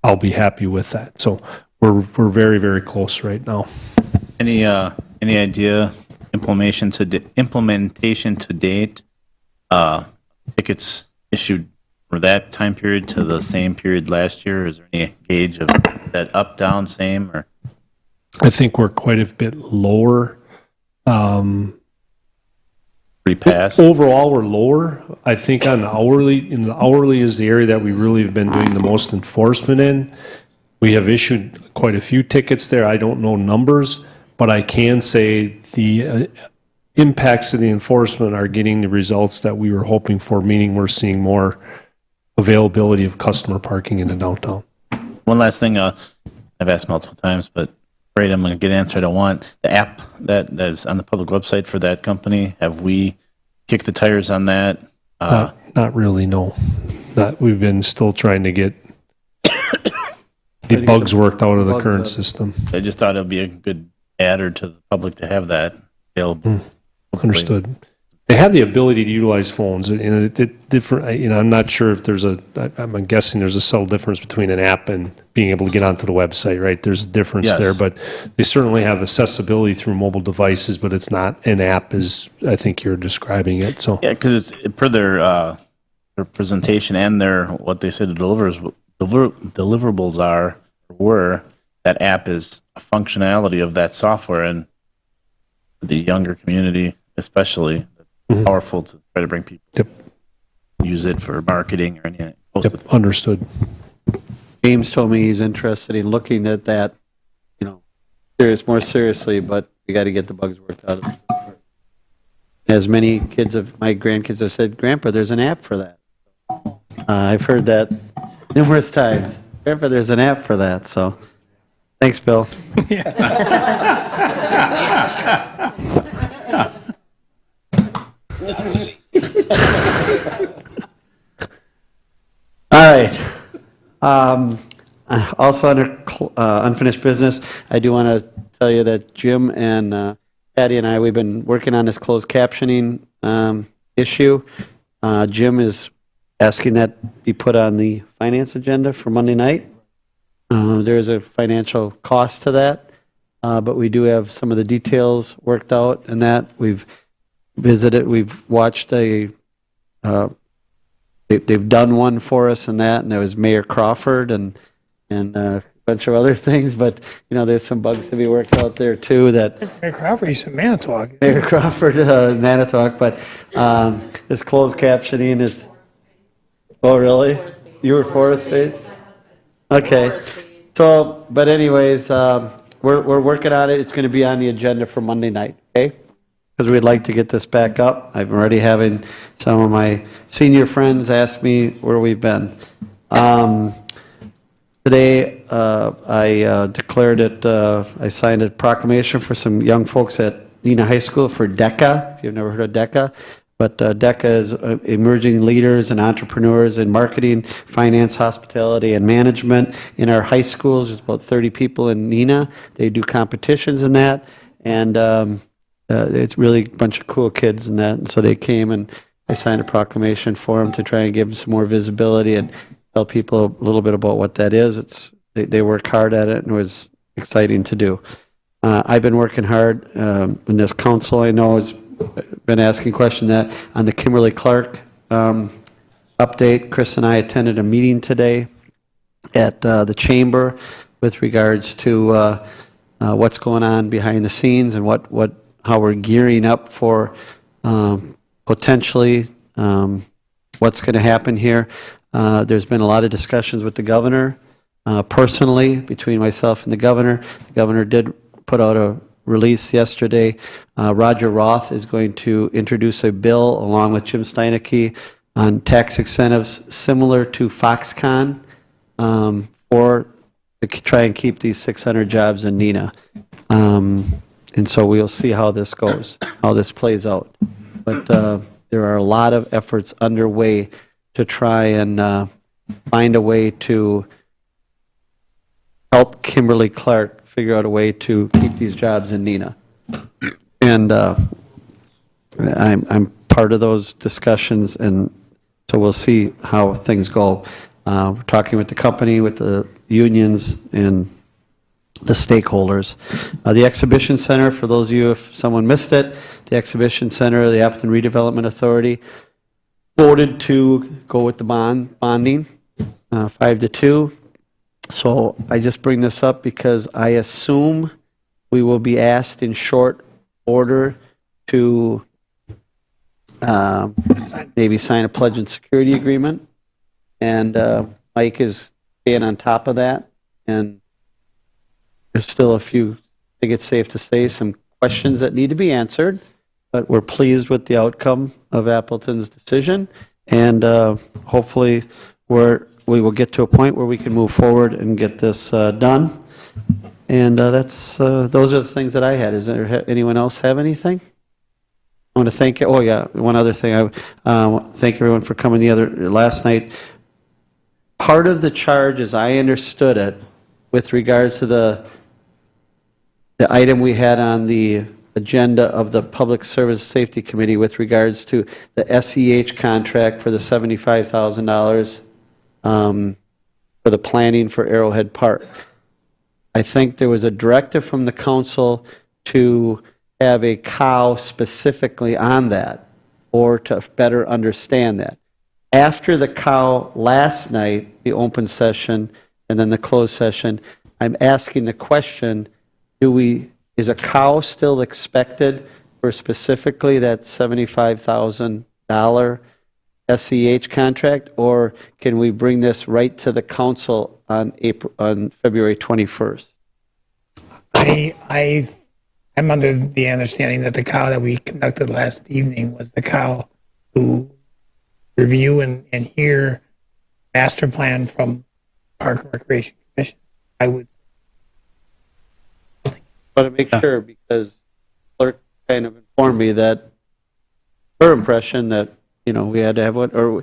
I'll be happy with that. So we're very, very close right now. Any idea implementation to date? Tickets issued for that time period to the same period last year? Is there any gauge of that up, down, same, or? I think we're quite a bit lower. Repass. Overall, we're lower. I think on the hourly is the area that we really have been doing the most enforcement in. We have issued quite a few tickets there. I don't know numbers, but I can say the impacts of the enforcement are getting the results that we were hoping for, meaning we're seeing more availability of customer parking in the downtown. One last thing, I've asked multiple times, but afraid I'm going to get an answer I don't want. The app that is on the public website for that company, have we kicked the tires on that? Not really, no. We've been still trying to get the bugs worked out of the current system. I just thought it would be a good adder to the public to have that available. Understood. They have the ability to utilize phones, and I'm not sure if I'm guessing there's a subtle difference between an app and being able to get onto the website, right? There's a difference there, but they certainly have accessibility through mobile devices, but it's not an app as I think you're describing it. So yeah, because it's per their presentation and what they said the deliverables were, that app is a functionality of that software, and the younger community especially, powerful to try to bring people use it for marketing or anything. Understood. James told me he's interested in looking at that, more seriously, but we got to get the bugs worked out of it. As many my grandkids have said, Grandpa, there's an app for that. I've heard that numerous times. Grandpa, there's an app for that. So Thanks, Bill. All right. Also under unfinished business, I do want to tell you that Jim and Patty and I, we've been working on this closed captioning issue. Jim is asking that be put on the finance agenda for Monday night. There is a financial cost to that, but we do have some of the details worked out in that. We've visited, we've watched they've done one for us and that, and there was Mayor Crawford and a bunch of other things, but, you know, there's some bugs to be worked out there too that. Mayor Crawford used to Manitowoc. Mayor Crawford, Manitowoc, but this closed captioning is, oh, really? You were Forest Bates? Okay. So, but anyways, we're working on it. It's going to be on the agenda for Monday night, okay? Because we'd like to get this back up. I'm already having some of my senior friends ask me where we've been. Today, I declared it, I signed a proclamation for some young folks at Neenah High School for DECA, if you've never heard of DECA. But DECA is emerging leaders and entrepreneurs in marketing, finance, hospitality, and management. In our high schools, there's about 30 people in Neenah. They do competitions in that. And it's really a bunch of cool kids in that. And so they came and I signed a proclamation for them to try and give them some more visibility and tell people a little bit about what that is. They work hard at it and it was exciting to do. I've been working hard in this council. I know has been asking questions that on the Kimberly Clark update. Chris and I attended a meeting today at the chamber with regards to what's going on behind the scenes and how we're gearing up for potentially what's going to happen here. There's been a lot of discussions with the governor personally between myself and the governor. The governor did put out a release yesterday. Roger Roth is going to introduce a bill along with Jim Steinecke on tax incentives similar to Foxconn to try and keep these 600 jobs in Neenah. And so we'll see how this goes, how this plays out. But there are a lot of efforts underway to try and find a way to help Kimberly Clark figure out a way to keep these jobs in Neenah. And I'm part of those discussions, and so we'll see how things go. We're talking with the company, with the unions, and the stakeholders. The Exhibition Center, for those of you, if someone missed it, the Exhibition Center, the Appleton Redevelopment Authority, voted to go with the bonding, 5-2. So I just bring this up because I assume we will be asked in short order to maybe sign a pledge and security agreement. And Mike is staying on top of that. And there's still a few, I think it's safe to say, some questions that need to be answered. But we're pleased with the outcome of Appleton's decision. And hopefully we will get to a point where we can move forward and get this done. And those are the things that I had. Is there anyone else have anything? I want to thank you. Oh yeah, one other thing. I thank everyone for coming last night. Part of the charge, as I understood it, with regards to the item we had on the agenda of the Public Service Safety Committee with regards to the SEH contract for the $75,000 for the planning for Arrowhead Park. I think there was a directive from the council to have a cow specifically on that, or to better understand that. After the cow last night, the open session, and then the closed session, I'm asking the question, is a cow still expected for specifically that $75,000 SEH contract, or can we bring this right to the council on February 21st? I'm under the understanding that the cow that we conducted last evening was the cow to review and hear master plan from Park and Recreation Commission. I would want to make sure because clerk kind of informed me that her impression that, we had to have one, or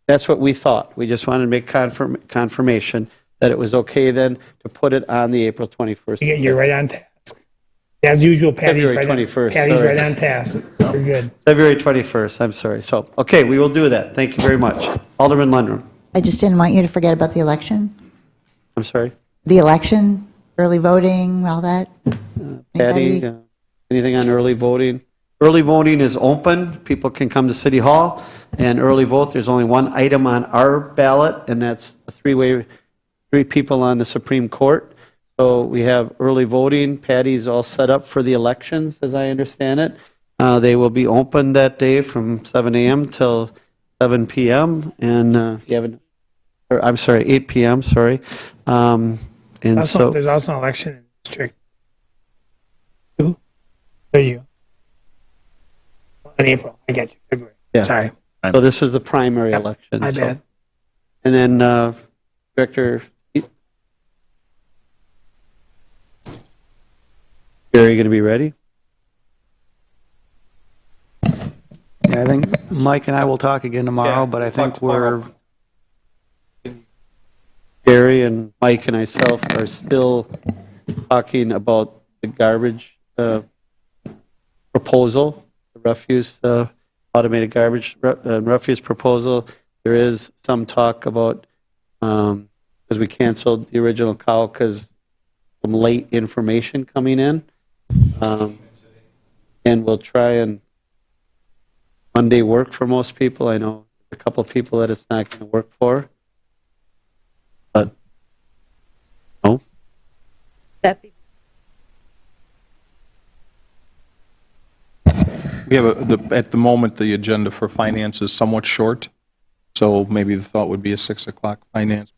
that's what we thought. We just wanted to make confirmation that it was okay then to put it on the April 21st. You're right on task. As usual, Patty's February right 21st, Patty's sorry. right on task. You're good. February 21st, I'm sorry. So, okay, we will do that. Thank you very much. Alderman Lundgren. I just didn't want you to forget about the election. I'm sorry. The election, early voting, all that. Patty, Anybody? anything on early voting? Early voting is open. People can come to City Hall and early vote. There's only one item on our ballot, and that's a three people on the Supreme Court. So we have early voting. Patty's all set up for the elections, as I understand it. They will be open that day from 7 a.m. till 7 p.m. And you have I'm sorry, 8 p.m. Sorry. And so There's also an election in District 2. There you go. In April. I get you. February. yeah. Sorry. So this is the primary election. My so. bad. And then Director. Are you going to be ready? Yeah, I think Mike and I will talk again tomorrow, but I think Gary and Mike and myself are still talking about the garbage proposal, the refuse, automated garbage refuse proposal. There is some talk about, because we canceled the original call because some late information coming in. And we'll try and Monday work for most people. I know a couple of people that it's not going to work for. But no. We have at the moment, the agenda for finance is somewhat short, so maybe the thought would be a 6 o'clock finance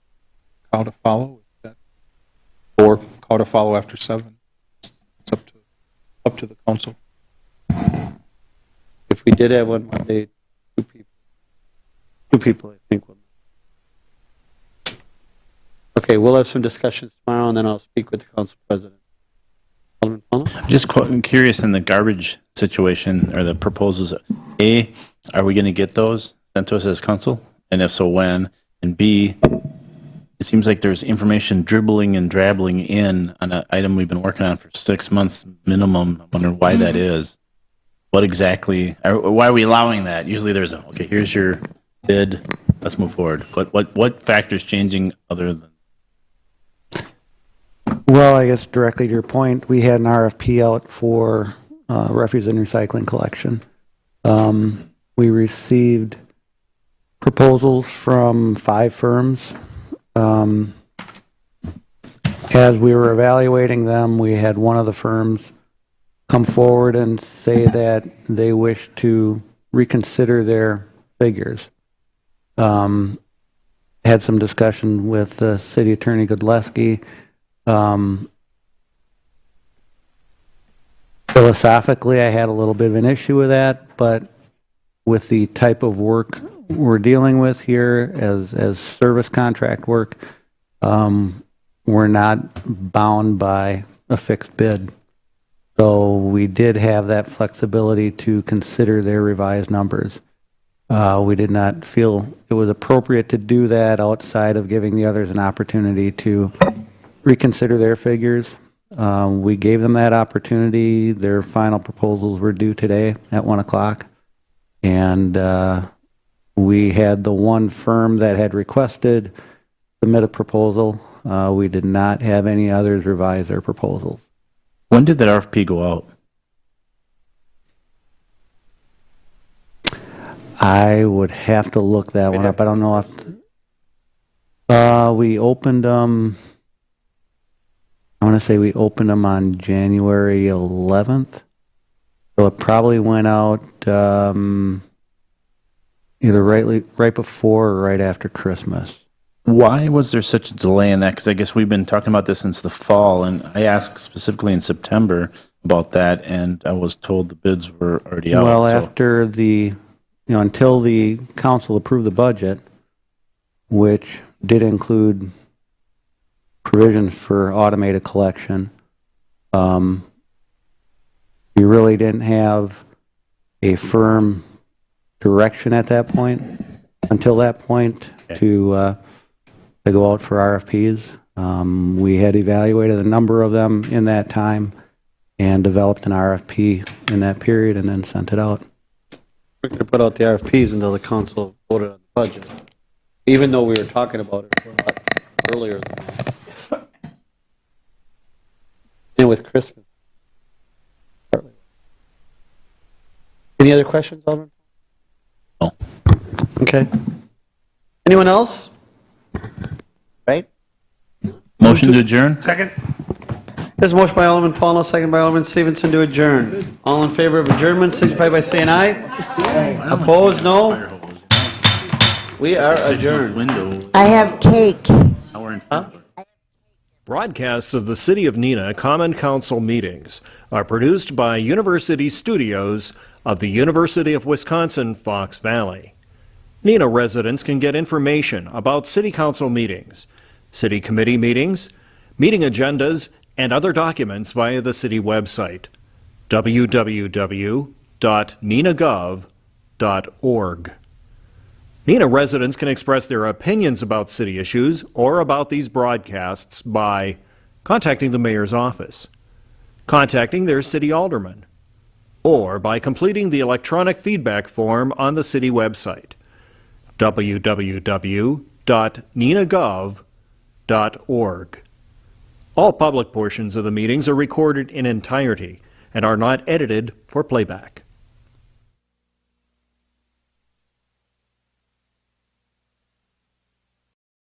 call to follow, or call to follow after 7. It's up to the council. If we did have one Monday, two people, I think. Okay, we'll have some discussions tomorrow, and then I'll speak with the council president. Alderman Fuller? I'm just curious in the garbage situation or the proposals. A, are we going to get those sent to us as council? And if so, when? And B, it seems like there's information dribbling and drabbling in on an item we've been working on for 6 months minimum. I'm wondering why that is. What exactly, why are we allowing that? Usually there's a, okay, here's your bid, let's move forward. What factors changing other than? Well, I guess directly to your point, we had an RFP out for refuse and recycling collection. We received proposals from 5 firms. As we were evaluating them, we had one of the firms come forward and say that they wish to reconsider their figures. Had some discussion with the city attorney Godleski. Philosophically, I had a little bit of an issue with that, but with the type of work we're dealing with here as service contract work, we're not bound by a fixed bid. So we did have that flexibility to consider their revised numbers. We did not feel it was appropriate to do that outside of giving the others an opportunity to reconsider their figures. We gave them that opportunity. Their final proposals were due today at 1 o'clock. And we had the one firm that had requested submit a proposal. We did not have any others revise their proposals. When did that RFP go out? I would have to look that one up. I don't know if we opened them. I want to say we opened them on January 11th. So it probably went out either right before or right after Christmas. Why was there such a delay in that? Because I guess we've been talking about this since the fall, and I asked specifically in September about that, and I was told the bids were already out. Well, so. after until the council approved the budget, which did include provisions for automated collection, We really didn't have a firm direction at that point, until that point, to go out for RFPs. We had evaluated a number of them in that time and developed an RFP in that period and then sent it out. We're going to put out the RFPs until the council voted on the budget, even though we were talking about it a lot earlier than that. And with Christmas. Any other questions, Alderman? No. Okay. Anyone else? Right? Motion to adjourn? Second? There's a motion by Alderman Paulno, second by Alderman Stevenson to adjourn. All in favor of adjournment, signify by saying aye. Opposed, no. We are adjourned. I have cake. Broadcasts of the City of Neenah Common Council meetings are produced by University Studios of the University of Wisconsin-Fox Valley. Neenah residents can get information about City Council meetings, City Committee meetings, meeting agendas, and other documents via the City website, www.neenahgov.org. Neenah residents can express their opinions about city issues or about these broadcasts by contacting the mayor's office, contacting their city alderman, or by completing the electronic feedback form on the city website, www.neenahgov.org. All public portions of the meetings are recorded in entirety and are not edited for playback.